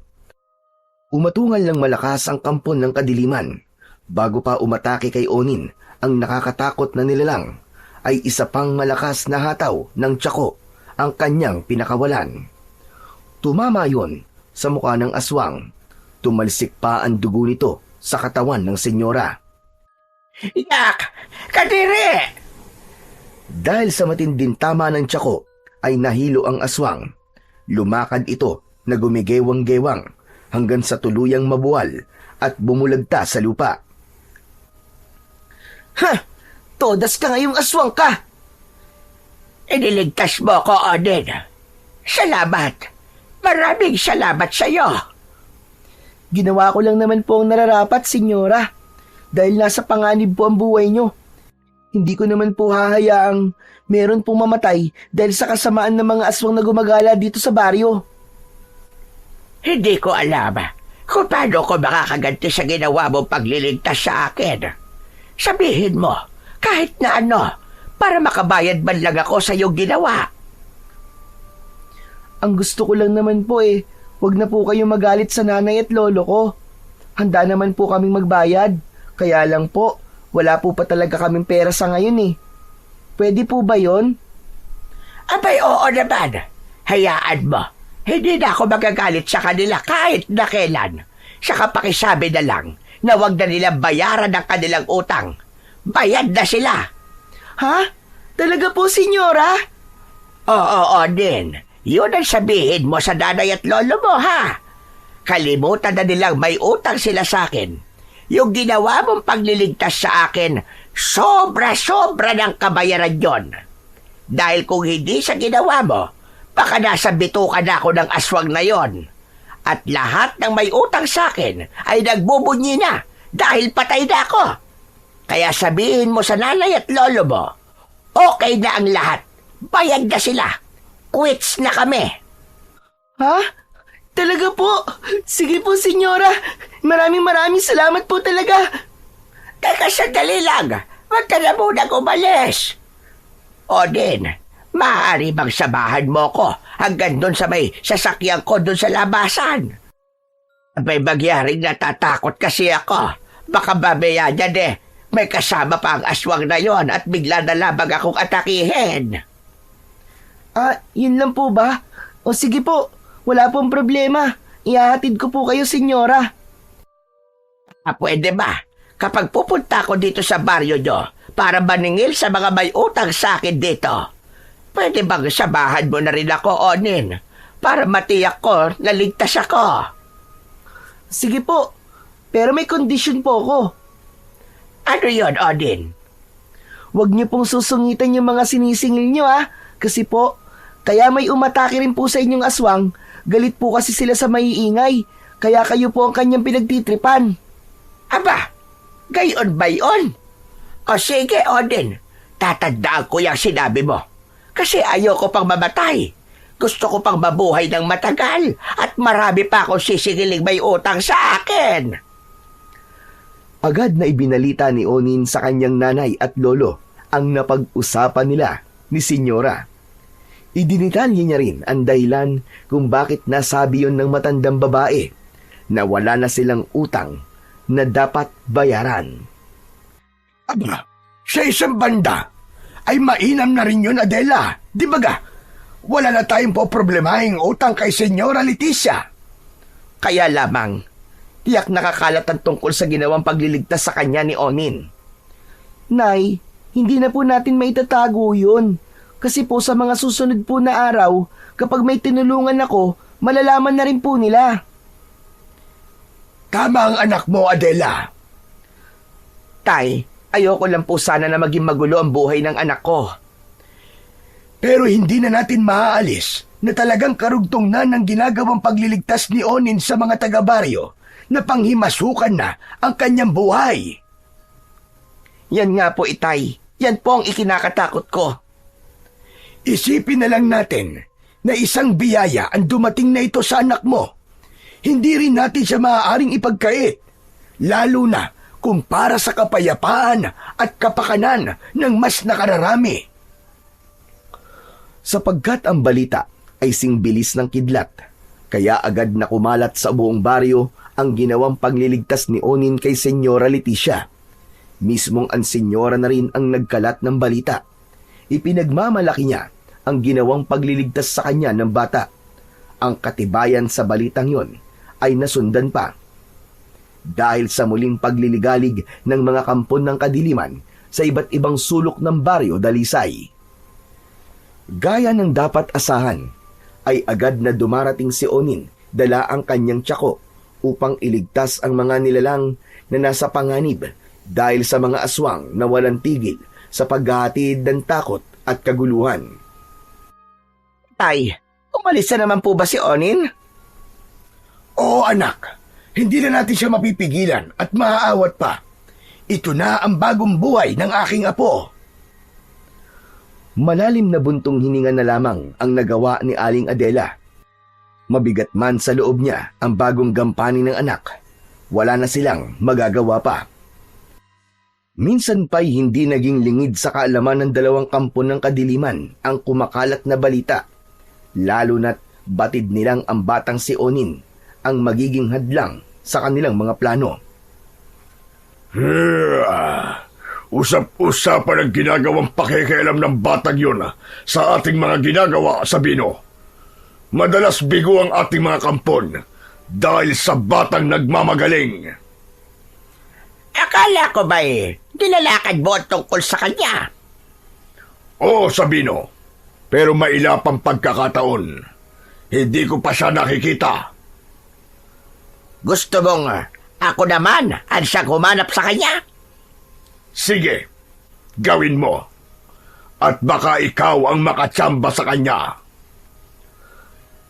Speaker 1: Umatungal ng malakas ang kampon ng kadiliman. Bago pa umatake kay Onin, ang nakakatakot na nilalang ay isa pang malakas na hataw ng tiyako ang kanyang pinakawalan. Tumama yon sa mukha ng aswang. Tumalsik pa ang dugo nito sa katawan ng senyora.
Speaker 2: Yak! Kadiri!
Speaker 1: Dahil sa matinding tama ng tiyako ay nahilo ang aswang. Lumakad ito na gumigewang-gewang hanggang sa tuluyang mabuwal at bumulagta sa lupa.
Speaker 4: Ha! Todas ka ngayong aswang ka!
Speaker 2: Iniligtas mo ko, Onin. Salamat. Maraming salamat sa iyo.
Speaker 4: Ginawa ko lang naman po ang nararapat, senyora. Dahil nasa panganib po ang buhay nyo. Hindi ko naman po hahayaang meron pong mamatay dahil sa kasamaan ng mga aswang na gumagala dito sa baryo.
Speaker 2: Hindi ko alam kung paano ko makakaganti sa ginawa mong pagliligtas sa akin. Sabihin mo, kahit na ano, para makabayad man lang ako sa iyong ginawa.
Speaker 4: Ang gusto ko lang naman po wag na po kayong magalit sa nanay at lolo ko. Handa naman po kaming magbayad. Kaya lang po, wala po pa talaga kaming pera sa ngayon Pwede po ba yon?
Speaker 2: Abay, oo naman. Hayaan mo. Hindi na ako magagalit sa kanila kahit na kailan. Saka pakisabi na lang na wag na nilang bayaran ang kanilang utang. Bayad na sila.
Speaker 4: Ha? Talaga po, senyora?
Speaker 2: Oo, din. Yun ang sabihin mo sa nanay at lolo mo, ha? Kalimutan na nilang may utang sila sa akin. Yung ginawa mong pagliligtas sa akin, sobra-sobra ng kabayaran yon. Dahil kung hindi sa ginawa mo, baka nasa bituka na ako ng aswang na yon. At lahat ng may utang sa akin ay nagbubunyi na dahil patay na ako. Kaya sabihin mo sa nanay at lolo mo, okay na ang lahat. Bayad na sila. Quits na kami.
Speaker 4: Ha? Talaga po? Sige po, senyora. Maraming salamat po talaga.
Speaker 2: Teka, sandali lang. Huwag ka na munang umalis. Odin, maaari bang samahan mo ko hanggang doon sa may sasakyan ko doon sa labasan? May bagyaring natatakot kasi ako. Baka babaya dyan may kasama pa ang aswang na yon at bigla na labag akong atakihin.
Speaker 4: Yun lang po ba? O sige po, wala pong problema. Ihahatid ko po kayo, senyora.
Speaker 2: Pwede ba? Kapag pupunta ako dito sa baryo nyo para maningil sa mga may utang sa akin dito, pwede bang samahan mo na rin ako, Onin, para matiyak ko na ligtas ako?
Speaker 4: Sige po, pero may kondisyon po ako.
Speaker 2: Ano yon, Onin?
Speaker 4: Huwag niyo pong susungitan yung mga sinisingil niyo kasi po,
Speaker 1: Kaya may umatake rin po sa inyong aswang. Galit po kasi sila sa maiingay. Kaya kayo po ang kanyang pinagtitripan.
Speaker 2: Aba, gayon ba yun? O sige, Odin, tatandaan ko yung sinabi mo. Kasi ayoko pang mamatay. Gusto ko pang mabuhay ng matagal at marami pa akong sisigiling may utang sa akin.
Speaker 1: Agad na ibinalita ni Onin sa kanyang nanay at lolo ang napag-usapan nila ni Senyora. Idinitalye niya rin ang dahilan kung bakit nasabi yon ng matandang babae na wala na silang utang na dapat bayaran.
Speaker 3: Aba, sa isang banda, ay mainam na rin yun, Adela. Di ba ga? Wala na tayong poproblemahing utang kay Senyora Leticia.
Speaker 2: Kaya lamang, tiyak nakakalat ang tungkol sa ginawang pagliligtas sa kanya ni Onin.
Speaker 1: Nay, hindi na po natin maitatago yun. Kasi po sa mga susunod po na araw, kapag may tinulungan ako, malalaman na rin po nila.
Speaker 3: Tama ang anak mo, Adela.
Speaker 2: Tay, ayoko lang po sana na maging magulo ang buhay ng anak ko.
Speaker 3: Pero hindi na natin maaalis na talagang karugtong na ng ginagawang pagliligtas ni Onin sa mga taga-baryo na panghimasukan na ang kanyang buhay.
Speaker 2: Yan nga po, Itay. Yan po ang ikinakatakot ko.
Speaker 3: Isipin na lang natin na isang biyaya ang dumating na ito sa anak mo. Hindi rin natin siya maaaring ipagkait, lalo na kung para sa kapayapaan at kapakanan ng mas nakararami.
Speaker 1: Sapagkat ang balita ay singbilis ng kidlat, kaya agad na kumalat sa buong baryo ang ginawang pagliligtas ni Onin kay Senyora Leticia. Mismong ang senyora na rin ang nagkalat ng balita. Ipinagmamalaki niya ang ginawang pagliligtas sa kanya ng bata. Ang katibayan sa balitang yon ay nasundan pa. Dahil sa muling pagliligalig ng mga kampon ng kadiliman sa iba't ibang sulok ng baryo Dalisay. Gaya ng dapat asahan, ay agad na dumarating si Onin dala ang kanyang tsako upang iligtas ang mga nilalang na nasa panganib dahil sa mga aswang na walang tigil sa paghahatid ng takot at kaguluhan.
Speaker 2: Tay, umalis na naman po ba si Onin?
Speaker 3: Oo, anak. Hindi na natin siya mapipigilan at maaawat pa. Ito na ang bagong buhay ng aking apo.
Speaker 1: Malalim na buntong hininga na lamang ang nagawa ni Aling Adela. Mabigat man sa loob niya ang bagong gampanin ng anak, wala na silang magagawa pa. Minsan pa'y hindi naging lingid sa kaalaman ng dalawang kampo ng kadiliman ang kumakalat na balita, lalo na't batid nilang ang batang si Onin ang magiging hadlang sa kanilang mga plano.
Speaker 3: Usap-usapan ang ginagawang pakikialam ng batang yun sa ating mga ginagawa, Sabino. Madalas bigo ang ating mga kampon dahil sa batang nagmamagaling.
Speaker 2: Akala ko ba nilalakad mo tungkol sa kanya?
Speaker 3: Oo, Sabino. Pero mailapang pagkakataon. Hindi ko pa siya nakikita.
Speaker 2: Gusto mong ako naman ang siyang humanap sa kanya?
Speaker 3: Sige, gawin mo. At baka ikaw ang makatsamba sa kanya.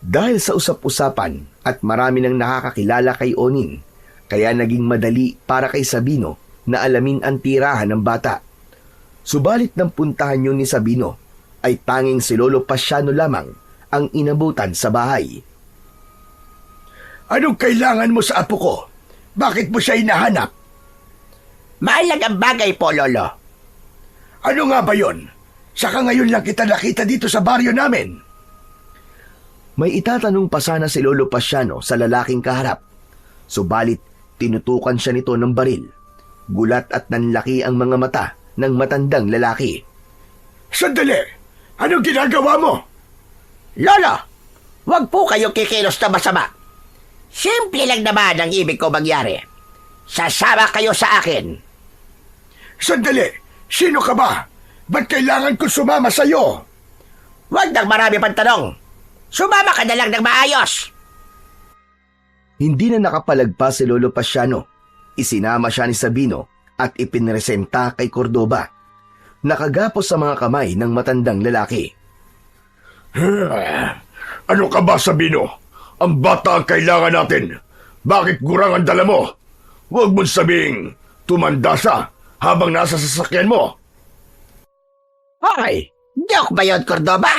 Speaker 1: Dahil sa usap-usapan at marami nang nakakakilala kay Onin, kaya naging madali para kay Sabino na alamin ang tirahan ng bata. Subalit nang puntahan yun ni Sabino, ay tanging si Lolo Pasiano lamang ang inabutan sa bahay.
Speaker 3: Anong kailangan mo sa apo ko? Bakit mo siya hinahanap?
Speaker 2: Mahalagang bagay po, Lolo.
Speaker 3: Ano nga ba yon? Saka ngayon lang kita nakita dito sa baryo namin.
Speaker 1: May itatanong pa sana si Lolo Pasiano sa lalaking kaharap. Subalit tinutukan siya nito ng baril. Gulat at nanlaki ang mga mata ng matandang lalaki.
Speaker 3: Sandali! Anong ginagawa mo?
Speaker 2: Lolo, wag po kayo kikilos na masama. Simple lang naman ang ibig ko mangyari. Sasama kayo sa akin.
Speaker 3: Sandali! Sino ka ba? Ba't kailangan ko sumama sa'yo?
Speaker 2: Wag nang marami pang tanong. Sumama ka na lang ng maayos.
Speaker 1: Hindi na nakapalagpas si Lolo Pasiano. Isinama siya ni Sabino at ipinresenta kay Cordoba. Nakagapos sa mga kamay ng matandang lalaki.
Speaker 3: Ano ka ba, Sabino? Ang bata ang kailangan natin. Bakit gurang ang dala mo? Huwag mong sabing tumanda siya habang nasa sasakyan mo.
Speaker 2: Hoy, joke ba yun, Cordoba?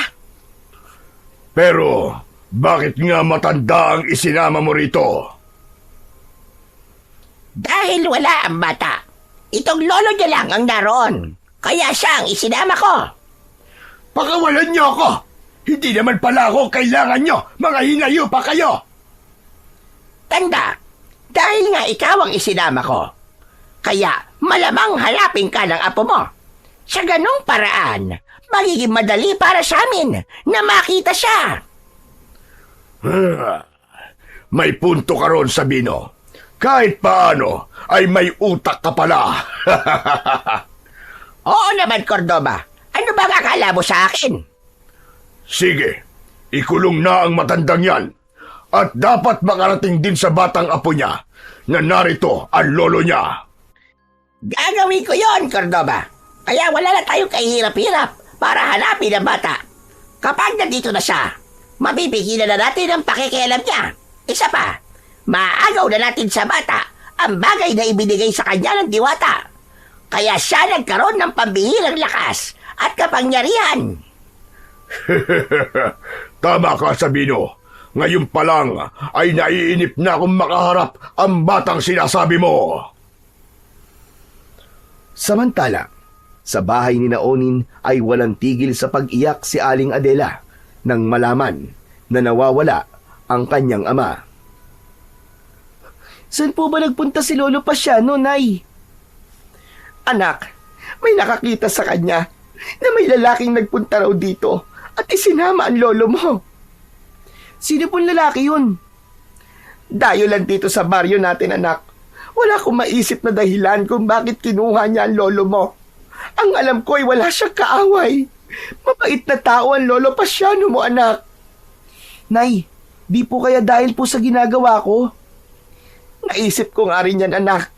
Speaker 3: Pero bakit nga matanda ang isinama mo rito?
Speaker 2: Dahil wala ang bata. Itong lolo niya lang ang naroon. Kaya siya ang isinama ko.
Speaker 3: Pakawalan niyo ako! Hindi naman pala ako kailangan niyo! Mga hinayo pa kayo!
Speaker 2: Tanda, dahil nga ikaw ang isinama ko. Kaya malamang hanapin ka ng apo mo. Sa ganong paraan, magiging madali para sa amin na makita siya.
Speaker 3: May punto ka ron, Sabino. Kahit paano, ay may utak ka pala.
Speaker 2: Oo naman, Cordoba. Ano ba akala mo sa akin?
Speaker 3: Sige, ikulong na ang matandang yan. At dapat makarating din sa batang apo niya na narito ang lolo niya.
Speaker 2: Gagawin ko yon, Cordoba. Kaya wala na tayong kahirap-hirap para hanapin ang bata. Kapag nandito na siya, mabibigilan na natin ang pakikialam niya. Isa pa, maaagaw na natin sa bata ang bagay na ibinigay sa kanya ng diwata. Kaya siya nagkaroon ng pambihirang lakas at kapangyarihan.
Speaker 3: Tama ka, Sabino. Ngayon pa lang ay naiinip na akong makaharap ang batang sinasabi mo.
Speaker 1: Samantala, sa bahay ni Naonin ay walang tigil sa pag-iyak si Aling Adela nang malaman na nawawala ang kanyang ama. Saan po ba nagpunta si Lolo Pasiano, Nay? Anak, may nakakita sa kanya na may lalaking nagpunta raw dito at isinama ang lolo mo. Sino pong lalaki yun? Dayo lang dito sa baryo natin, anak. Wala akong maisip na dahilan kung bakit kinuha niya ang lolo mo. Ang alam ko ay wala siyang kaaway. Mabait na tao ang Lolo Pasiano mo, anak. Nay, di po kaya dahil po sa ginagawa ko? Naisip ko nga rin yan, anak.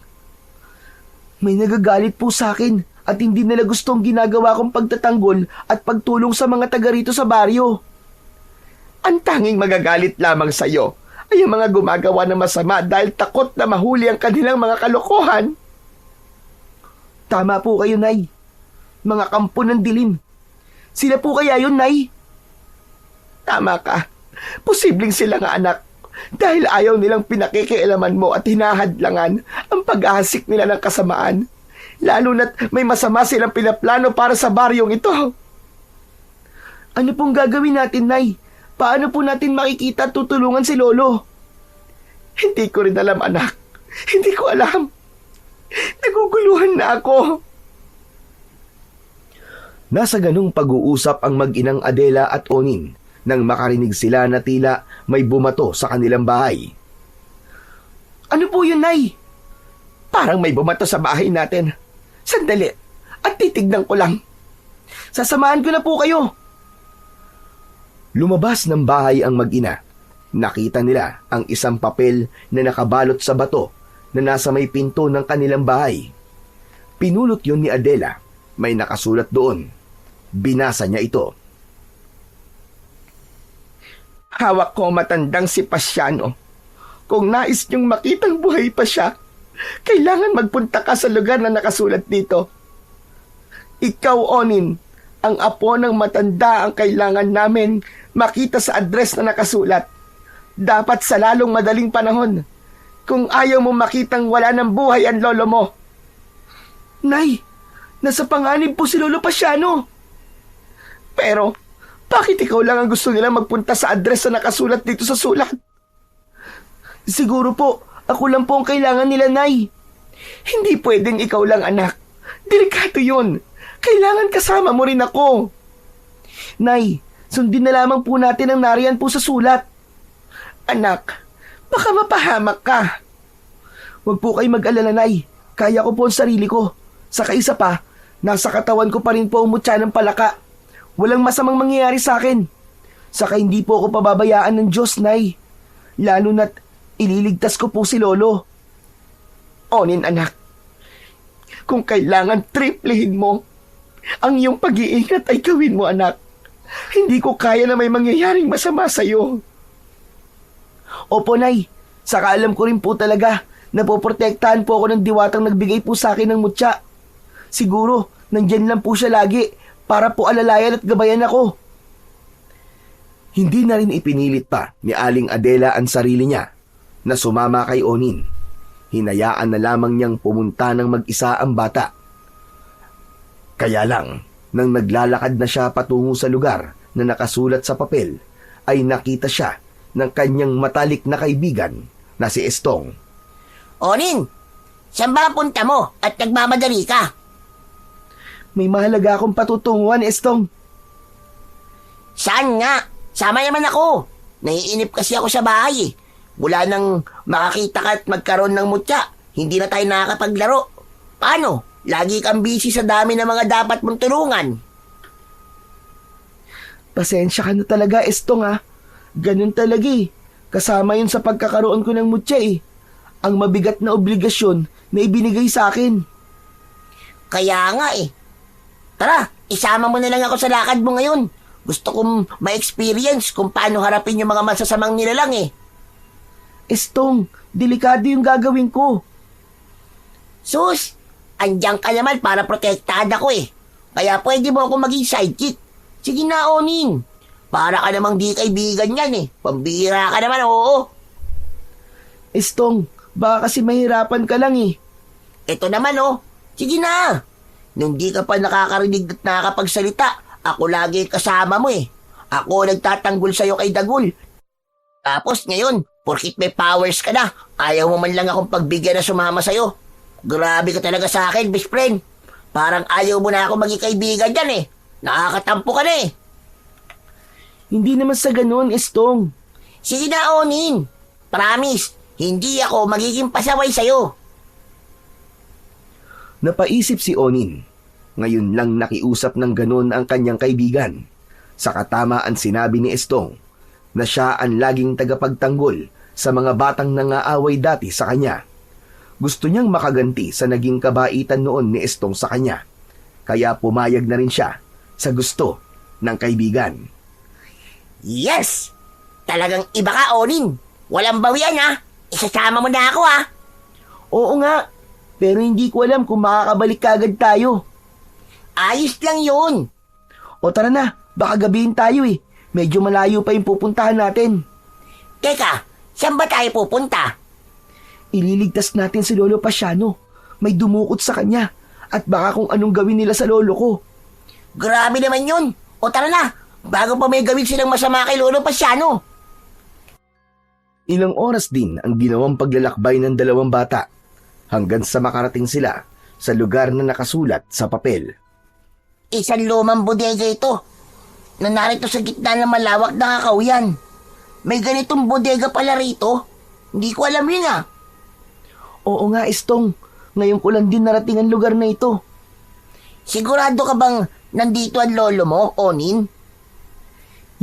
Speaker 1: May nagagalit po sa akin at hindi nila gustong ginagawa kong pagtatanggol at pagtulong sa mga taga rito sa baryo. Ang tanging magagalit lamang sa iyo ay ang mga gumagawa ng masama dahil takot na mahuli ang kanilang mga kalokohan. Tama po kayo, Nay. Mga kampo ng dilim. Sila po kaya yun, Nay? Tama ka. Posibleng sila nga, anak. Dahil ayaw nilang pinakikialaman mo at hinahadlangan ang pag-ahasik nila ng kasamaan. Lalo na't may masama silang pinaplano para sa baryong ito. Ano pong gagawin natin, Nay? Paano po natin makikita at tutulungan si Lolo? Hindi ko rin alam, anak. Hindi ko alam. Naguguluhan na ako. Nasa ganung pag-uusap ang mag-inang Adela at Onin nang makarinig sila na tila may bumato sa kanilang bahay. Ano po yun, Nay? Parang may bumato sa bahay natin. Sandali, at titignan ko lang. Sasamahan ko na po kayo. Lumabas ng bahay ang mag-ina. Nakita nila ang isang papel na nakabalot sa bato na nasa may pinto ng kanilang bahay. Pinulot yun ni Adela. May nakasulat doon. Binasa niya ito. Hawak ko matandang si Pasiano. Kung nais niyong makitang buhay pa siya, kailangan magpunta ka sa lugar na nakasulat dito. Ikaw, Onin, ang apo ng matanda ang kailangan namin makita sa address na nakasulat. Dapat sa lalong madaling panahon. Kung ayaw mo makitang wala ng buhay ang lolo mo. Nay, nasa panganib po si Lolo Pasiano. Pero, bakit ikaw lang ang gusto nila magpunta sa address na nakasulat dito sa sulat? Siguro po, ako lang po ang kailangan nila, Nay. Hindi pwedeng ikaw lang, anak. Delikado yun. Kailangan kasama mo rin ako. Nay, sundin na lamang po natin ang nariyan po sa sulat. Anak, baka mapahamak ka. Huwag po kayo mag-alala, Nay. Kaya ko po ang sarili ko. Saka isa pa, nasa katawan ko pa rin po ang mutya ng palaka. Walang masamang mangyayari sa akin. Saka hindi po ako pababayaan ng Diyos, Nay. Lalo na't ililigtas ko po si Lolo. Onin, anak. Kung kailangan triplehin mo, ang iyong pag-iingat ay gawin mo, anak. Hindi ko kaya na may mangyayaring masama sa'yo. Opo, Nay. Saka alam ko rin po talaga na poprotektahan po ako ng diwatang nagbigay po sa akin ng mutya. Siguro, nandyan lang po siya lagi para po alalayan at gabayan ako. Hindi na rin ipinilit pa ni Aling Adela ang sarili niya na sumama kay Onin. Hinayaan na lamang niyang pumunta ng mag-isa ang bata. Kaya lang, nang naglalakad na siya patungo sa lugar na nakasulat sa papel, ay nakita siya ng kanyang matalik na kaibigan na si Estong.
Speaker 2: Onin, saan ba ang punta mo at nagmamadali ka?
Speaker 1: May mahalaga akong patutunguhan, Estong.
Speaker 2: Saan nga? Sama naman ako. Naiinip kasi ako sa bahay. Mula nang makakita ka at magkaroon ng mutya, hindi na tayo nakakapaglaro. Paano? Lagi kang busy sa dami ng mga dapat mong tulungan.
Speaker 1: Pasensya ka na talaga, Estong ha. Ganun talaga eh. Kasama yun sa pagkakaroon ko ng mutya eh. Ang mabigat na obligasyon na ibinigay sa akin.
Speaker 2: Kaya nga eh. Tara, isama mo na lang ako sa lakad mo ngayon. Gusto kong ma-experience kung paano harapin yung mga masasamang nilalang eh.
Speaker 1: Estong, delikado yung gagawin ko.
Speaker 2: Sus, andyan ka naman para protektahan ako eh. Kaya pwede mo ako maging sidekick. Sige na, Onin. Para ka namang di kaibigan yan eh. Pambira ka naman, oo.
Speaker 1: Estong, baka kasi mahirapan ka lang eh.
Speaker 2: Ito naman oh. Sige na. Nung di ka pa nakakarinig at nakakapagsalita, ako lagi kasama mo eh. Ako nagtatanggol sa'yo kay Dagul. Tapos ngayon, porkit may powers ka na, ayaw mo man lang akong pagbigyan na sumama sa'yo. Grabe ka talaga sa akin, best friend. Parang ayaw mo na ako maging kaibigan dyan eh. Nakakatampo ka na eh.
Speaker 1: Hindi naman sa ganun, Estong.
Speaker 2: Sige na, Onin. Promise, hindi ako magiging pasaway sa'yo.
Speaker 1: Napaisip si Onin. Ngayon lang nakiusap ng ganun ang kanyang kaibigan. Sa katamaan sinabi ni Estong na siya ang laging tagapagtanggol sa mga batang nangaaway dati sa kanya. Gusto niyang makaganti sa naging kabaitan noon ni Estong sa kanya. Kaya pumayag na rin siya sa gusto ng kaibigan.
Speaker 2: Yes! Talagang iba ka, Onin. Walang bawian ha. Isasama mo na ako ha.
Speaker 1: Oo nga, pero hindi ko alam kung makakabalik kaagad tayo.
Speaker 2: Ayos lang yun.
Speaker 1: O tara na, baka gabihin tayo eh. Medyo malayo pa yung pupuntahan natin.
Speaker 2: Teka, saan ba tayo pupunta?
Speaker 1: Ililigtas natin si Lolo Pasiano. May dumukot sa kanya. At baka kung anong gawin nila sa lolo ko.
Speaker 2: Grabe naman yun. O tara na, bago pa may gawin silang masama kay Lolo Pasiano.
Speaker 1: Ilang oras din ang ginawang paglalakbay ng dalawang bata hanggang sa makarating sila sa lugar na nakasulat sa papel.
Speaker 2: Isang lumang bodega ito na narito sa gitna ng malawak na kakauyan. May ganitong bodega pala rito. Hindi ko alam yun ah.
Speaker 1: Oo nga, Estong. Ngayon ko lang din narating ang lugar na ito.
Speaker 2: Sigurado ka bang nandito ang lolo mo, Onin?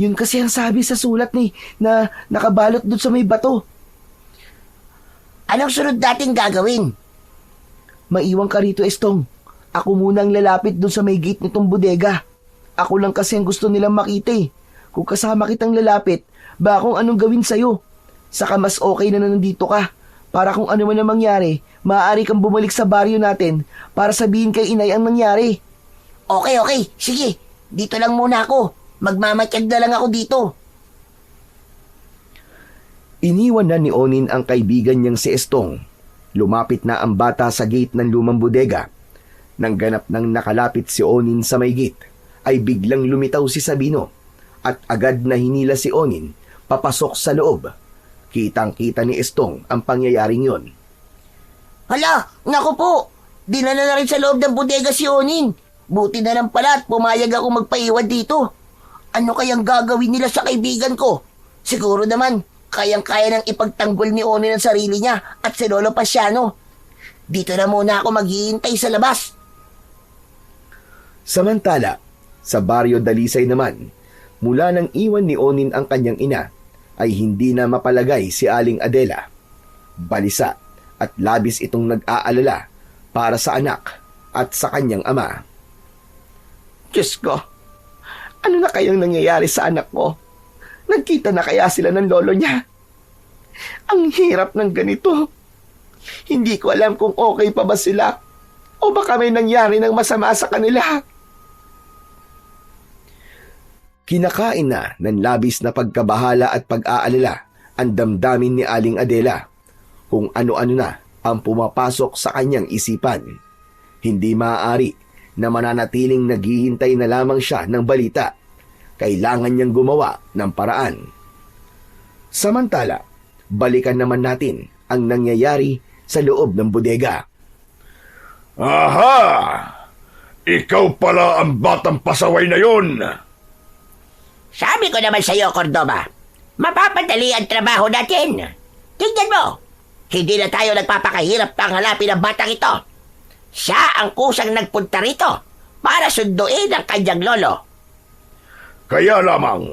Speaker 1: Yun kasi ang sabi sa sulat ni na nakabalot doon sa may bato.
Speaker 2: Anong sunod natin gagawin?
Speaker 1: Maiwan ka rito, Estong. Ako muna ang lalapit doon sa may gate nitong bodega. Ako lang kasi ang gusto nilang makita eh. Kung kasama kitang lalapit, baka kung anong gawin sa'yo. Saka mas okay na nandito ka. Para kung ano man ang mangyari, maaari kang bumalik sa baryo natin para sabihin kay inay ang nangyari.
Speaker 2: Okay. Sige, dito lang muna ako. Magmamatyag na lang ako dito.
Speaker 1: Iniwan na ni Onin ang kaibigan niyang si Estong. Lumapit na ang bata sa gate ng lumang bodega. Nang ganap nang nakalapit si Onin sa may gate, ay biglang lumitaw si Sabino at agad na hinila si Onin papasok sa loob. Kitang-kita ni Estong ang pangyayaring yon.
Speaker 2: Hala, naku po. Dinala na rin sa loob ng bodega si Onin. Buti na lang pala at pumayag ako magpaiwan dito. Ano kayang gagawin nila sa kaibigan ko? Siguro naman, kayang-kaya nang ipagtanggol ni Onin ang sarili niya at si Lolo Pasiano. Dito na muna ako maghihintay sa labas.
Speaker 1: Samantala, sa baryo Dalisay naman, mula nang iwan ni Onin ang kanyang ina, ay hindi na mapalagay si Aling Adela. Balisa at labis itong nag-aalala para sa anak at sa kanyang ama.
Speaker 3: Diyos ko,
Speaker 1: Ano na kayang nangyayari sa anak ko? Nagkita na kaya sila ng lolo niya? Ang hirap ng ganito. Hindi ko alam kung okay pa ba sila o baka may nangyari ng masama sa kanila. Kinakain na ng labis na pagkabahala at pag-aalala ang damdamin ni Aling Adela. Kung ano-ano na ang pumapasok sa kanyang isipan. Hindi maaari na mananatiling naghihintay na lamang siya ng balita. Kailangan niyang gumawa ng paraan. Samantala, balikan naman natin ang nangyayari sa loob ng bodega.
Speaker 3: Aha! Ikaw pala ang batang pasaway na yon.
Speaker 2: Sabi ko naman sa iyo, Cordoba, mapapadali ang trabaho natin. Tingnan mo, hindi na tayo nagpapakahirap pang hanapin ang batang ito. Siya ang kusang nagpunta rito para sunduin ang kanyang lolo.
Speaker 3: Kaya lamang,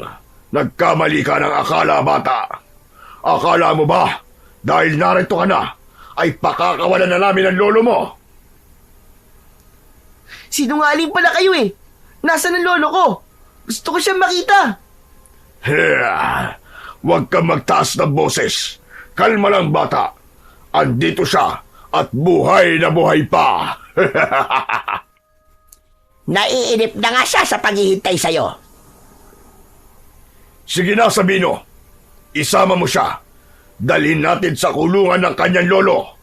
Speaker 3: nagkamali ka ng akala, bata. Akala mo ba, dahil narito ka na, ay pakakawalan na namin ang lolo mo?
Speaker 1: Sinungaling pala kayo eh. Nasaan ang lolo ko? Gusto ko siyang makita.
Speaker 3: Huwag kang magtaas ng boses. Kalma lang, bata. Andito siya at buhay na buhay pa.
Speaker 2: Naiinip na nga siya sa paghihintay sa'yo.
Speaker 3: Sige na, Sabino. Isama mo siya. Dalhin natin sa kulungan ng kanyang lolo.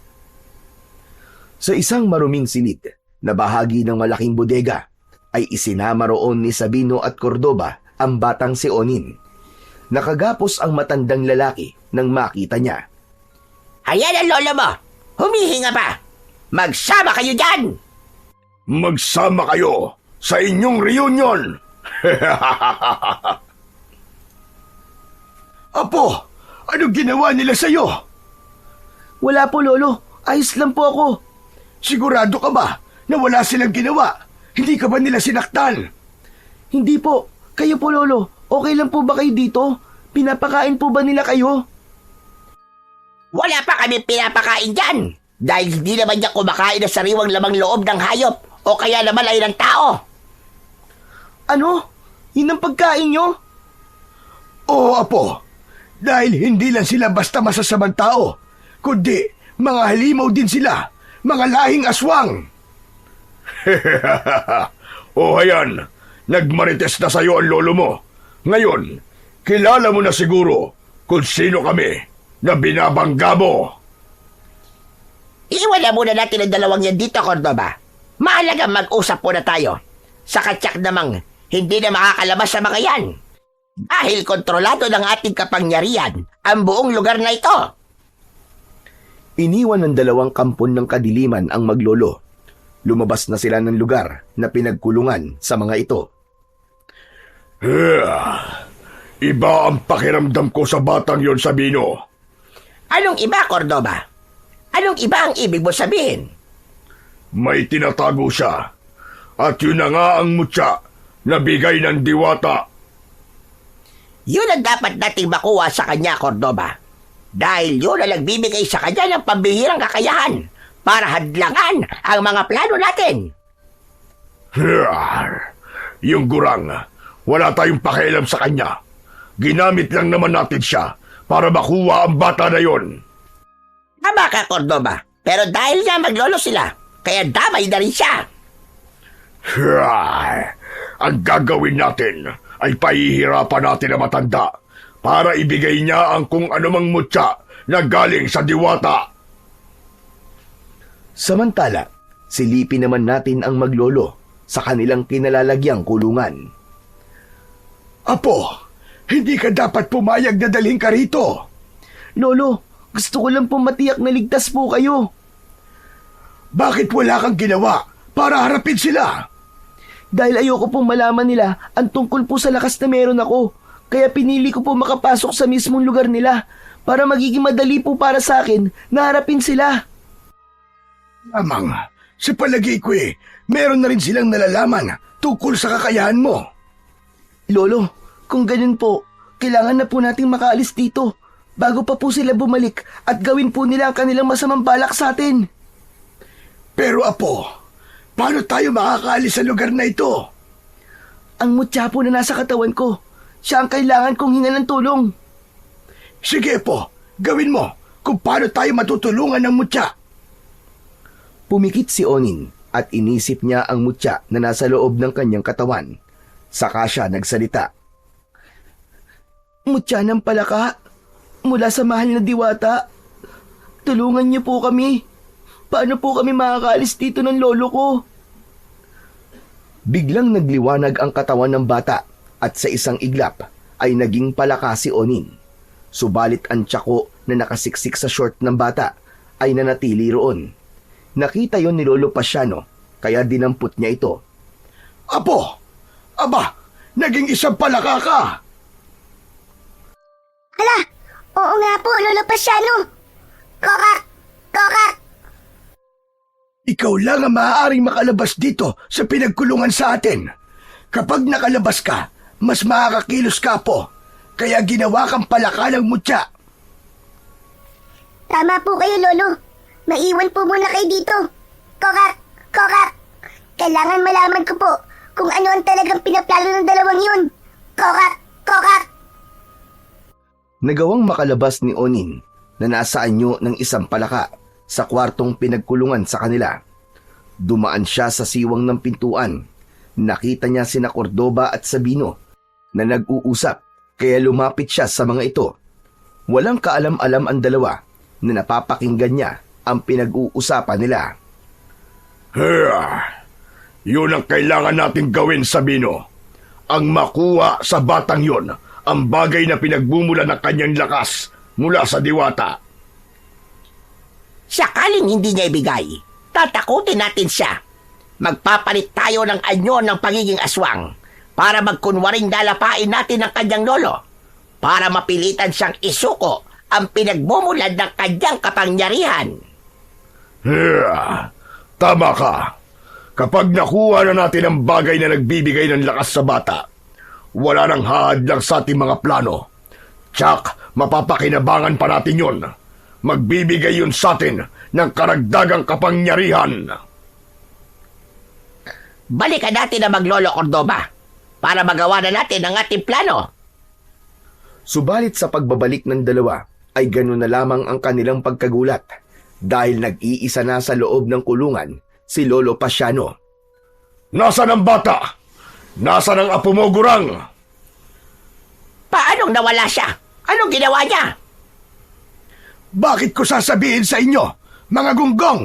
Speaker 1: Sa isang maruming silid na bahagi ng malaking bodega, ay isinama roon ni Sabino at Cordoba ang batang si Onin. Nakagapos ang matandang lalaki nang makita niya.
Speaker 2: Ayan ang lolo mo. Humihinga pa. Magsama kayo dyan.
Speaker 3: Magsama kayo sa inyong reunion. Apo, anong ginawa nila sa'yo?
Speaker 1: Wala po, lolo. Ayos lang po ako.
Speaker 3: Sigurado ka ba na wala silang ginawa? Hindi ka ba nila sinaktan?
Speaker 1: Hindi po. Kayo po, lolo. Okay lang po ba kayo dito? Pinapakain po ba nila kayo?
Speaker 2: Wala pa kami pinapakain dyan. Dahil hindi naman niya kumakain ng sariwang lamang loob ng hayop o kaya naman ay ng tao.
Speaker 1: Ano? Yun ang pagkain nyo?
Speaker 3: Oo, Apo. Dahil hindi lang sila basta masasamang tao, kundi mga halimaw din sila, mga lahing aswang. O ayan, nagmarites na sa'yo ang lolo mo. Ngayon, kilala mo na siguro kung sino kami na binabangga mo.
Speaker 2: Iwan na muna natin ang dalawang yan dito, Cordoba. Mahalaga mag-usap muna tayo. Sa katsak namang hindi na makakalabas sa mga yan. Dahil kontrolado ng ating kapangyarihan ang buong lugar na ito.
Speaker 1: Iniwan ng dalawang kampon ng kadiliman ang maglolo. Lumabas na sila ng lugar na pinagkulungan sa mga ito.
Speaker 3: Iba ang pakiramdam ko sa batang yon, Sabino.
Speaker 2: Anong iba, Cordoba? Anong iba ang ibig mo sabihin?
Speaker 3: May tinatago siya. At yun na nga ang mutya na bigay ng diwata.
Speaker 2: Yun ang dapat nating makuha sa kanya, Cordoba. Dahil yun ang nagbibigay sa kanya ng pambihirang kakayahan para hadlangan ang mga plano natin.
Speaker 3: Yung gurang, wala tayong pakialam sa kanya. Ginamit lang naman natin siya para makuha ang bata na yon.
Speaker 2: Tama ka, Cordoba. Pero dahil nga maglolo sila, kaya damay na rin siya.
Speaker 3: Ang gagawin natin ay pahihirapan natin ang matanda para ibigay niya ang kung anumang mutya na galing sa diwata.
Speaker 1: Samantala, silipin naman natin ang maglolo sa kanilang kinalalagyang kulungan.
Speaker 3: Apo, hindi ka dapat pumayag na dalhin ka rito.
Speaker 1: Lolo, gusto ko lang po matiyak na ligtas po kayo.
Speaker 3: Bakit wala kang ginawa para harapin sila?
Speaker 1: Dahil ayoko pong malaman nila ang tungkol po sa lakas na meron ako. Kaya pinili ko po makapasok sa mismong lugar nila para magiging madali po para sa akin na harapin sila.
Speaker 3: Lamang, sa palagay ko meron na rin silang nalalaman tungkol sa kakayahan mo.
Speaker 1: Lolo, kung ganun po, kailangan na po nating makaalis dito bago pa po sila bumalik at gawin po nila ang kanilang masamang balak sa atin.
Speaker 3: Pero Apo, paano tayo makakaalis sa lugar na ito?
Speaker 1: Ang mutya po na nasa katawan ko. Siya ang kailangan kong hingan ng tulong.
Speaker 3: Sige po, gawin mo kung paano tayo matutulungan ng mutya.
Speaker 1: Pumikit si Onin at inisip niya ang mutya na nasa loob ng kanyang katawan. Saka siya nagsalita. Mutya ng palaka, mula sa mahal na diwata, tulungan niyo po kami. Paano po kami makakaalis dito ng lolo ko? Biglang nagliwanag ang katawan ng bata at sa isang iglap ay naging palaka si Onin. Subalit ang tsako na nakasiksik sa short ng bata ay nanatili roon. Nakita yon ni Lolo Pasiano kaya dinampot niya ito.
Speaker 3: Apo! Aba! Naging isang palaka ka!
Speaker 5: Hala! Oo nga po, Lolo Pasiano! Kokak! Kokak!
Speaker 3: Ikaw lang ang maaaring makalabas dito sa pinagkulungan sa atin. Kapag nakalabas ka, mas makakakilos ka po. Kaya ginawa kang palaka ng mutya.
Speaker 5: Tama po kayo, Lolo. Maiwan po muna kayo dito. Kokak! Kokak! Kailangan malaman ko po kung ano ang talagang pinaplano ng dalawang yun. Kokak! Kokak!
Speaker 1: Nagawang makalabas ni Onin na nasa anyo ng isang palaka sa kwartong pinagkulungan sa kanila. Dumaan siya sa siwang ng pintuan. Nakita niya sina Cordoba at Sabino na nag-uusap kaya lumapit siya sa mga ito. Walang kaalam-alam ang dalawa na napapakinggan niya ang pinag-uusapan nila.
Speaker 3: Yun ang kailangan nating gawin, Sabino. Ang makuha sa batang yon ang bagay na pinagmumula ng kanyang lakas mula sa diwata.
Speaker 2: Sakaling hindi niya ibigay, tatakutin natin siya. Magpapalit tayo ng anyo ng pagiging aswang para magkunwaring dalapain natin ang kanyang lolo para mapilitan siyang isuko ang pinagmumulad ng kanyang kapangyarihan.
Speaker 3: Tama ka. Kapag nakuha na natin ang bagay na nagbibigay ng lakas sa bata, wala nang hahadlang sa ating mga plano. Tsak, mapapakinabangan pa natin yun. Magbibigay yun sa atin ng karagdagang kapangyarihan.
Speaker 2: Balikan natin ang maglolo Cordoba para magawa na natin ang ating plano.
Speaker 1: Subalit sa pagbabalik ng dalawa ay ganoon na lamang ang kanilang pagkagulat dahil nag-iisa na sa loob ng kulungan si Lolo Pasiano.
Speaker 3: Nasaan ang bata? Nasaan ang apo mo, Gurang?
Speaker 2: Paanong nawala siya? Anong ginawa niya?
Speaker 3: Bakit ko sasabihin sa inyo, mga gunggong?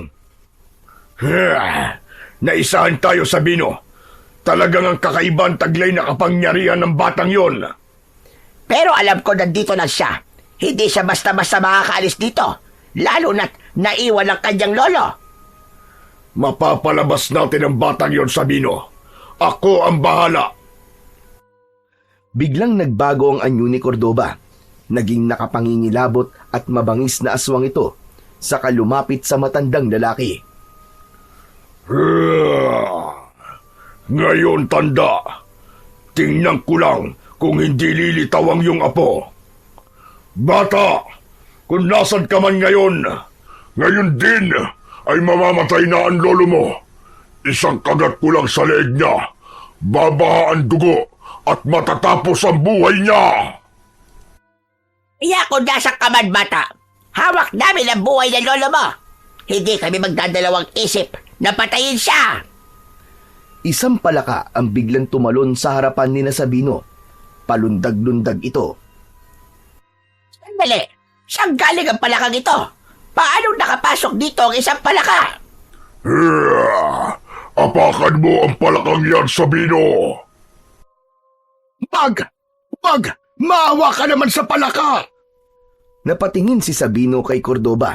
Speaker 3: Naisahan tayo, Sabino. Talagang ang kakaibang taglay na kapangyarihan ng batang yon.
Speaker 2: Pero alam ko nandito na siya. Hindi siya basta-basta makakaalis dito. Lalo na't naiwan ang kanyang lolo.
Speaker 3: Mapapalabas natin ang batang yon, Sabino. Ako ang bahala.
Speaker 1: Biglang nagbago ang anyo ni Cordoba. Naging nakapangingilabot at mabangis na aswang ito saka lumapit sa matandang lalaki.
Speaker 3: Ngayon, tanda. Tingnan ko lang kung hindi lilitaw ang iyong apo. Bata, kung nasan ka man ngayon din ay mamamatay na ang lolo mo. Isang kagat ko lang sa leeg niya, babaha ang dugo at matatapos ang buhay niya.
Speaker 2: Iya kung nasa kaman, bata. Hawak namin ang buhay ng lolo mo. Hindi kami magdadalawang isip na patayin siya.
Speaker 1: Isang palaka ang biglang tumalon sa harapan ni Sabino. Palundag-lundag ito.
Speaker 2: Sandali, saan galing ang palakang ito? Paano nakapasok dito ang isang palaka?
Speaker 3: Apakan mo ang palakang yan, Sabino. Wag! Maawa ka naman sa palaka!
Speaker 1: Napatingin si Sabino kay Cordoba.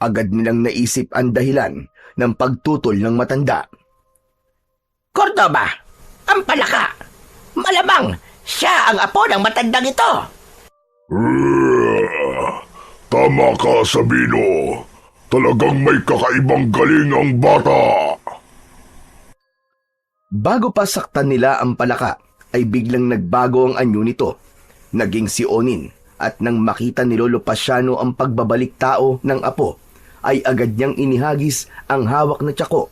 Speaker 1: Agad nilang naisip ang dahilan ng pagtutol ng matanda.
Speaker 2: Cordoba, ang palaka. Malamang siya ang apo ng matandang ito.
Speaker 3: Tama ka, Sabino. Talagang may kakaibang galing ang bata.
Speaker 1: Bago pa saktan nila ang palaka, ay biglang nagbago ang anyo nito. Naging si Onin at nang makita ni Lolo Pasiano ang pagbabalik tao ng apo, ay agad niyang inihagis ang hawak na tsako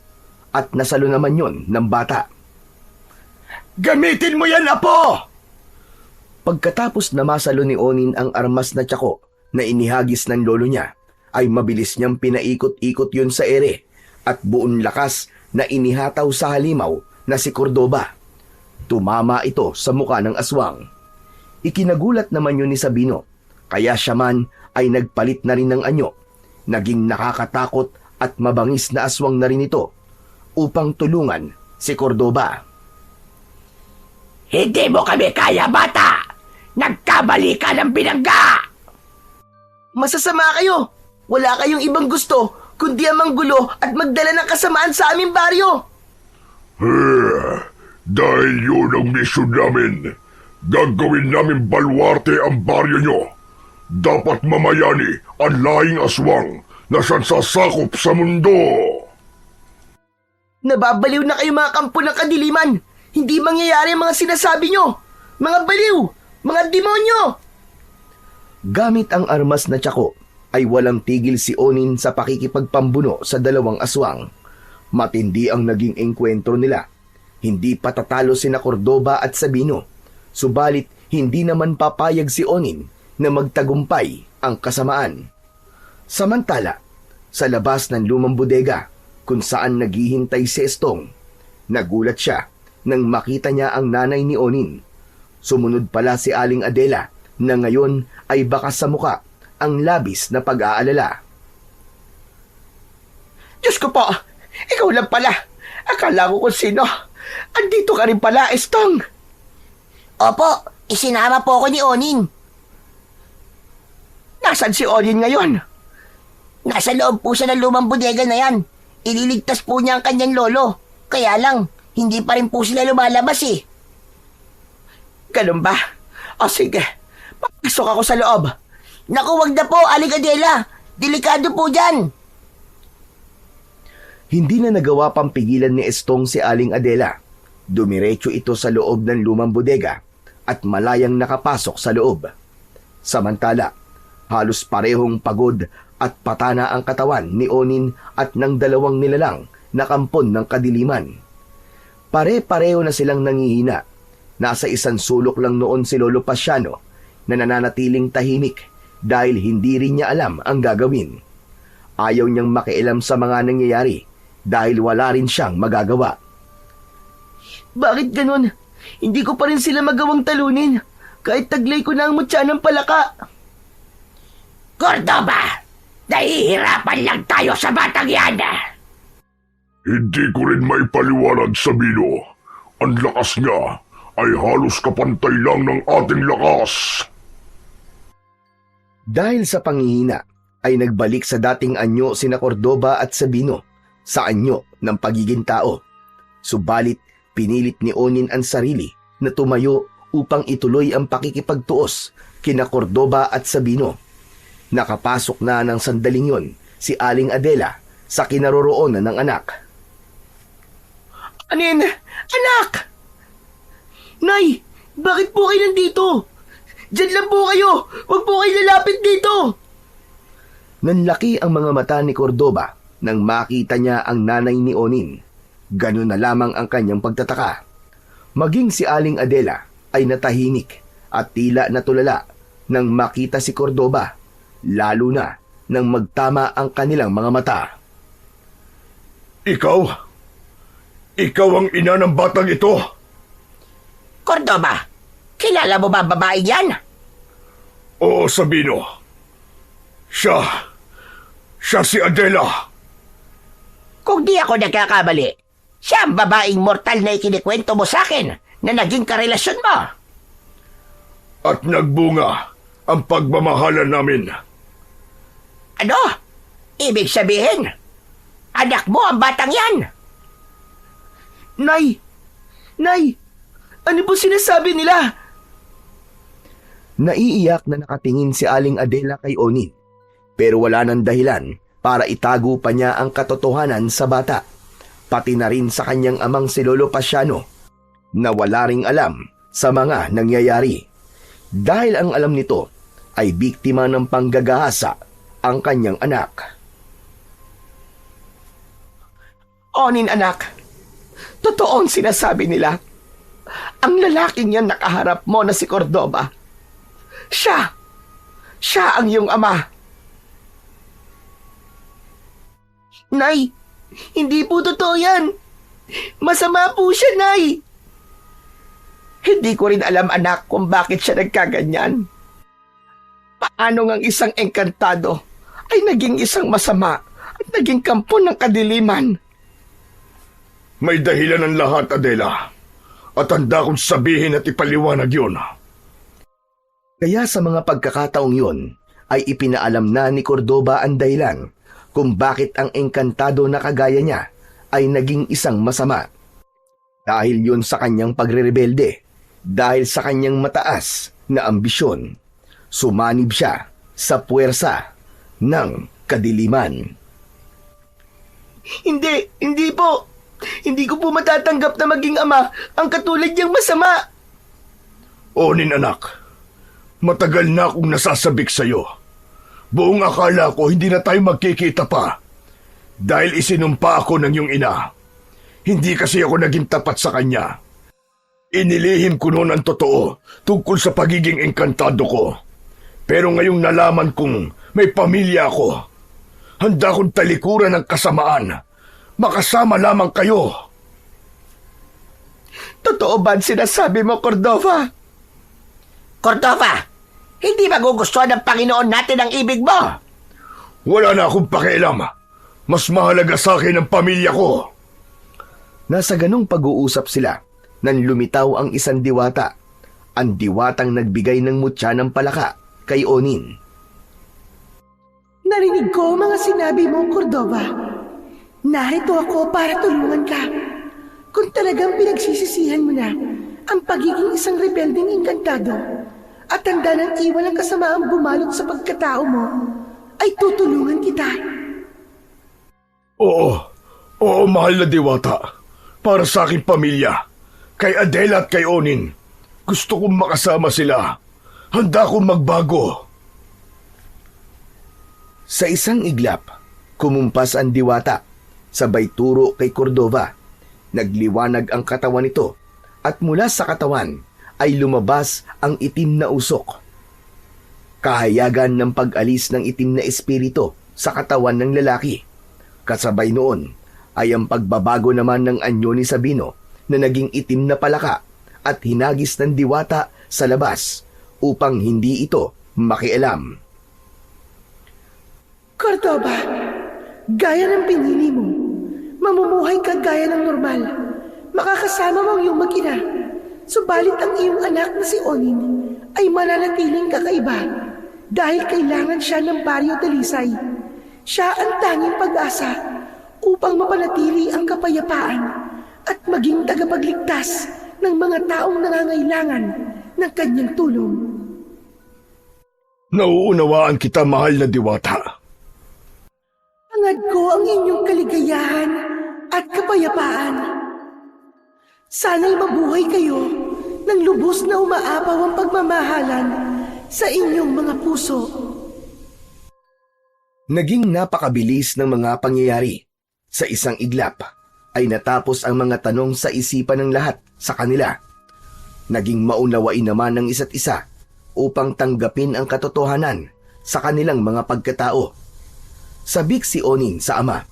Speaker 1: at nasalo naman yon ng bata.
Speaker 3: Gamitin mo yan, Apo!
Speaker 1: Pagkatapos na masalo ni Onin ang armas na tsako na inihagis ng lolo niya, ay mabilis niyang pinaikot-ikot yun sa ere at buong lakas na inihataw sa halimaw na si Cordoba. Tumama ito sa muka ng aswang. Ikinagulat naman yun ni Sabino, kaya siya man ay nagpalit na rin ng anyo. Naging nakakatakot at mabangis na aswang na rin ito upang tulungan si Cordoba.
Speaker 2: Hindi mo kami kaya, bata! Nagkabali ka ng binangga!
Speaker 1: Masasama kayo! Wala kayong ibang gusto kundi ang manggulo at magdala ng kasamaan sa aming baryo!
Speaker 6: Dahil yun ang misyon namin, gagawin namin balwarte ang baryo nyo. Dapat mamayani ang lahing aswang na sansasakop sa mundo.
Speaker 1: Nababaliw na kayo mga kampo ng kadiliman! Hindi mangyayari ang mga sinasabi nyo! Mga baliw! Mga demonyo! Gamit ang armas na tsako, ay walang tigil si Onin sa pakikipagpambuno sa dalawang aswang. Matindi ang naging engkwentro nila. Hindi patatalo sina Cordoba at Sabino, subalit hindi naman papayag si Onin na magtagumpay ang kasamaan. Samantala, sa labas ng lumang bodega kung saan naghihintay si Estong, nagulat siya nang makita niya ang nanay ni Onin. Sumunod pala si Aling Adela na ngayon ay bakas sa muka ang labis na pag-aalala.
Speaker 2: Diyos ko po! Ikaw lang pala! Akala ko kung sino! Andito ka rin pala, Estong!
Speaker 5: Opo, isinama po ako ni Onin.
Speaker 2: Nasaan si Onin ngayon?
Speaker 5: Nasa loob po siya ng lumang bodega na yan. Ililigtas po niya ang kanyang lolo. Kaya lang, hindi pa rin po sila lumalabas eh.
Speaker 2: Ganun ba? O sige, papasok ako sa loob.
Speaker 5: Naku, wag na po, Aling Adela. Delikado po dyan.
Speaker 1: Hindi na nagawa pang pigilan ni Estong si Aling Adela. Dumiretso ito sa loob ng lumang bodega at malayang nakapasok sa loob. Samantala, halos parehong pagod at patana ang katawan ni Onin at ng dalawang nilalang na kampon ng kadiliman. Pare-pareho na silang nangihina. Nasa isang sulok lang noon si Lolo Pasiano na nananatiling tahimik dahil hindi rin niya alam ang gagawin. Ayaw niyang makialam sa mga nangyayari dahil wala rin siyang magagawa. Bakit ganun? Hindi ko pa rin sila magawang talunin kahit taglay ko na ang mutya ng palaka.
Speaker 2: Cordoba! Nahihirapan lang tayo sa batang yan!
Speaker 6: Hindi ko rin maipaliwanag sa Bino. Ang lakas niya ay halos kapantay lang ng ating lakas.
Speaker 1: Dahil sa panghihina, ay nagbalik sa dating anyo sina Cordoba at Sabino sa anyo ng pagiging tao. Subalit, pinilit ni Onin ang sarili na tumayo upang ituloy ang pakikipagtuos kina Cordoba at Sabino. Nakapasok na ng sandaling yon si Aling Adela sa kinaroroonan ng anak.
Speaker 2: Anin? Anak!
Speaker 1: Nay! Bakit po kayo nandito? Diyan lang po kayo! Huwag po kayo lalapit dito! Nanlaki ang mga mata ni Cordoba nang makita niya ang nanay ni Onin. Ganun na lamang ang kanyang pagtataka. Maging si Aling Adela ay natahimik at tila natulala nang makita si Cordoba, lalo na nang magtama ang kanilang mga mata.
Speaker 3: Ikaw? Ikaw ang ina ng batang ito?
Speaker 2: Cordoba, kilala mo ba ang babaeng yan?
Speaker 3: Oo, Sabino. Siya si Adela.
Speaker 2: Kung di ako nagkakamali, siya ang babaeng mortal na ikinikwento mo sa akin na naging karelasyon mo.
Speaker 3: At nagbunga ang pagmamahalan namin.
Speaker 2: Ano? Ibig sabihin, anak mo ang batang yan?
Speaker 1: Nay! Nay! Ano po sinasabi nila? Naiiyak na nakatingin si Aling Adela kay Onin, pero wala nang dahilan para itago pa niya ang katotohanan sa bata, pati na rin sa kanyang amang si Lolo Pasiano, na wala ring alam sa mga nangyayari. Dahil ang alam nito ay biktima ng panggagahasa ang kanyang anak.
Speaker 2: Onin anak, totoo ang sinasabi nila.
Speaker 1: Ang lalaking yan nakaharap mo na si Cordova. Siya ang iyong ama. Nay, hindi po totoo yan. Masama po siya, Nay. Hindi ko rin alam, anak, kung bakit siya nagkaganyan. Paano ngang isang engkantado ay naging isang masama at naging kampo ng kadiliman?
Speaker 3: May dahilan ng lahat, Adela. At handa kong sabihin at ipaliwanag yun.
Speaker 1: Kaya sa mga pagkakataong yun, ay ipinaalam na ni Cordova ang dahilan kung bakit ang engkantado na kagaya niya ay naging isang masama. Dahil yun sa kanyang pagrerebelde, dahil sa kanyang mataas na ambisyon, sumanib siya sa puwersa ng kadiliman. Hindi po. Hindi ko po matatanggap na maging ama ang katulad niyang masama.
Speaker 3: Onin, anak. Matagal na akong nasasabik sa'yo. Buong akala ko hindi na tayo magkikita pa. Dahil isinumpa ako ng iyong ina. Hindi kasi ako naging tapat sa kanya. Inilihim ko noon ang totoo tungkol sa pagiging engkantado ko. Pero ngayong nalaman kong may pamilya ako, handa kong talikuran ng kasamaan. Makasama lamang kayo.
Speaker 1: Totoo ba ang sinasabi mo, Cordova?
Speaker 2: Cordova, hindi magugustuhan ng Panginoon natin ang ibig mo.
Speaker 3: Wala na akong pakialam. Mas mahalaga sa akin ang pamilya ko.
Speaker 1: Nasa ganong pag-uusap sila, nang lumitaw ang isang diwata. Ang diwatang nagbigay ng mutya ng palaka kay Onin.
Speaker 4: Narinig ko mga sinabi mo, Cordova. Narito ako para tulungan ka. Kung talagang pinagsisisihan mo na ang pagiging isang rebeldeng engkantado at handa ng iwan ang kasamaang bumalot sa pagkatao mo, ay tutulungan kita.
Speaker 3: Oo, mahal na diwata. Para sa aking pamilya, kay Adela at kay Onin, gusto kong makasama sila. Handa akong magbago.
Speaker 1: Sa isang iglap, kumumpas ang diwata. Sabay turo kay Cordova. Nagliwanag ang katawan nito at mula sa katawan ay lumabas ang itim na usok. Kahayagan ng pag-alis ng itim na espiritu sa katawan ng lalaki. Kasabay noon ay ang pagbabago naman ng anyo ni Sabino na naging itim na palaka at hinagis ng diwata sa labas upang hindi ito makialam.
Speaker 4: Cordova, gaya ng pinili mo, mamumuhay ka gaya ng normal. Makakasama mo ang iyong mag-ina. Subalit ang iyong anak na si Onin ay mananatiling kakaiba dahil kailangan siya ng Baryo Dalisay. Siya ang tanging pag-asa upang mapanatili ang kapayapaan at maging tagapagligtas ng mga taong nangangailangan ng kanyang tulong.
Speaker 3: Nauunawaan kita, mahal na diwata.
Speaker 4: Hangad ko ang inyong kaligayahan at kapayapaan. Sana'y mabuhay kayo nang lubos na umaapaw ang pagmamahalan sa inyong mga puso.
Speaker 1: Naging napakabilis ng mga pangyayari. Sa isang iglap ay natapos ang mga tanong sa isipan ng lahat sa kanila. Naging maunawain naman ng isa't isa upang tanggapin ang katotohanan sa kanilang mga pagkatao. Sabik si Onin sa ama,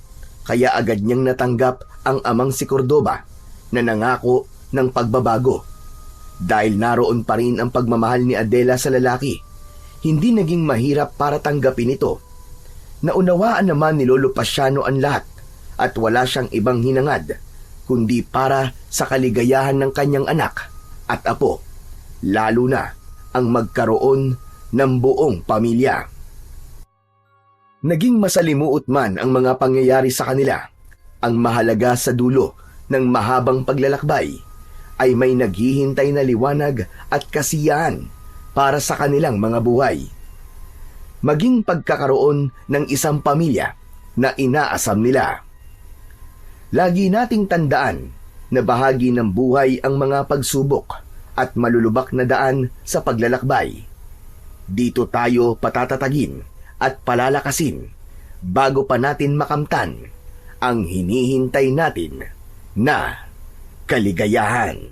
Speaker 1: kaya agad niyang natanggap ang amang si Cordova na nangako ng pagbabago. Dahil naroon pa rin ang pagmamahal ni Adela sa lalaki, hindi naging mahirap para tanggapin ito. Naunawaan naman ni Lolo Pasiano ang lahat at wala siyang ibang hinangad kundi para sa kaligayahan ng kanyang anak at apo, lalo na ang magkaroon ng buong pamilya. Naging masalimuot man ang mga pangyayari sa kanila, ang mahalaga sa dulo ng mahabang paglalakbay ay may naghihintay na liwanag at kasiyahan para sa kanilang mga buhay. Maging pagkakaroon ng isang pamilya na inaasam nila. Lagi nating tandaan na bahagi ng buhay ang mga pagsubok at malulubak na daan sa paglalakbay. Dito tayo patatatagin at palalakasin bago pa natin makamtan ang hinihintay natin na kaligayahan.